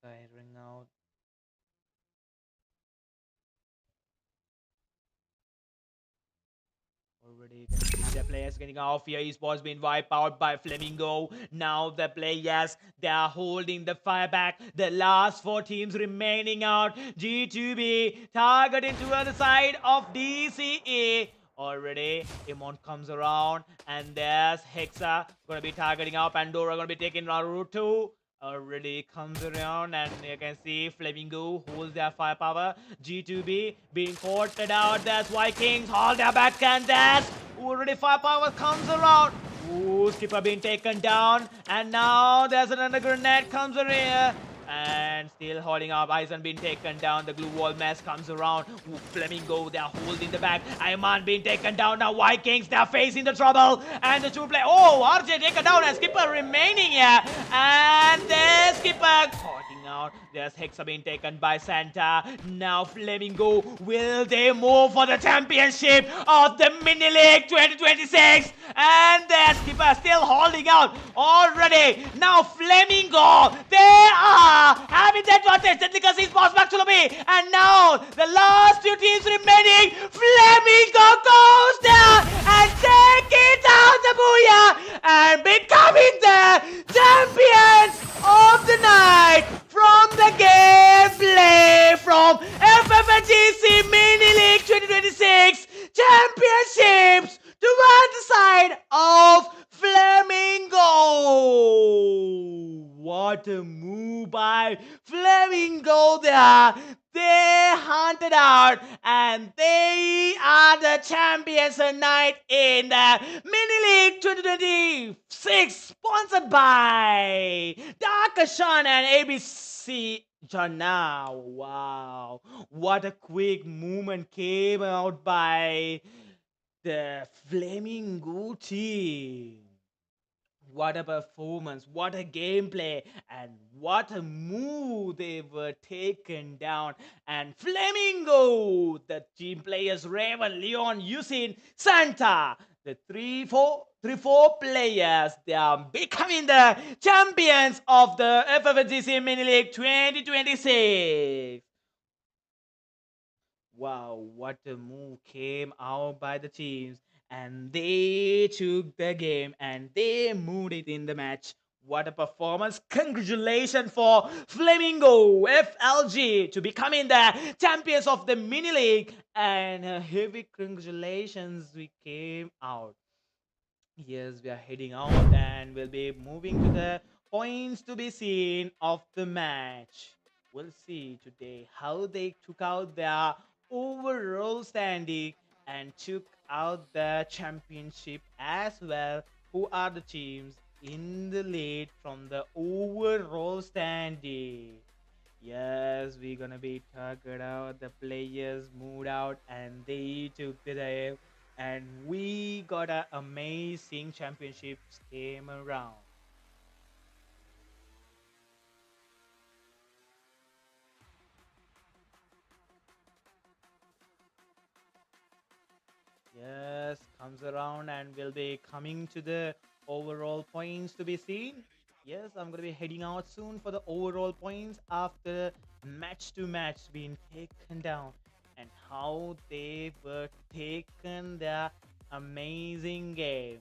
Firing out. Already you can see the players getting off here. Esports being wiped out by Flamingo. Now the players, they are holding the fire back. The last 4 teams remaining out. G2B targeting to the other side of DCE. Already Emon comes around, and there's Hexa gonna be targeting out. Pandora gonna be taking Naruto. Already comes around, and you can see Flamingo holds their firepower. G2B being quartered out. That's Vikings hold their back, and that's already firepower comes around. Ooh, skipper being taken down, and now there's another grenade comes in here. And still holding up, Aizen being taken down. The glue wall mess comes around. Ooh, Flamingo, they're holding the back. Ayman being taken down. Now Vikings, they're facing the trouble. And the two play. Oh, RJ taken down, and skipper remaining here. And there's skipper cutting out. There's Hexa being taken by Santa. Now Flamingo, will they move for the championship of the Mini League 2026? And there's skipper still holding out already. Now Flamingo, they are having the advantage. Technical Esports back to the B. And now the last two teams remaining. Flamingo goes there and take it out the booyah and becoming the champions of the night from the gameplay from FFSGC Mini League 2026 championships towards the side of Flamingo. What a move by Flamingo there. They hunted out and they are the champions tonight in the Mini League 2026 sponsored by ESHAN and ABC Jana. Wow, what a quick movement came out by the Flamingo team. What a performance, what a gameplay, and what a move they were taken down. And Flamingo, the team players Raven, Leon, Yusin, Santa, the 3-4 players, they are becoming the champions of the FFSGC Mini League 2026. Wow, what a move came out by the teams, and they took the game and they moved it in the match. What a performance! Congratulations for Flamingo FLG to becoming the champions of the Mini League, and heavy congratulations we came out. Yes, we are heading out and we'll be moving to the points to be seen of the match. We'll see today how they took out their overall standing and took out the championship as well. Who are the teams in the lead from the overall standing? Yes, we're gonna be talking out. The players moved out and they took the day, and we got an amazing championships came around. Yes, comes around and will be coming to the overall points to be seen. Yes, I'm gonna be heading out soon for the overall points after match to match being taken down and how they were taken their amazing game.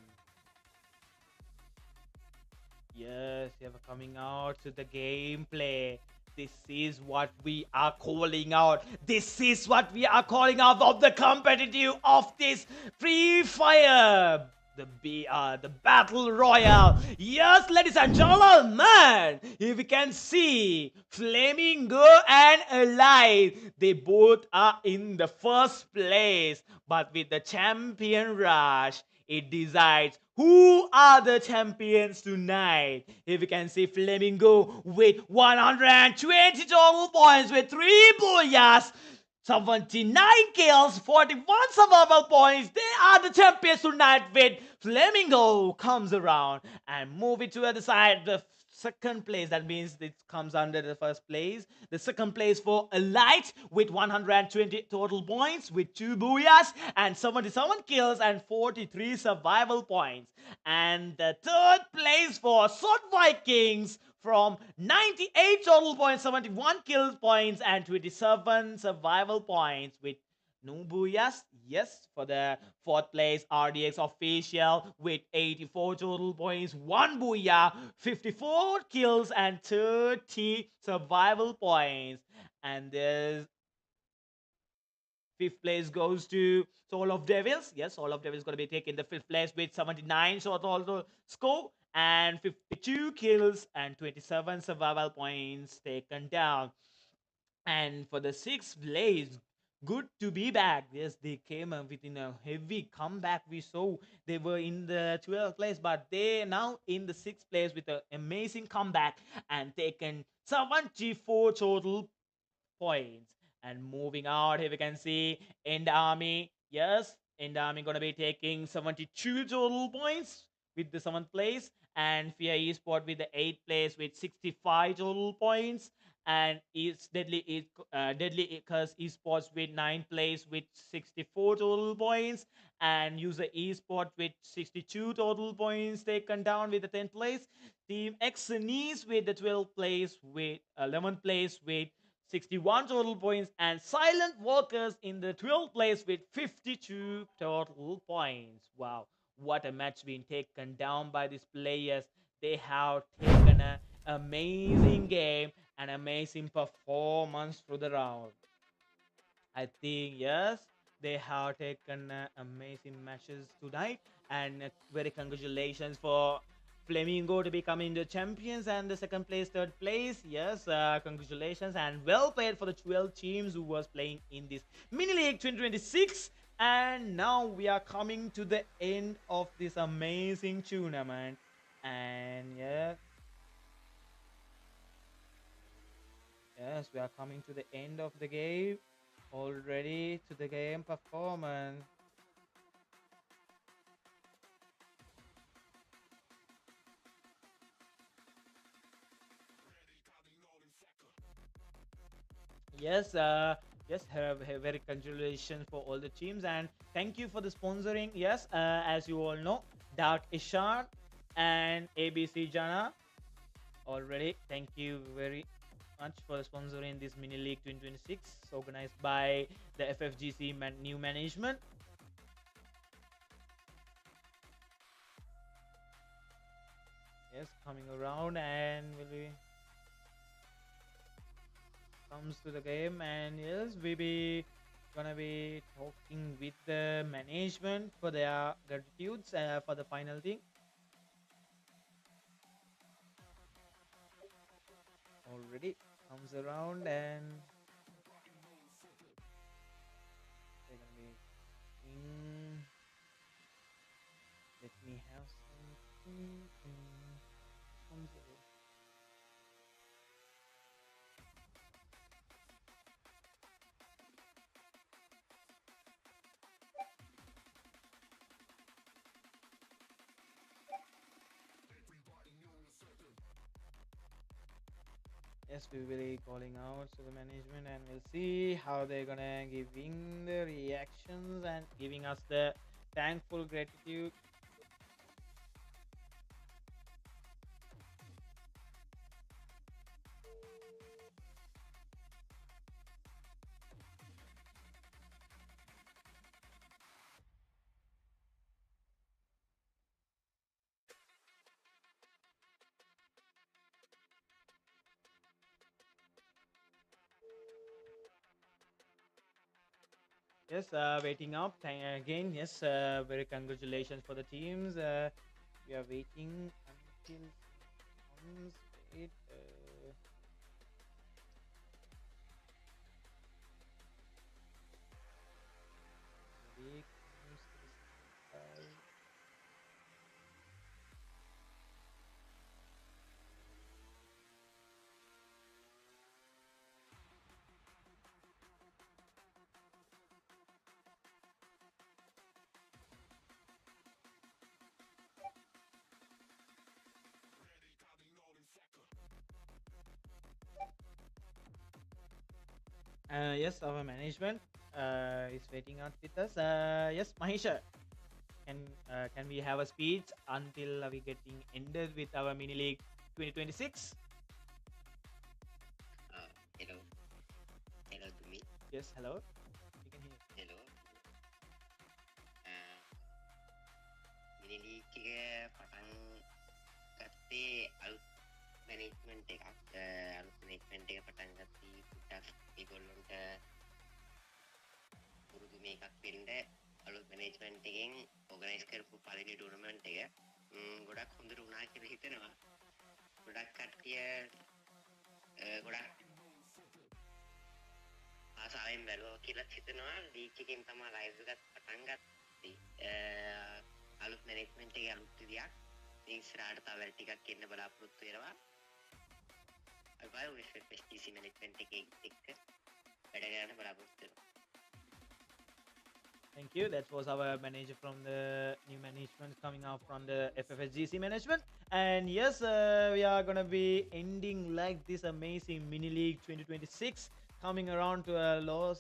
Yes, you are coming out to the gameplay. This is what we are calling out. This is what we are calling out of the competitive of this Free Fire. The battle royale. Yes, ladies and gentlemen, if you can see Flamingo and Alive, they both are in the first place. But with the champion rush, it decides who are the champions tonight. If you can see Flamingo with 120 total points with 3 booyahs, 79 kills, 41 survival points. They are the champions tonight with Flamingo comes around and move it to the other side. The second place, that means it comes under the first place. The second place for Elite with 120 total points with 2 booyahs and 77 kills and 43 survival points. And the third place for Sword Vikings from 98 total points, 71 kill points, and 27 survival points with no booyahs. Yes, for the fourth place, RDX official with 84 total points, 1 booyah, 54 kills, and 30 survival points. And there's fifth place goes to Soul of Devils. Yes, Soul of Devils going to be taking the fifth place with 79 total score and 52 kills and 27 survival points taken down. And for the sixth place Good to be back. Yes, they came within a heavy comeback. We saw they were in the 12th place, but they now in the 6th place with an amazing comeback and taken 74 total points. And moving out, here we can see End Army. Yes, End Army gonna be taking 72 total points with the 7th place, and Fear Esport with the 8th place with 65 total points. And it's Deadly Curse Esports with 9th place with 64 total points, and User Esport with 62 total points taken down with the 10th place. Team Xenese with the 12th place with 11th place with 61 total points, and Silent Walkers in the 12th place with 52 total points. Wow, what a match being taken down by these players. They have taken an amazing game, an amazing performance through the round. I think, yes, they have taken amazing matches tonight, and very congratulations for Flamingo to becoming the champions and the second place, third place. Yes, congratulations and well played for the 12 teams who was playing in this Mini League 2026. And now we are coming to the end of this amazing tournament. And yes, we are coming to the end of the game already, to the game performance. Yes, yes, very congratulations for all the teams, and thank you for the sponsoring. Yes, as you all know, Dark ESHAN and ABC Jana already. Thank you very much for sponsoring this Mini League 2026 organized by the FFGC new management. Yes, coming around and will be comes to the game, and yes, we be gonna be talking with the management for their gratitudes for the final thing. Already comes around, and they're gonna be let me have something. Comes yes, we will be calling out to the management, and we'll see how they're gonna giving the reactions and giving us the thankful gratitude. Yes, waiting up. Again, yes, very congratulations for the teams. We are waiting until comes. Wait, wait, comes to the side. Yes, our management is waiting out with us. Yes, Mahisha, can we have a speech until we getting ended with our mini league 2026? Hello. Hello to me. Yes, hello. We can hear. Hello. Mini league එක පටන් ගත්තේ අලුත් management එකක්. අලුත් management එක පටන් ගත්තී පුටක් ඒගොල්ලන්ට පුරුදු මේකක් වෙන්න අලුත් මැනේජ්මන්ට් එකෙන් ඕගනයිස් කරපු පළවෙනි ටූර්නමන්ට් එක ගොඩක් හොඳට වුණා කියලා හිතෙනවා. ගොඩක් කට්ටිය ගොඩක් ආසාවෙන් බැලුවා කියලා හිතනවා ලීග් එකෙන් තමයි ලයිව් එකත් පටන් ගත්තේ අලුත් මැනේජ්මන්ට් එකේ අලුත් විදියක් ඉතින් ඉස්සරහට තව වැඩ ටිකක් එන්න බලාපොරොත්තු වෙනවා අයිබයි FFSGC මැනේජ්මන්ට් එකේ එක්ක වැඩ කරන්න බලාපොරොත්තු වෙනවා. Thank you. That was our manager from the new management coming out from the FFSGC management. And yes, we are gonna be ending like this amazing mini league 2026, coming around to a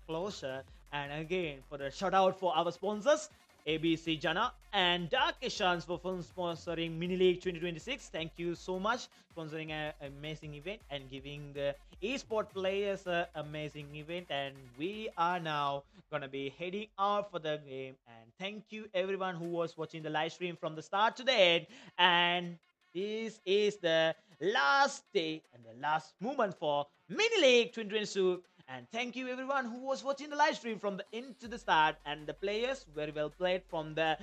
closure. And again, for the shout out for our sponsors, ABC Jana and Dark ESHAN for sponsoring Mini League 2026. Thank you so much sponsoring an amazing event and giving the eSport players an amazing event. And we are now gonna be heading out for the game. And thank you everyone who was watching the live stream from the start to the end. And this is the last day and the last moment for Mini League 2022. And thank you everyone who was watching the live stream from the end to the start. And the players very well played from the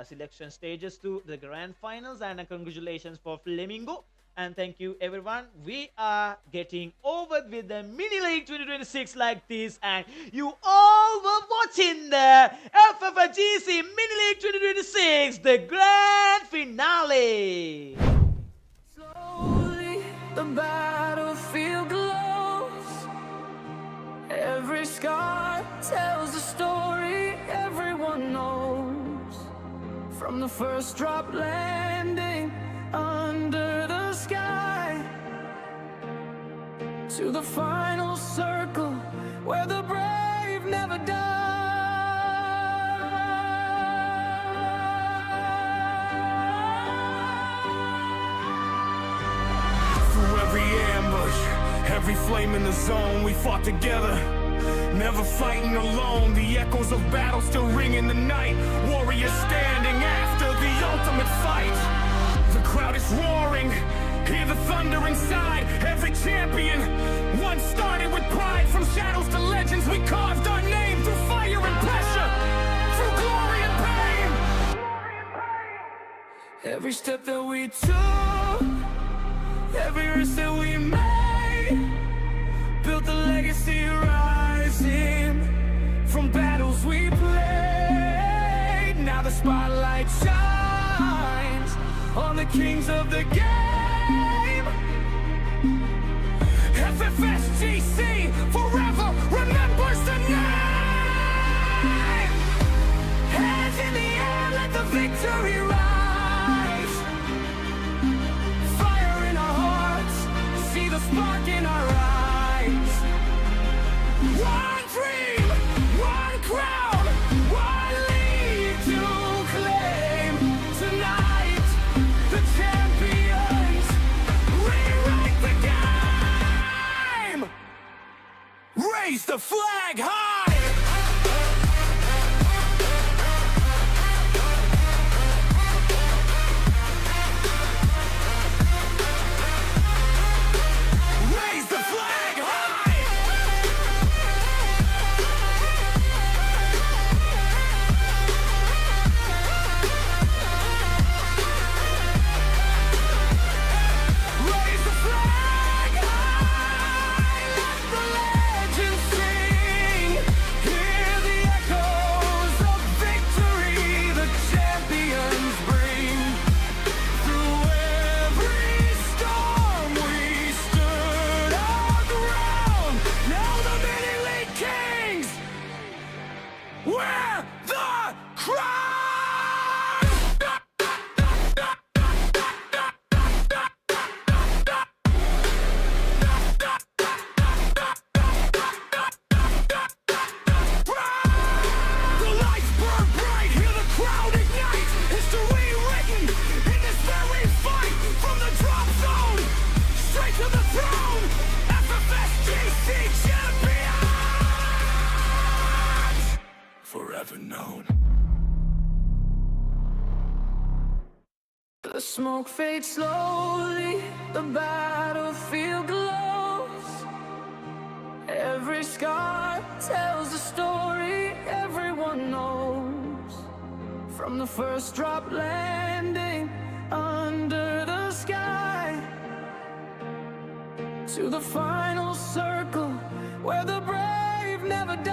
selection stages to the grand finals. And congratulations for Flamingo. And thank you everyone. We are getting over with the Mini League 2026 like this. And you all were watching the FFSGC Mini League 2026, the grand finale. Slowly, the battlefield glows. Every scar tells a story everyone knows. From the first drop landing under the sky to the final circle where the brave never die. Through every ambush, every flame in the zone, we fought together, never fighting alone. The echoes of battle still ring in the night. Warriors standing after the ultimate fight. The crowd is roaring, hear the thunder inside. Every champion once started with pride. From shadows to legends, we carved our name through fire and pressure, through glory and pain. Every step that we took, every risk that we made, built the legacy rising from battles we played. Now the spotlight shines on the kings of the game. FFSGC forever remembers the name. Hands in the air, let the victory rise. Fire in our hearts, see the spark in our eyes. One dream, one crown, one league to claim. Tonight, the champions rewrite the game. Raise the flag high! Raise the flag high! Raise the flag high! Let the legends sing. Hear the echoes of victory the champions bring. Through every storm we stood our ground. Now the Mini League Kings wear the crown! The lights burn bright, hear the crowd ignite. History written in this very fight. From the drop zone, straight to the throne. FFSGC champions, forever known. The smoke fades slowly, the battlefield glows. Every scar tells a story everyone knows. From the first drop landing under the sky to the final circle where the brave never die.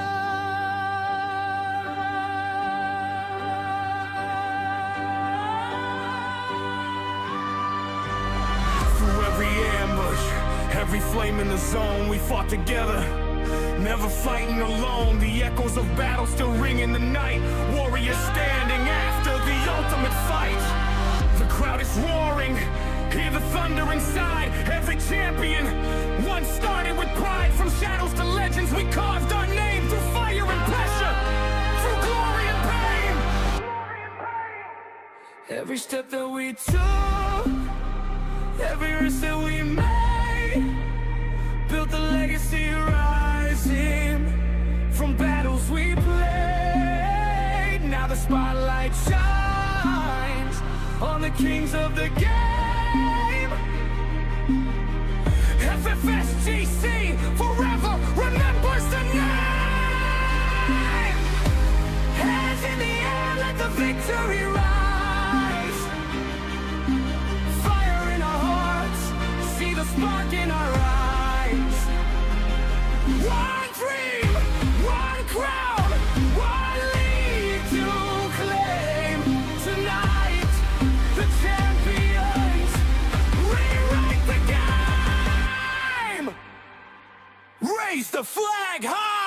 Through every ambush, every flame in the zone, we fought together, never fighting alone. The echoes of battle still ring in the night, warriors standing after the ultimate fight. The crowd is roaring, hear the thunder inside. Every champion once started with pride. From shadows to legends, we carved our name through fire and pressure, through glory and pain. Every step that we took, every risk that we made, built the legacy rising from battles we played. Now the spotlight shines on the kings of the game. FFSGC forever remembers the name. Hands in the air, let the victory rise. Fire in our hearts, see the spark in our eyes. One dream, one crown, one league to claim. Tonight, the champions rewrite the game. Raise the flag high.